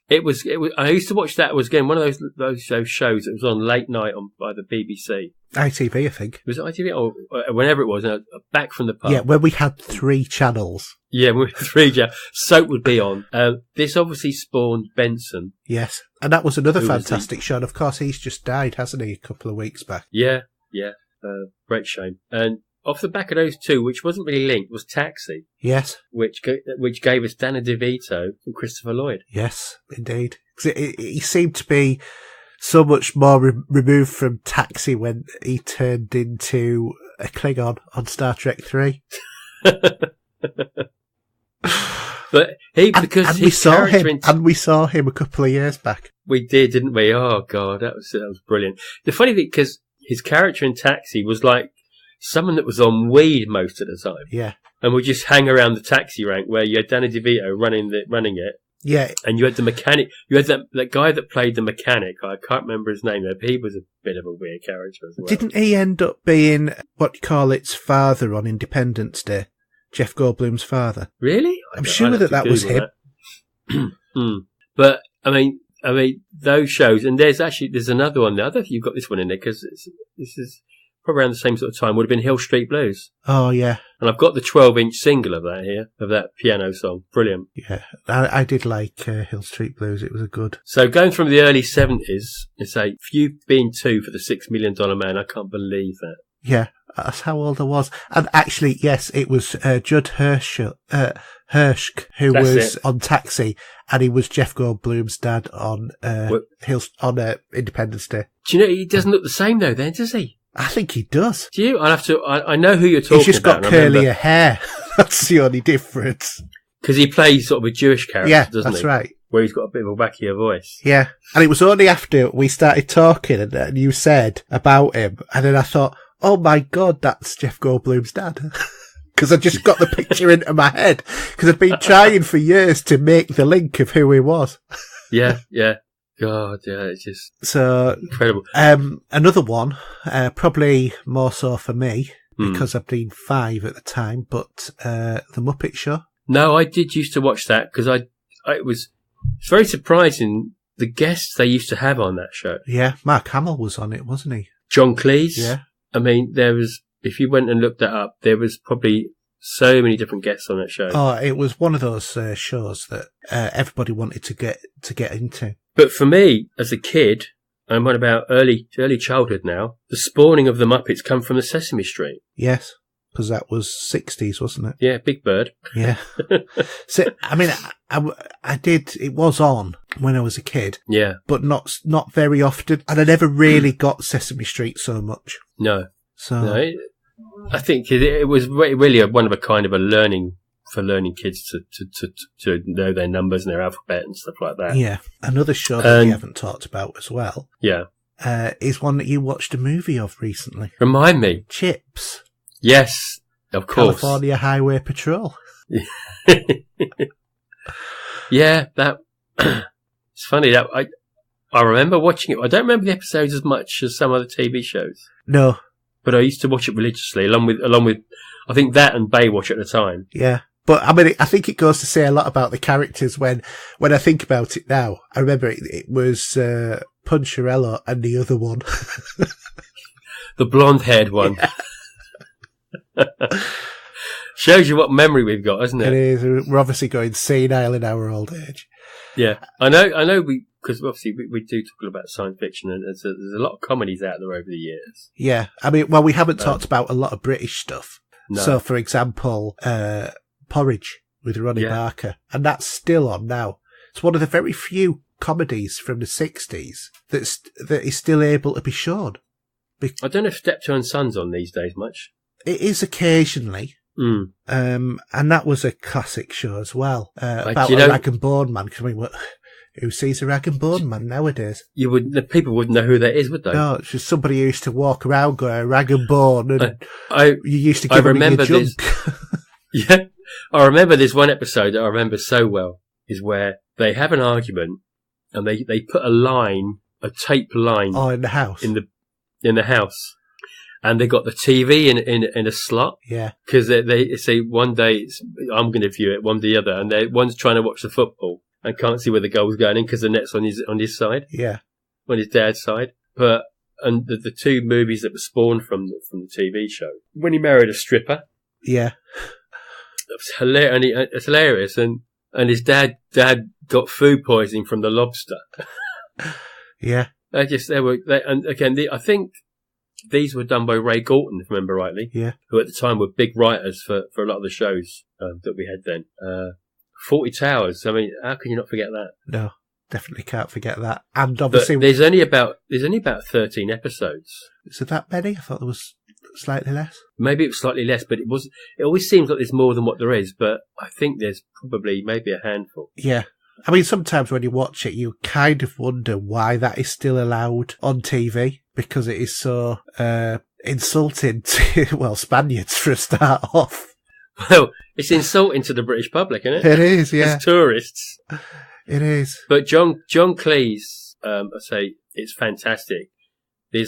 it was. I used to watch that. It was again one of those shows that was on late night by the BBC. ITV, I think. Was it ITV or whenever it was? Back from the pub. Yeah, where we had 3 channels. Yeah, we had 3 channels. Soap would be on. This obviously spawned Benson. Yes, and that was another fantastic show. And of course, he's just died, hasn't he? A couple of weeks back. Yeah. Great shame. And off the back of those 2, which wasn't really linked, was Taxi. Yes. Which gave us Danny DeVito and Christopher Lloyd. Yes, indeed. He seemed to be so much more removed from Taxi when he turned into a Klingon on Star Trek 3. But we saw him a couple of years back. We did, didn't we? Oh God, that was brilliant. The funny thing, because his character in Taxi was like someone that was on weed most of the time. Yeah. And would just hang around the taxi rank where you had Danny DeVito running it. Yeah. And you had the mechanic. You had that guy that played the mechanic. I can't remember his name, but he was a bit of a weird character as well. Didn't he end up being its father on Independence Day? Jeff Goldblum's father. Really? I'm sure that was him. But, I mean, I mean, those shows, and there's another one there. I don't think you've got this one in there because this is probably around the same sort of time. Would have been Hill Street Blues. Oh yeah, and I've got the 12-inch single of that here, of that piano song. Brilliant. Yeah, I did like Hill Street Blues. It was a good. So going from the early 70s, it's a few being two for the $6 Million Man. I can't believe that. Yeah, that's how old I was. And actually, yes, it was Judd Hirsch who was on Taxi, and he was Jeff Goldblum's dad on Independence Day. Do you know he doesn't look the same though? Then does he? I think he does. Do you? I'll have to. I know who you're talking about. He's just got curlier hair. That's the only difference. Because he plays sort of a Jewish character, doesn't he? That's right. Where he's got a bit of a wackier voice. Yeah, and it was only after we started talking and you said about him, and then I thought, oh my God, that's Jeff Goldblum's dad. Because I just got the picture into my head. Because I've been trying for years to make the link of who he was. Yeah. God, yeah, it's just so incredible. Another one, probably more so for me, because I've been 5 at the time, but The Muppet Show. No, I did used to watch that because it's very surprising the guests they used to have on that show. Yeah, Mark Hamill was on it, wasn't he? John Cleese. Yeah. I mean, if you went and looked that up, there was probably so many different guests on that show. Oh, it was one of those shows that everybody wanted to get into. But for me, as a kid, I'm on about early childhood now, the spawning of the Muppets come from the Sesame Street. Yes, because that was 60s, wasn't it? Yeah, Big Bird. Yeah. So, I mean, it was on when I was a kid. Yeah. But not very often. And I never really got Sesame Street so much. No. So. No, I think it was really one of a kind of a learning for learning kids to know their numbers and their alphabet and stuff like that. Yeah. Another show that we haven't talked about as well. Yeah. Is one that you watched a movie of recently. Remind me. Chips. Yes, of course. California Highway Patrol. Yeah, that it's funny that I remember watching it. I don't remember the episodes as much as some other TV shows. No. But I used to watch it religiously, along with I think that and Baywatch at the time. Yeah. But I mean, I think it goes to say a lot about the characters when I think about it now. I remember it was Puncharello and the other one. The blonde-haired one. Yeah. Shows you what memory we've got, isn't it? It is. We're obviously going senile in our old age. Yeah. I know because obviously we do talk about science fiction, and there's a lot of comedies out there over the years. Yeah. I mean, well, we haven't talked about a lot of British stuff. No. So, for example, Porridge with Ronnie Barker. And that's still on now. It's one of the very few comedies from the 60s that is still able to be shown. I don't know if Steptoe and Son's on these days much. It is occasionally. Mm. And that was a classic show as well. About a rag and bone man. Cause I mean, who sees a rag and bone man nowadays? The people wouldn't know who that is, would they? No, it's just somebody who used to walk around going rag and bone, and you used to give I him your junk. Yeah, I remember this one episode that I remember so well is where they have an argument and they put a tape line, in the house, in the house. And they got the TV in a slot. Yeah. Because they say one day I'm going to view it, one the other, and one's trying to watch the football and can't see where the goal's going in because the net's on his side. Yeah. On his dad's side. And the two movies that were spawned from the TV show. When he married a stripper. Yeah. It's hilarious. And his dad got food poisoning from the lobster. Yeah. I think these were done by Ray Galton, if I remember rightly. Yeah. Who at the time were big writers for a lot of the shows that we had then. 40 Towers. I mean, how can you not forget that? No, definitely can't forget that. And obviously, but there's only about 13 episodes. Is it that many? I thought there was slightly less. Maybe it was slightly less, but it always seems like there's more than what there is. But I think there's probably maybe a handful. Yeah. I mean, sometimes when you watch it, you kind of wonder why that is still allowed on TV, because it is so insulting to, Spaniards for a start off. Well, it's insulting to the British public, isn't it? It is, yeah. As tourists. It is. But John Cleese, I say, it's fantastic. I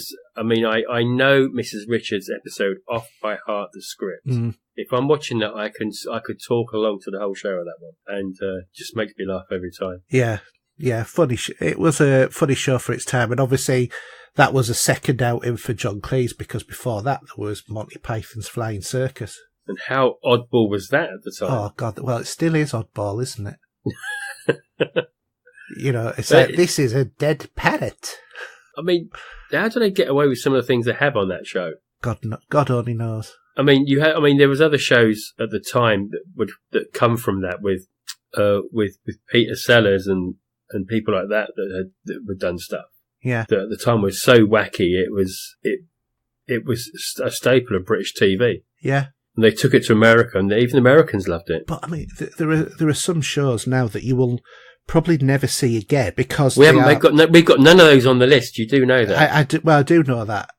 know Mrs. Richards' episode off by heart, the script. Mm. If I'm watching that, I could talk along to the whole show of that one, and just makes me laugh every time. Yeah, Yeah, funny. It was a funny show for its time, and obviously that was a second outing for John Cleese, because before that there was Monty Python's Flying Circus. And how oddball was that at the time? Oh God! Well, it still is oddball, isn't it? It's like, this is a dead parrot. I mean, how do they get away with some of the things they have on that show? God only knows. I mean, there was other shows at the time that come from that with Peter Sellers and people like that were done stuff. Yeah. That at the time was so wacky. It was a staple of British TV. Yeah. And they took it to America, and even Americans loved it. But I mean, there are some shows now that you will probably never see again, because we've got none of those on the list. You do know that. I do know that.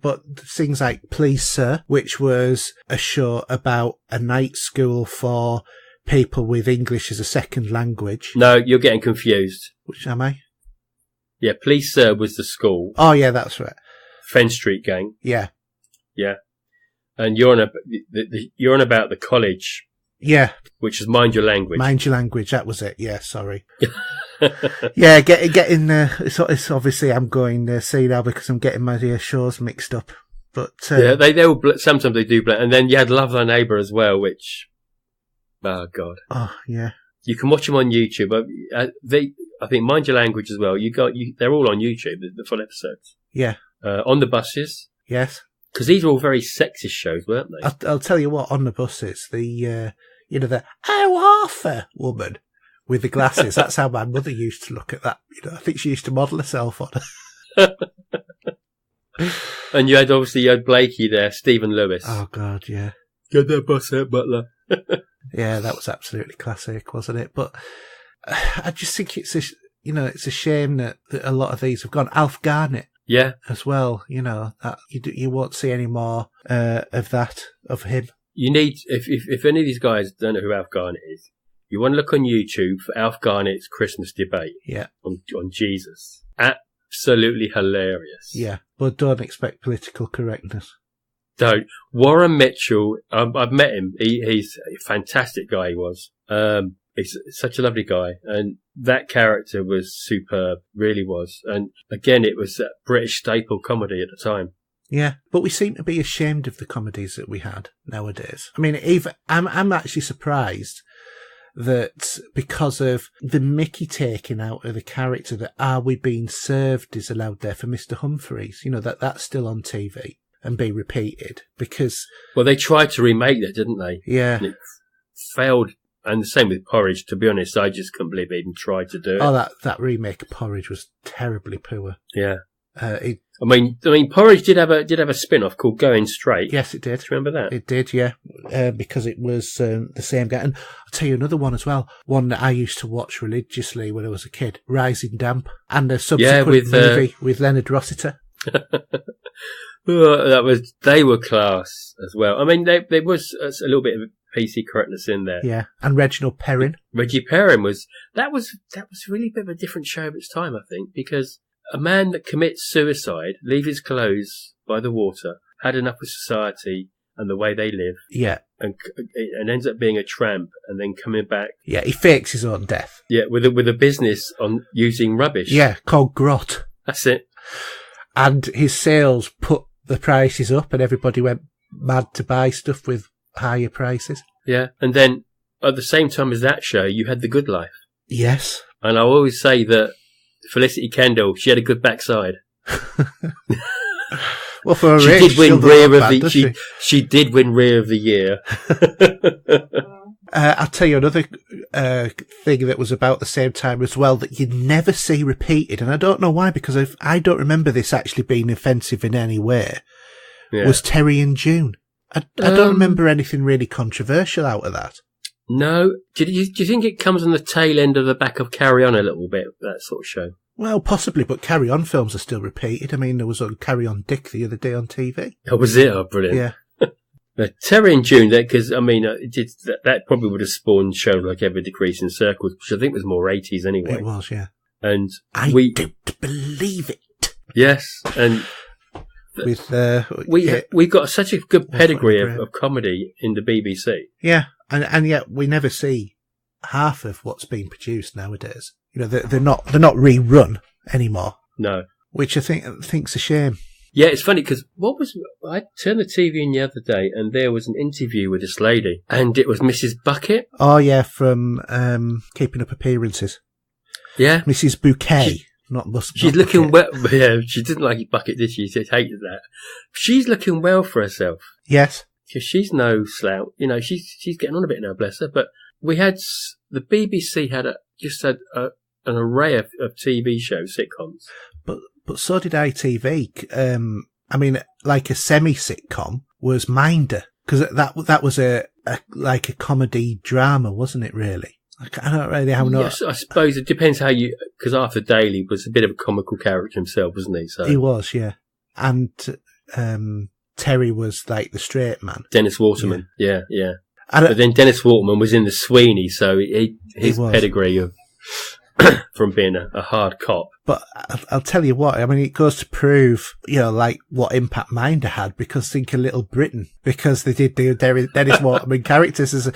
But things like Please Sir, which was a show about a night school for people with English as a second language. No, you're getting confused. Which am I? Yeah, Please Sir was the school. Oh yeah, that's right. Fen Street Gang. Yeah. Yeah. And you're on about the college. Yeah. Which is Mind Your Language. Mind Your Language, that was it. Yeah, sorry. Yeah, getting it's obviously I'm going see now because I'm getting my shows mixed up. But yeah, they all sometimes they do blend. And then you had Love Thy Neighbour as well, which oh God. Oh yeah. You can watch them on YouTube. I think Mind Your Language as well. They're all on YouTube. The full episodes. Yeah. On the buses. Yes. Because these are all very sexist shows, weren't they? I'll tell you what. On the buses, the "Oh Arthur" woman with the glasses. That's how my mother used to look at that. I think she used to model herself on it. And you had Blakey there, Stephen Lewis. Oh God, yeah. Get that bus out, Butler. Yeah, that was absolutely classic, wasn't it? But I just think it's a shame that a lot of these have gone. Alf Garnett. Yeah. As well, that you won't see any more of him. You need, if any of these guys don't know who Alf Garnett is, you want to look on YouTube for Alf Garnett's Christmas debate. Yeah. On Jesus. Absolutely hilarious. Yeah. But don't expect political correctness. Don't. Warren Mitchell, I've met him. He's a fantastic guy, he was. He's such a lovely guy, and that character was superb, really was. And again, it was a British staple comedy at the time. Yeah, but we seem to be ashamed of the comedies that we had nowadays. I mean, I'm actually surprised that because of the Mickey taking out of the character, that Are We Being Served is allowed there for Mr. Humphreys. That's still on TV and be repeated because... Well, they tried to remake that, didn't they? Yeah. And it failed. And the same with Porridge. To be honest, I just couldn't believe they even tried to do it. Oh, that remake of Porridge was terribly poor. Yeah. I mean, Porridge did have a spin-off called Going Straight. Yes, it did. Do you remember that? It did, yeah. Because it was the same guy. And I'll tell you another one as well. One that I used to watch religiously when I was a kid. Rising Damp. And a subsequent movie with Leonard Rossiter. They were class as well. I mean, there was a little bit of PC correctness in there. Yeah, and Reginald Perrin. Reggie Perrin was really a bit of a different show of its time, I think, because a man that commits suicide, leaves his clothes by the water, had enough of society and the way they live. Yeah. And ends up being a tramp and then coming back. Yeah, he fakes his own death. Yeah, with a business on using rubbish. Yeah, called Grot. That's it. And his sales put the prices up and everybody went mad to buy stuff with higher prices. Yeah, and then at the same time as that show, you had The Good Life. Yes. And I always say that Felicity Kendall, she had a good backside. Well, for her she age, did win she did win Rear of the Year. I'll tell you another thing that was about the same time as well that you never see repeated, and I don't know why, because I don't remember this actually being offensive in any way, was Terry and June. I don't remember anything really controversial out of that. No. Do you think it comes on the tail end of the back of Carry On a little bit, that sort of show? Well, possibly, but Carry On films are still repeated. I mean, there was a Carry On Dick the other day on TV. Oh, was it? Oh, brilliant. Yeah. Terry and June, because, I mean, that probably would have spawned shows like Every Decrease in Circles, which I think was more 80s anyway. It was, yeah. And I don't believe it. Yes, and... We've got such a good pedigree of comedy in the BBC. Yeah, and yet we never see half of what's being produced nowadays. You know, they're not rerun anymore. No. Which I think's a shame. Yeah, it's funny because I turned the TV on the other day and there was an interview with this lady and it was Mrs. Bucket. Oh yeah, from Keeping Up Appearances. Yeah. Mrs. Bouquet, not Bucket. She's looking well. Yeah, she didn't like it Bucket, did she? She hated that. She's looking well for herself. Yes. Because she's no slouch. You know, she's getting on a bit now, bless her. But we had, the BBC had an array of TV shows, sitcoms. But so did ITV. I mean, like a semi-sitcom was Minder, because that was a comedy drama, wasn't it? Really, I don't really how not. Yes, I suppose it depends how you. Because Arthur Daly was a bit of a comical character himself, wasn't he? So he was, yeah. And Terry was like the straight man. Dennis Waterman, yeah. But then Dennis Waterman was in the Sweeney, so his pedigree of. From being a hard cop. But I'll tell you what, I mean, it goes to prove, you know, like what impact Minder had, because think of Little Britain, because they did the Dennis Waterman characters as,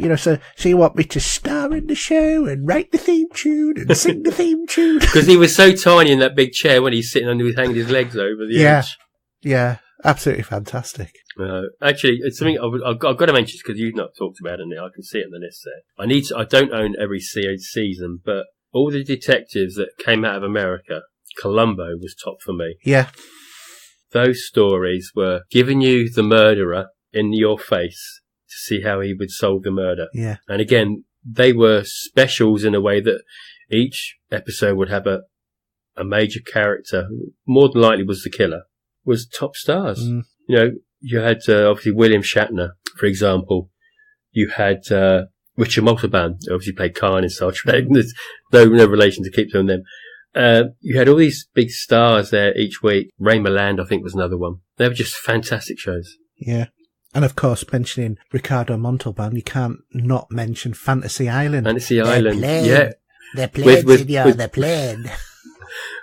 you know, so you want me to star in the show and write the theme tune and sing the theme tune? Because he was so tiny in that big chair when he's sitting under, he's hanging his legs over the edge. Yeah, absolutely fantastic. Actually, it's something I've got to mention because you've not talked about it. I can see it in the list there. I don't own every season, but all the detectives that came out of America, Columbo was top for me. Yeah. Those stories were giving you the murderer in your face to see how he would solve the murder. Yeah. And again, they were specials in a way that each episode would have a major character, more than likely was the killer, was top stars. Mm. You know, you had obviously William Shatner, for example. You had Richard Montalban, who obviously played Khan in Star Trek. There's no relation to keep doing them. You had all these big stars there each week. Ray Milland, I think, was another one. They were just fantastic shows. Yeah. And of course, mentioning Ricardo Montalban, you can't not mention Fantasy Island. Fantasy Island, yeah. They're playing, they're playing.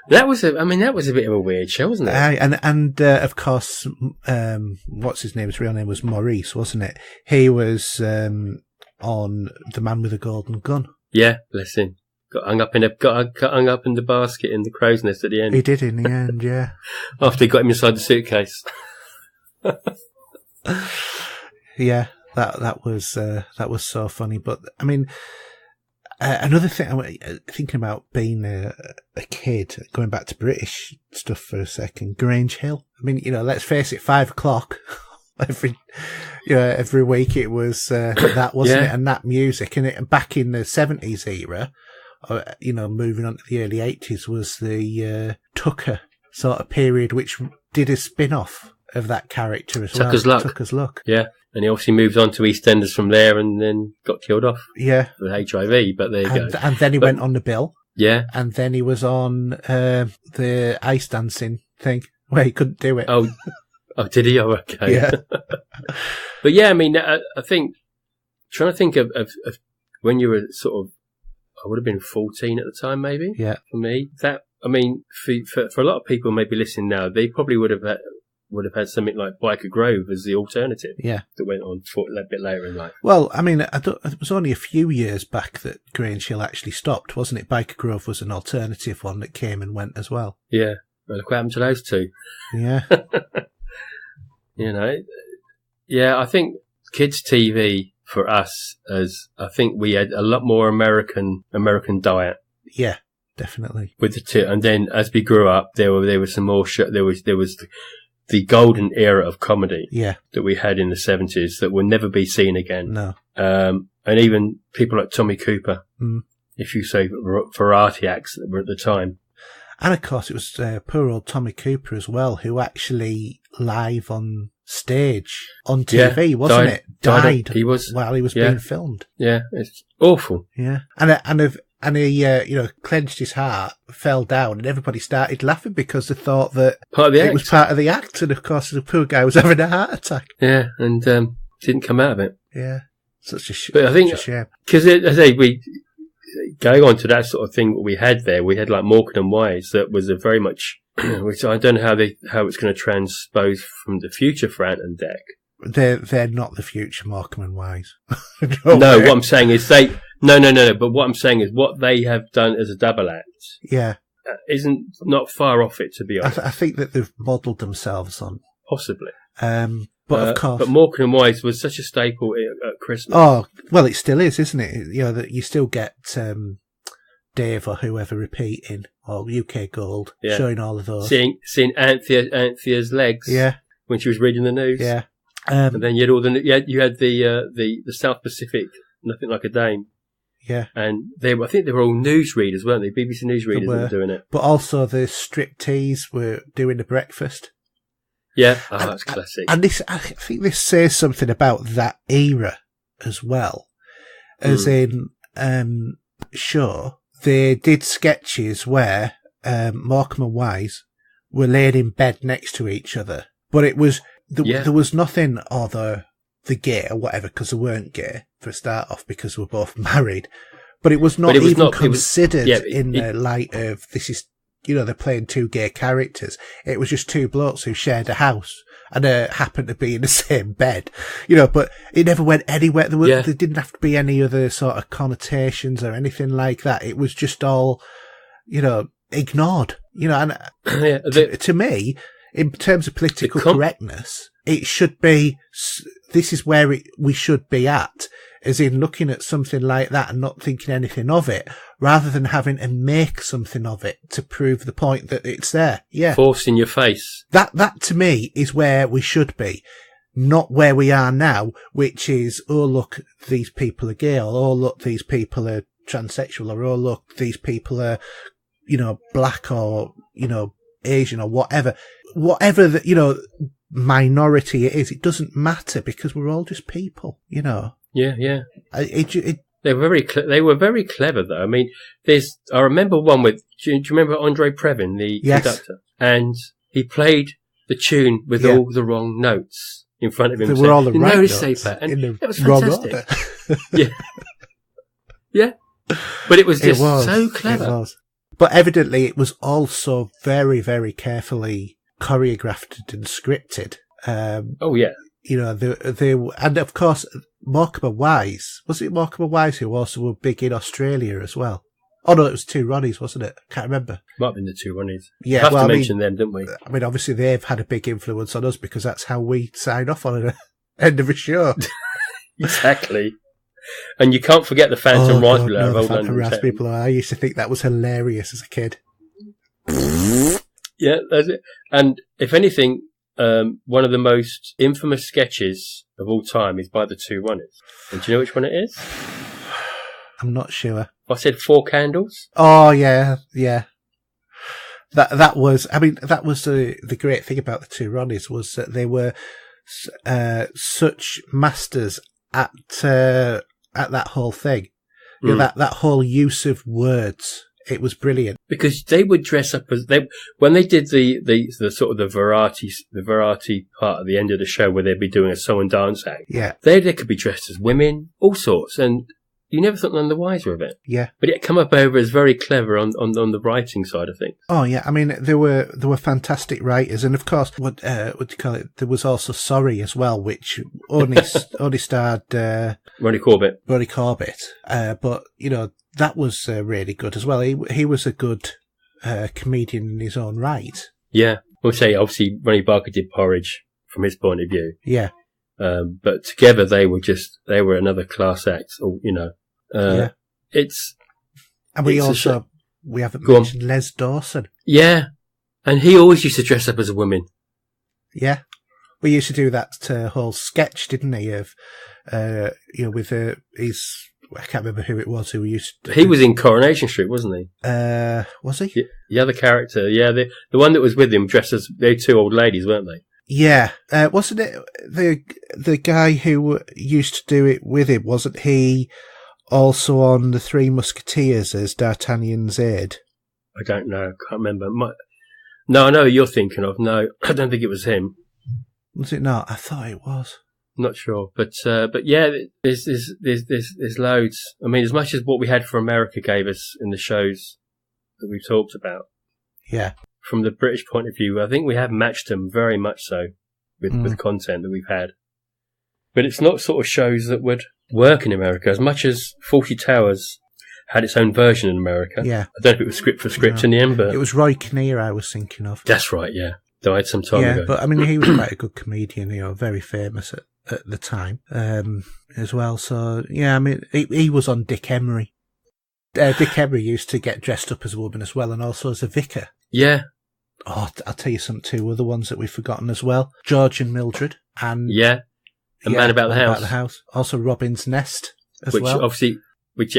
That was a bit of a weird show, wasn't it? And of course, what's his name? His real name was Maurice, wasn't it? He was on The Man with a Golden Gun. Yeah, bless him. Got hung up in the basket in the crow's nest at the end. He did in the end, yeah. After he got him inside the suitcase. Yeah, that was so funny. But I mean, another thing I'm thinking about being a kid, going back to British stuff for a second, Grange Hill. I mean, you know, let's face it, 5:00 every week it was that, wasn't it? And that music, and back in the 70s era, you know, moving on to the early 80s was the Tucker sort of period, which did a spin-off of that character as well. Tucker's Luck. Yeah. And he obviously moved on to EastEnders from there and then got killed off. Yeah. With HIV, but there you go. And then he went on the bill. Yeah. And then he was on the ice dancing thing where he couldn't do it. Oh, did he? Oh, okay. Yeah. But yeah, I mean, I think, trying to think of when you were sort of, I would have been 14 at the time, maybe. Yeah. For me, I mean, for a lot of people maybe listening now, they probably would have had something like Biker Grove as the alternative. Yeah. That went on for a bit later in life. Well, I mean, it was only a few years back that Grange Hill actually stopped, wasn't it? Biker Grove was an alternative one that came and went as well. Yeah. Well, look what happened to those two. Yeah. You know, yeah, I think kids' TV for us, I think we had a lot more American diet. Yeah, definitely. With the two, and then as we grew up, there was some more. There was the golden era of comedy. Yeah. That we had in the 70s that will never be seen again. No. And even people like Tommy Cooper, if you say variety acts that were at the time. And of course, it was poor old Tommy Cooper as well, who actually live on stage on TV, wasn't it? Died while he was being filmed. Yeah, it's awful. Yeah, and he you know, clenched his heart, fell down, and everybody started laughing because they thought that it was part of the act, and of course the poor guy was having a heart attack. Yeah, and didn't come out of it. Yeah, such a shame. But I think because we. Going on to that sort of thing that we had there, we had like Morecambe and Wise that was a very much, which I don't know how it's going to transpose from the future for Ant and Dec. They're not the future, Morecambe and Wise. No, what I'm saying is No. But what I'm saying is what they have done as a double act. Yeah. Isn't not far off it, to be honest. I think that they've modelled themselves on. Possibly. But of course. But Morecambe and Wise was such a staple at Christmas. Oh, well, it still is, isn't it? You know, that you still get Dave or whoever repeating, or UK Gold, showing all of those. Seeing Anthea's legs. Yeah. When she was reading the news. Yeah. And then you had all you had the South Pacific, Nothing Like a Dame. Yeah. And I think they were all newsreaders, weren't they? BBC newsreaders that were doing it. But also the striptease were doing the breakfast. Yeah. Oh, that's classic. And I think this says something about that era as well. As in, sure, they did sketches where Morecambe and Wise were laid in bed next to each other. But it was, there was nothing, or the gay or whatever, because they weren't gay for a start off, because they were both married. But it was not considered in the light of, this is, you know, they're playing two gay characters. It was just two blokes who shared a house and happened to be in the same bed, you know, but it never went anywhere. There didn't have to be any other sort of connotations or anything like that. It was just all, you know, ignored, you know, and to me, in terms of political correctness, it should be, this is where we should be at, as in looking at something like that and not thinking anything of it, rather than having to make something of it to prove the point that it's there. Yeah. Forced in your face. That to me is where we should be, not where we are now, which is, oh look, these people are gay, or oh look, these people are transsexual, or oh look, these people are, you know, black, or, you know, Asian, or whatever the, you know, minority it is, it doesn't matter, because we're all just people, you know. Yeah. They were very clever, though. I mean, I remember one with, do you remember Andre Previn, the conductor? And he played the tune with all the wrong notes in front of him. They were all the right notes. And it was fantastic. Yeah. But it was just so clever. It was. But evidently it was also very, very carefully choreographed and scripted. You know, they and of course, Morecambe and Wise, was it Morecambe and Wise who also were big in Australia as well? Oh no, it was Two Ronnies, wasn't it? I can't remember. Might have been the Two Ronnies. Yeah, have to mention them, didn't we? I mean, obviously they've had a big influence on us, because that's how we sign off on an end of a show. Exactly. And you can't forget the Phantom Raspberry of Old London. Raspberry Blue. I used to think that was hilarious as a kid. Yeah, that's it. And if anything, one of the most infamous sketches of all time is by the Two Ronnies. And do you know which one it is? I'm not sure. I said Four Candles. Oh yeah. That was. I mean, that was the great thing about the Two Ronnies, was that they were such masters at that whole thing. You know, that whole use of words. It was brilliant, because they would dress up as when they did the sort of the variety part at the end of the show, where they'd be doing a song and dance act. Yeah, they could be dressed as women, all sorts, and you never thought none the wiser of it. Yeah, but it come up over as very clever on the writing side of things. Oh yeah, I mean there were fantastic writers, and of course, what do you call it? There was also Sorry as well, which only starred Ronnie Corbett. But you know, that was really good as well. He was a good comedian in his own right. Yeah, we'll say obviously Ronnie Barker did Porridge from his point of view. Yeah. But together they were another class act, or, you know, and we haven't mentioned Les Dawson. Yeah. And he always used to dress up as a woman. Yeah. We used to do that whole sketch, didn't he? Of, you know, with I can't remember who it was who we used to. He was in Coronation Street, wasn't he? Was he? The other character, yeah. The one that was with him dressed as, they were two old ladies, weren't they? Yeah, wasn't it the guy who used to do it with him? Wasn't he also on The Three Musketeers as D'Artagnan's aide? I don't know. Can't remember. No, I know who you're thinking of. No, I don't think it was him. Was it not? I thought it was. Not sure, but yeah, there's loads. I mean, as much as what we had for America gave us in the shows that we've talked about. Yeah. From the British point of view, I think we have matched them very much so with content that we've had. But it's not sort of shows that would work in America as much as 40 Towers had its own version in America. Yeah. I don't know if it was script for script in the end, but... It was Roy Kinnear I was thinking of. That's right, yeah. Died some time ago. Yeah, but I mean, he was quite a good comedian, very famous at the time as well. So, yeah, I mean, he was on Dick Emery. Dick Emery used to get dressed up as a woman as well, and also as a vicar. Yeah. Oh, I'll tell you two other ones that we've forgotten as well. George and Mildred. And Man About the House. Also Robin's Nest as which well. Obviously, which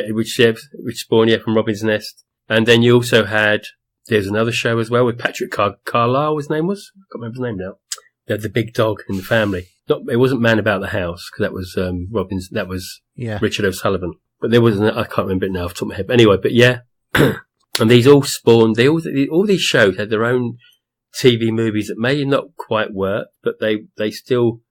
spawned from Robin's Nest. And then you also had, there's another show as well with Patrick Carlisle, his name was? I can't remember his name now. They had the big dog in the family. It wasn't Man About the House, because that was Richard O'Sullivan. But there was I can't remember it now off the top of my head. But anyway, but yeah. And these all spawned, all these shows had their own TV movies that may not quite work, but they still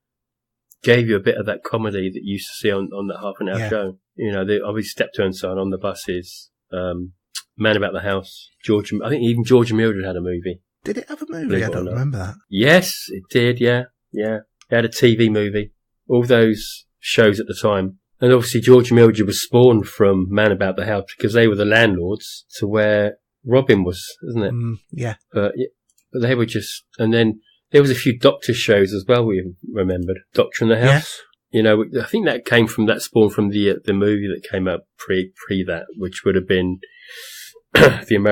gave you a bit of that comedy that you used to see on that half an hour show. They obviously Steptoe and Son, On the Buses, Man About the House, I think even George and Mildred had a movie. Did it have a movie? I don't remember that. Yes, it did, yeah. They had a TV movie. All those shows at the time. And obviously George and Mildred was spawned from Man About the House because they were the landlords to where Robin was, isn't it? Yeah. But they were just... And then there was a few Doctor shows as well, we remembered. Doctor in the House. Yes. I think that spawned from the movie that came out pre that, which would have been I think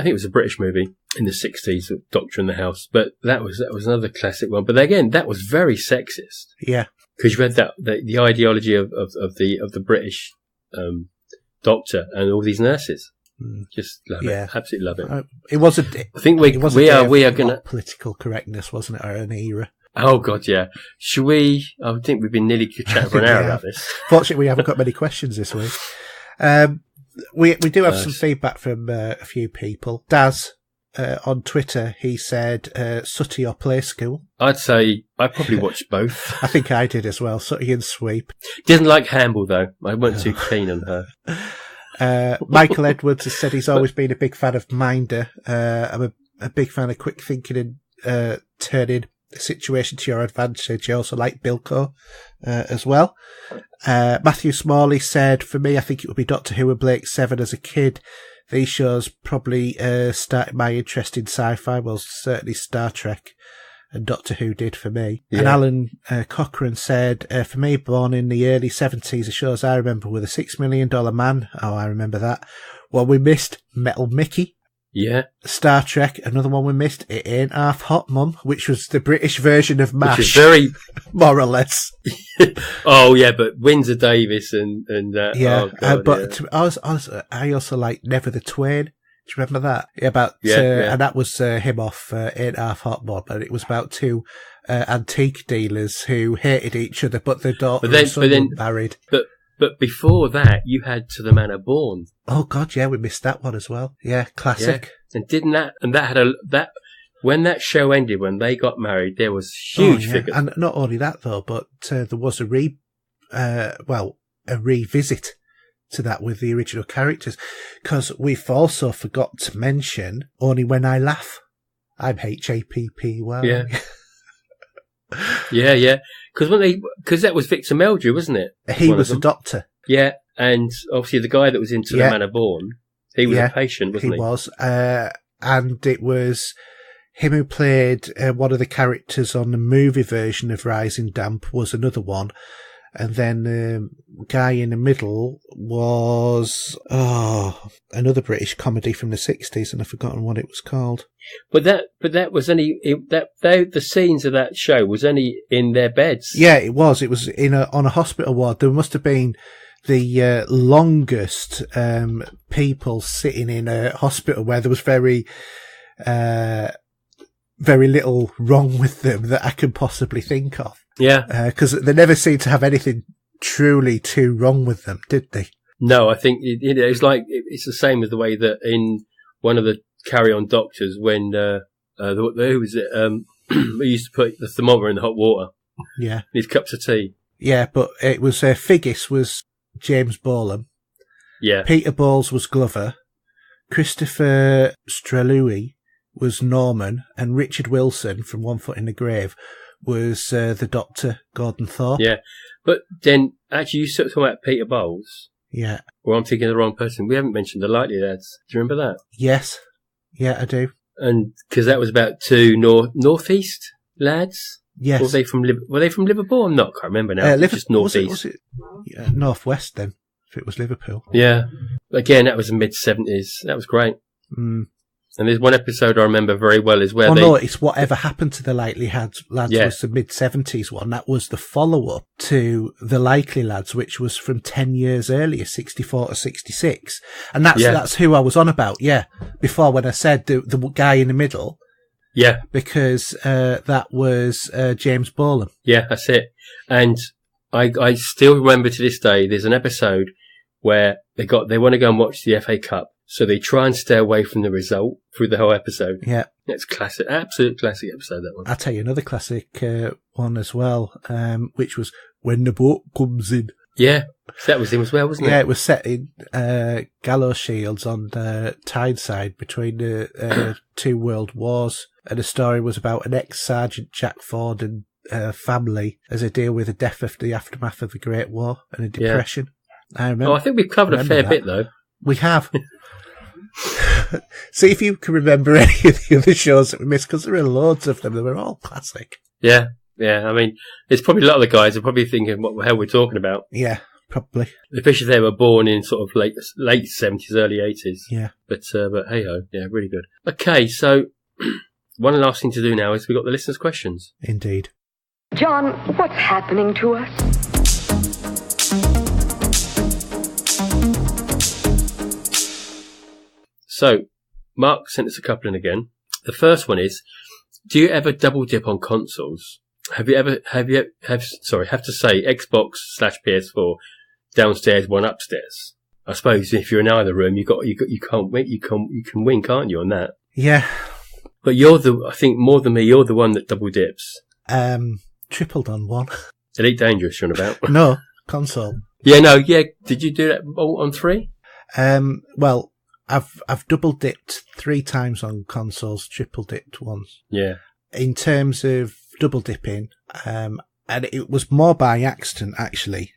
it was a British movie in the 60s, Doctor in the House. But that was another classic one. But again, that was very sexist. Yeah. Because you read the ideology of the British doctor and all these nurses. Just love it. Absolutely love it. It was a... I think we are going to... Political correctness, wasn't it? Or an era. Oh, God, yeah. Should we... I think we've been nearly chatting for an hour about this. Fortunately, we haven't got many questions this week. We do have some feedback from a few people. Daz, on Twitter, he said Sooty or Play School. I'd say I probably watched both. I think I did as well, Sooty and Sweep. Didn't like Hamble, though. I wasn't too keen on her. Michael Edwards has said he's always been a big fan of Minder. I'm a big fan of quick thinking and turning the situation to your advantage. I also like Bilko as well. Matthew Smalley said, for me, I think it would be Doctor Who and Blake Seven as a kid. These shows probably started my interest in sci-fi. Well, certainly Star Trek and Doctor Who did for me. Yeah. And Alan Cochrane said, for me, born in the early 70s, the shows I remember were The $6 Million Man. Oh, I remember that. One we missed, Metal Mickey. Yeah. Star Trek, another one we missed, It Ain't Half Hot Mum, which was the British version of MASH. Which is very... more or less. Oh, yeah, but Windsor Davis and yeah, oh, God, but I also like Never the Twain. Do you remember that? And that was him off Ain't Half Hot Mum, and it was about two antique dealers who hated each other, but their daughter and son were married. But before that, you had To the Manor Born. Oh God, yeah, we missed that one as well. Yeah, classic. Yeah. And that had when that show ended, when they got married, there was huge figure. And not only that though, but there was a revisit to that with the original characters, because we've also forgot to mention Only When I Laugh. I'm H.A.P.P.Y. Yeah. Yeah. Because that was Victor Meldrew, wasn't it? He was a doctor. Yeah, and obviously the guy that was into the Manor Born, he was a patient, wasn't he? He was, and it was him who played one of the characters on the movie version of Rising Damp was another one. And then the guy in the middle was another British comedy from the 60s, and I've forgotten what it was called. But that was only the scenes of that show was only in their beds. Yeah, it was. It was on a hospital ward. There must have been the longest people sitting in a hospital where there was very little wrong with them that I can possibly think of. Yeah. Because they never seemed to have anything truly too wrong with them, did they? No, I think it's like, it's the same as the way that in one of the Carry On Doctors, when, who was it? We used to put the thermometer in the hot water. Yeah. These cups of tea. Yeah, but it was, Figgis was James Bolam. Yeah. Peter Bowles was Glover. Christopher Strelui was Norman, and Richard Wilson from One Foot in the Grave was the Doctor, Gordon Thorpe. Yeah, But then, actually, you sort of talking about Peter Bowles. Yeah. Or I'm thinking of the wrong person. We haven't mentioned the Likely Lads. Do you remember that? Yes. Yeah, I do. And because that was about two northeast lads. Yes. Or were they from Liverpool? I'm not. I can't remember now. Just northeast. Was it northwest then? If it was Liverpool. Yeah. Again, that was the mid-70s. That was great. Mm. And there's one episode I remember very well is where no, it's Whatever Happened to the Likely Lads Yeah. was the mid-70s one. That was the follow-up to The Likely Lads, which was from 10 years earlier, 64 to 66. And that's who I was on about, yeah. Before, when I said the guy in the middle. Yeah. Because that was James Bolam. Yeah, that's it. And I still remember to this day, there's an episode where they want to go and watch the FA Cup. So they try and stay away from the result through the whole episode. Yeah. It's classic, absolute classic episode, that one. I'll tell you another classic one as well, which was When the Boat Comes In. Yeah. So that was him as well, wasn't it? Yeah, it was set in Gallows Shields on Tyneside between the two world wars. And the story was about an ex-Sergeant Jack Ford and family as they deal with the aftermath of the Great War and the Depression. Yeah. I remember. I think we've covered a fair bit, though. We have. See if you can remember any of the other shows that we missed, because there are loads of them. They were all classic. Yeah. I mean, there's probably a lot of the guys are probably thinking what the hell we're talking about. Yeah, probably. Especially if they were born in sort of late 70s, early 80s. Yeah. But hey ho, yeah, really good. Okay, so one last thing to do now is we've got the listeners' questions. Indeed. John, what's happening to us? So, Mark sent us a couple in again. The first one is, do you ever double dip on consoles? Have to say Xbox/PS4 downstairs, one upstairs. I suppose if you're in either room, you can win, can't you, on that? Yeah. But I think more than me, you're the one that double dips. Tripled on one. Elite Dangerous, you're on about? No, console. Yeah, no, yeah. Did you do that on 3? Well, I've double dipped 3 times on consoles, triple dipped once. Yeah. In terms of double dipping, and it was more by accident actually.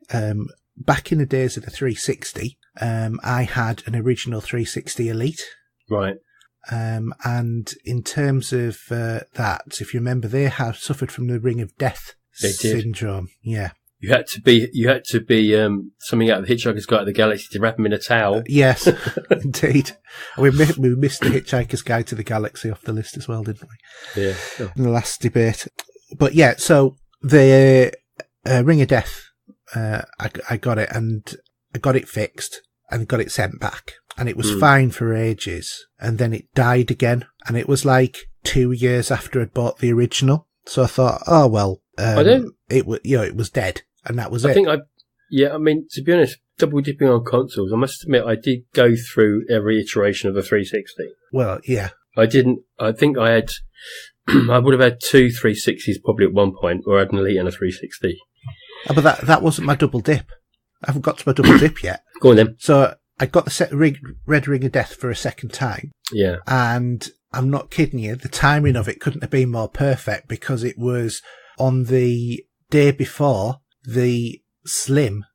Back in the days of the 360, I had an original 360 Elite. Right. And in terms of that, if you remember, they have suffered from the Ring of Death syndrome. Yeah. You had to be something out of the Hitchhiker's Guide to the Galaxy to wrap him in a towel. Yes, indeed. We missed the Hitchhiker's Guide to the Galaxy off the list as well, didn't we? Yeah. Oh. In the last debate. But yeah, so the Ring of Death, I got it, and I got it fixed and got it sent back. And it was fine for ages. And then it died again. And it was like 2 years after I'd bought the original. So I thought, oh, well, it was dead. And that was it. I mean, to be honest, double dipping on consoles, I must admit, I did go through every iteration of the 360. Well, yeah. I think I had, I would have had 2 360s probably at one point, or I had an Elite and a 360. Oh, but that wasn't my double dip. I haven't got to my double dip yet. Go on then. So I got the Red Ring of Death for a second time. Yeah. And I'm not kidding you, the timing of it couldn't have been more perfect, because it was on the day before the Slim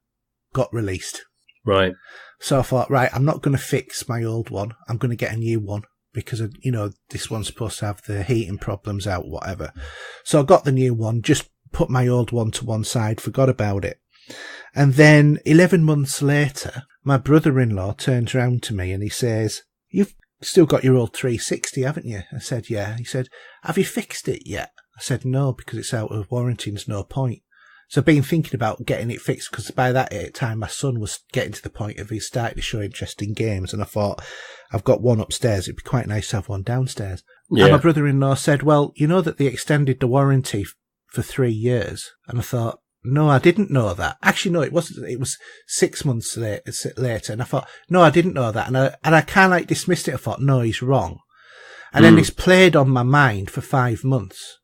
got released. Right. So I thought, right, I'm not going to fix my old one. I'm going to get a new one, because, this one's supposed to have the heating problems out, whatever. So I got the new one, just put my old one to one side, forgot about it. And then 11 months later, my brother-in-law turns round to me and he says, "You've still got your old 360, haven't you?" I said, "Yeah." He said, "Have you fixed it yet?" I said, "No, because it's out of warranty and there's no point." So I've been thinking about getting it fixed, because by that time my son was getting to the point of he started to show interest in games, and I thought, I've got one upstairs, it'd be quite nice to have one downstairs. Yeah. And my brother-in-law said, "Well, you know that they extended the warranty for 3 years." And I thought, no, I didn't know that. Actually, no, it wasn't. It was 6 months later. And I thought, no, I didn't know that. And I kind of dismissed it. I thought, no, he's wrong. And then this played on my mind for 5 months.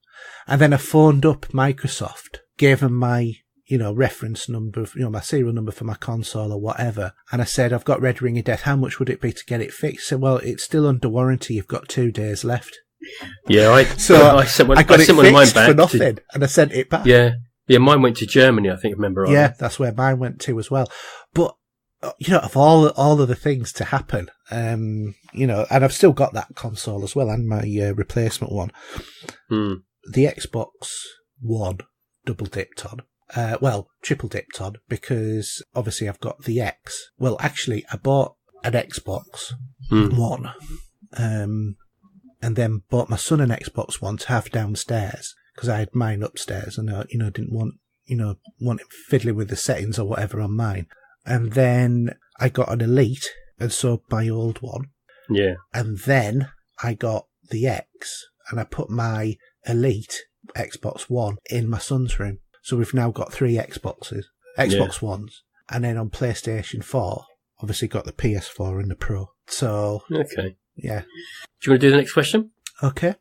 And then I phoned up Microsoft, gave them my, reference number, my serial number for my console or whatever. And I said, "I've got Red Ring of Death. How much would it be to get it fixed?" So, "Well, it's still under warranty. You've got 2 days left." Yeah, I sent one it of mine back for nothing, and I sent it back. Yeah, Yeah, mine went to Germany, I think, remember? Yeah, that's where mine went to as well. But, of all of the things to happen, and I've still got that console as well, and my replacement one. The Xbox One double-dipped on. Triple-dipped on, because obviously I've got the X. Well, actually, I bought an Xbox One, and then bought my son an Xbox One to have downstairs, because I had mine upstairs, and didn't want him fiddling with the settings or whatever on mine. And then I got an Elite and sold my old one. Yeah. And then I got the X, and I put my Elite Xbox One in my son's room. So we've now got 3 Xbox Ones. And then on PlayStation 4, obviously got the PS4 and the Pro. So, okay. Yeah. Do you want to do the next question? Okay.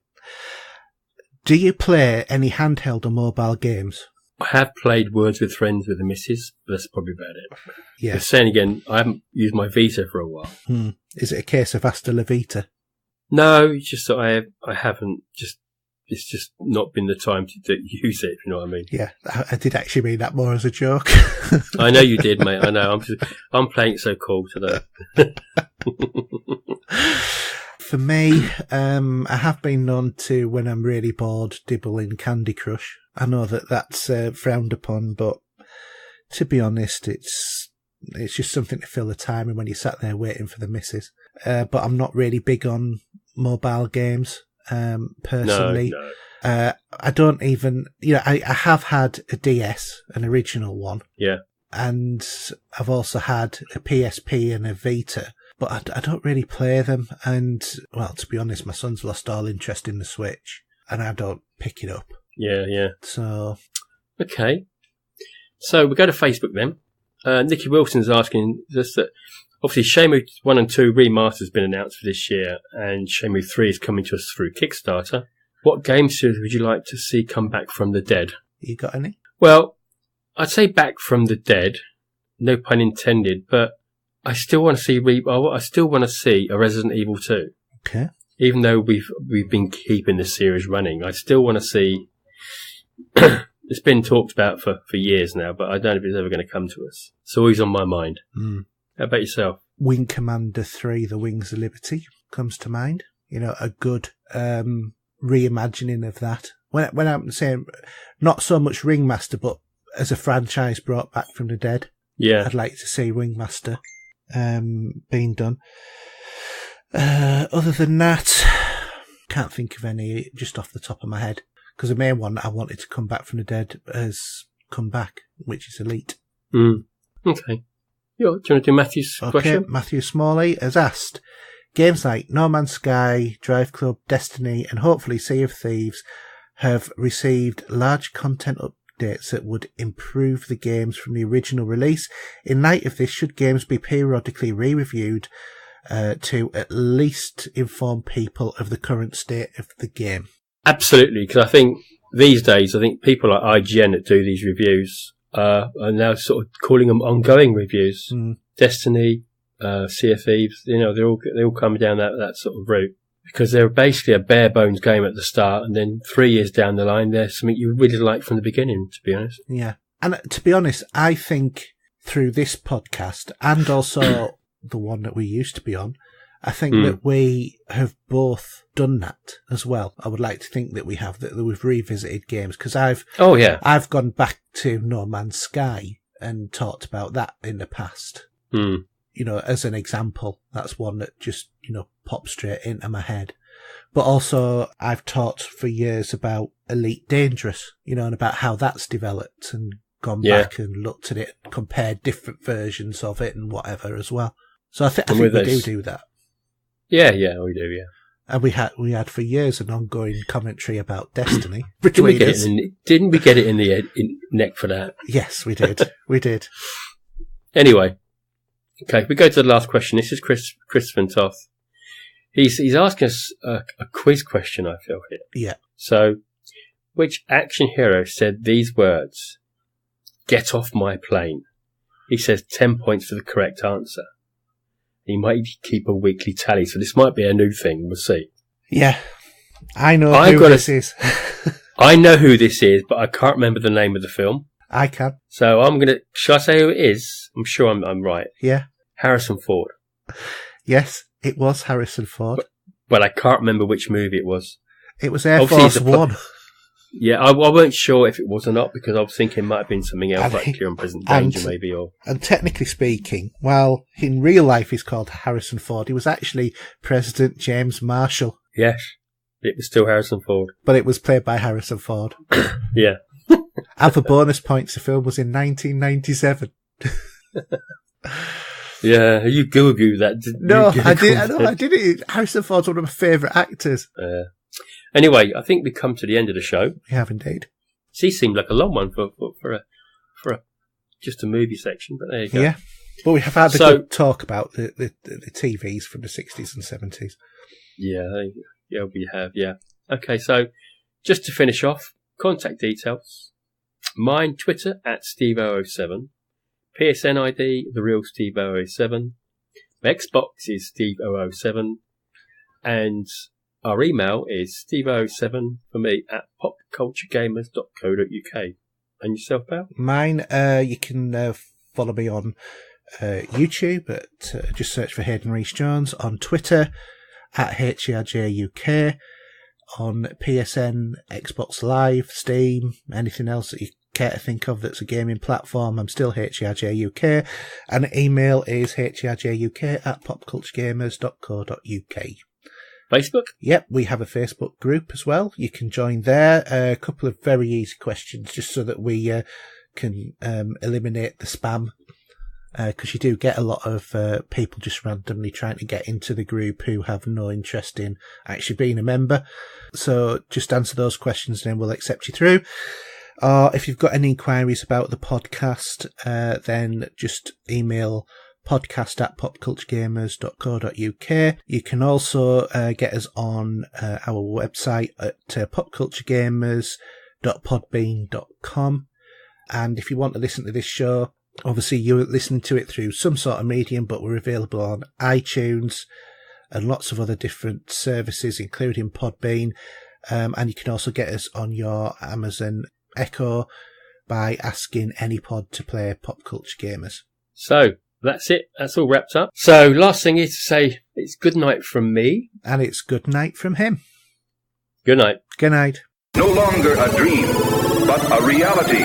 Do you play any handheld or mobile games? I have played Words with Friends with the missus, but that's probably about it. Yeah. But saying again, I haven't used my Vita for a while. Is it a case of hasta la Vita? No, it's just that I haven't it's just not been the time to use it, if you know what I mean. Yeah, I did actually mean that more as a joke. I know you did, mate. I know. I'm playing it so cool today. For me, I have been known to, when I'm really bored, dibble in Candy Crush. I know that's frowned upon, but to be honest, it's just something to fill the time in when you sat there waiting for the missus. But I'm not really big on mobile games, personally. No. I don't even, I have had a DS, an original one. Yeah. And I've also had a PSP and a Vita, but I don't really play them. And, well, to be honest, my son's lost all interest in the Switch, and I don't pick it up. Yeah. So. Okay. So we go to Facebook then. Nicky Wilson's asking just that, obviously, Shenmue 1 and 2 remaster has been announced for this year, and Shenmue 3 is coming to us through Kickstarter. What game series would you like to see come back from the dead? You got any? Well, I'd say back from the dead, no pun intended, but I still want to see a Resident Evil 2. Okay. Even though we've been keeping the series running, I still want to see. It's been talked about for years now, but I don't know if it's ever going to come to us. It's always on my mind. How about yourself? Wing Commander 3, The Wings of Liberty comes to mind. A good reimagining of that. When I'm saying not so much Ringmaster, but as a franchise brought back from the dead. Yeah. I'd like to see Ringmaster being done. Other than that, can't think of any just off the top of my head. Because the main one I wanted to come back from the dead has come back, which is Elite. Okay. Do you want to do Matthew's question? Matthew Smalley has asked, games like No Man's Sky, Drive Club, Destiny, and hopefully Sea of Thieves have received large content updates that would improve the games from the original release. In light of this, should games be periodically re-reviewed to at least inform people of the current state of the game? Absolutely, because I think these days, people like IGN that do these reviews are now sort of calling them ongoing reviews. Destiny, Sea of Thieves, they all come down that sort of route, because they're basically a bare bones game at the start, and then 3 years down the line, they're something you really like from the beginning, to be honest. Yeah. And to be honest, I think through this podcast, and also the one that we used to be on, I think that we have both done that as well. I would like to think that we have, that we've revisited games, because I've gone back to No Man's Sky and talked about that in the past. As an example, that's one that just, popped straight into my head. But also I've talked for years about Elite Dangerous, and about how that's developed, and gone back and looked at it, compared different versions of it and whatever as well. So I think we do that. Yeah, we do, yeah. And we had for years an ongoing commentary about Destiny. Didn't we get it in the neck for that? Yes, we did. We did. Anyway, okay, we go to the last question. This is Chris Van Toth. He's asking us a quiz question, I feel here. Yeah. So, which action hero said these words? Get off my plane. He says 10 points for the correct answer. He might keep a weekly tally, so this might be a new thing. We'll see. Yeah, I know who this is. I know who this is, but I can't remember the name of the film. I can. So I'm going to... Shall I say who it is? I'm sure I'm right. Yeah. Harrison Ford. Yes, it was Harrison Ford. Well, I can't remember which movie it was. It was Air Force One. Yeah, I weren't sure if it was or not because I was thinking it might have been something else, like Clear and Present Danger, maybe. And technically speaking, while in real life he's called Harrison Ford, he was actually President James Marshall. Yes, it was still Harrison Ford. But it was played by Harrison Ford. Yeah. And for bonus points, the film was in 1997. Yeah, you Googled that, didn't you? I did. Harrison Ford's one of my favourite actors. Anyway, I think we've come to the end of the show. We have indeed. She seemed like a long one for just a movie section, but there you go. Yeah, but we have had a good talk about the TVs from the 60s and 70s. Yeah, we have. Yeah. Okay, so just to finish off, contact details. Mine, Twitter @Steve007. PSN ID, The Real Steve007. Xbox is Steve007. And our email is Steve007 for me @popculturegamers.co.uk. And yourself, pal? Mine, you can follow me on YouTube just search for Haydn Rhys Jones, on Twitter @HARJUK, on PSN, Xbox Live, Steam, anything else that you care to think of that's a gaming platform. I'm still HARJUK, and email is HARJUK@popculturegamers.co.uk. Facebook? Yep, we have a Facebook group as well. You can join there. A couple of very easy questions just so that we can eliminate the spam. Because you do get a lot of people just randomly trying to get into the group who have no interest in actually being a member. So just answer those questions and then we'll accept you through. Or if you've got any inquiries about the podcast, then just email podcast@popculturegamers.co.uk. You can also get us on our website at popculturegamers.podbean.com. And if you want to listen to this show, obviously you're listening to it through some sort of medium, but we're available on iTunes and lots of other different services, including Podbean. And you can also get us on your Amazon Echo by asking AnyPod to play Pop Culture Gamers. So that's it. That's all wrapped up. So last thing is to say it's good night from me. And it's good night from him. Good night. Good night. No longer a dream, but a reality.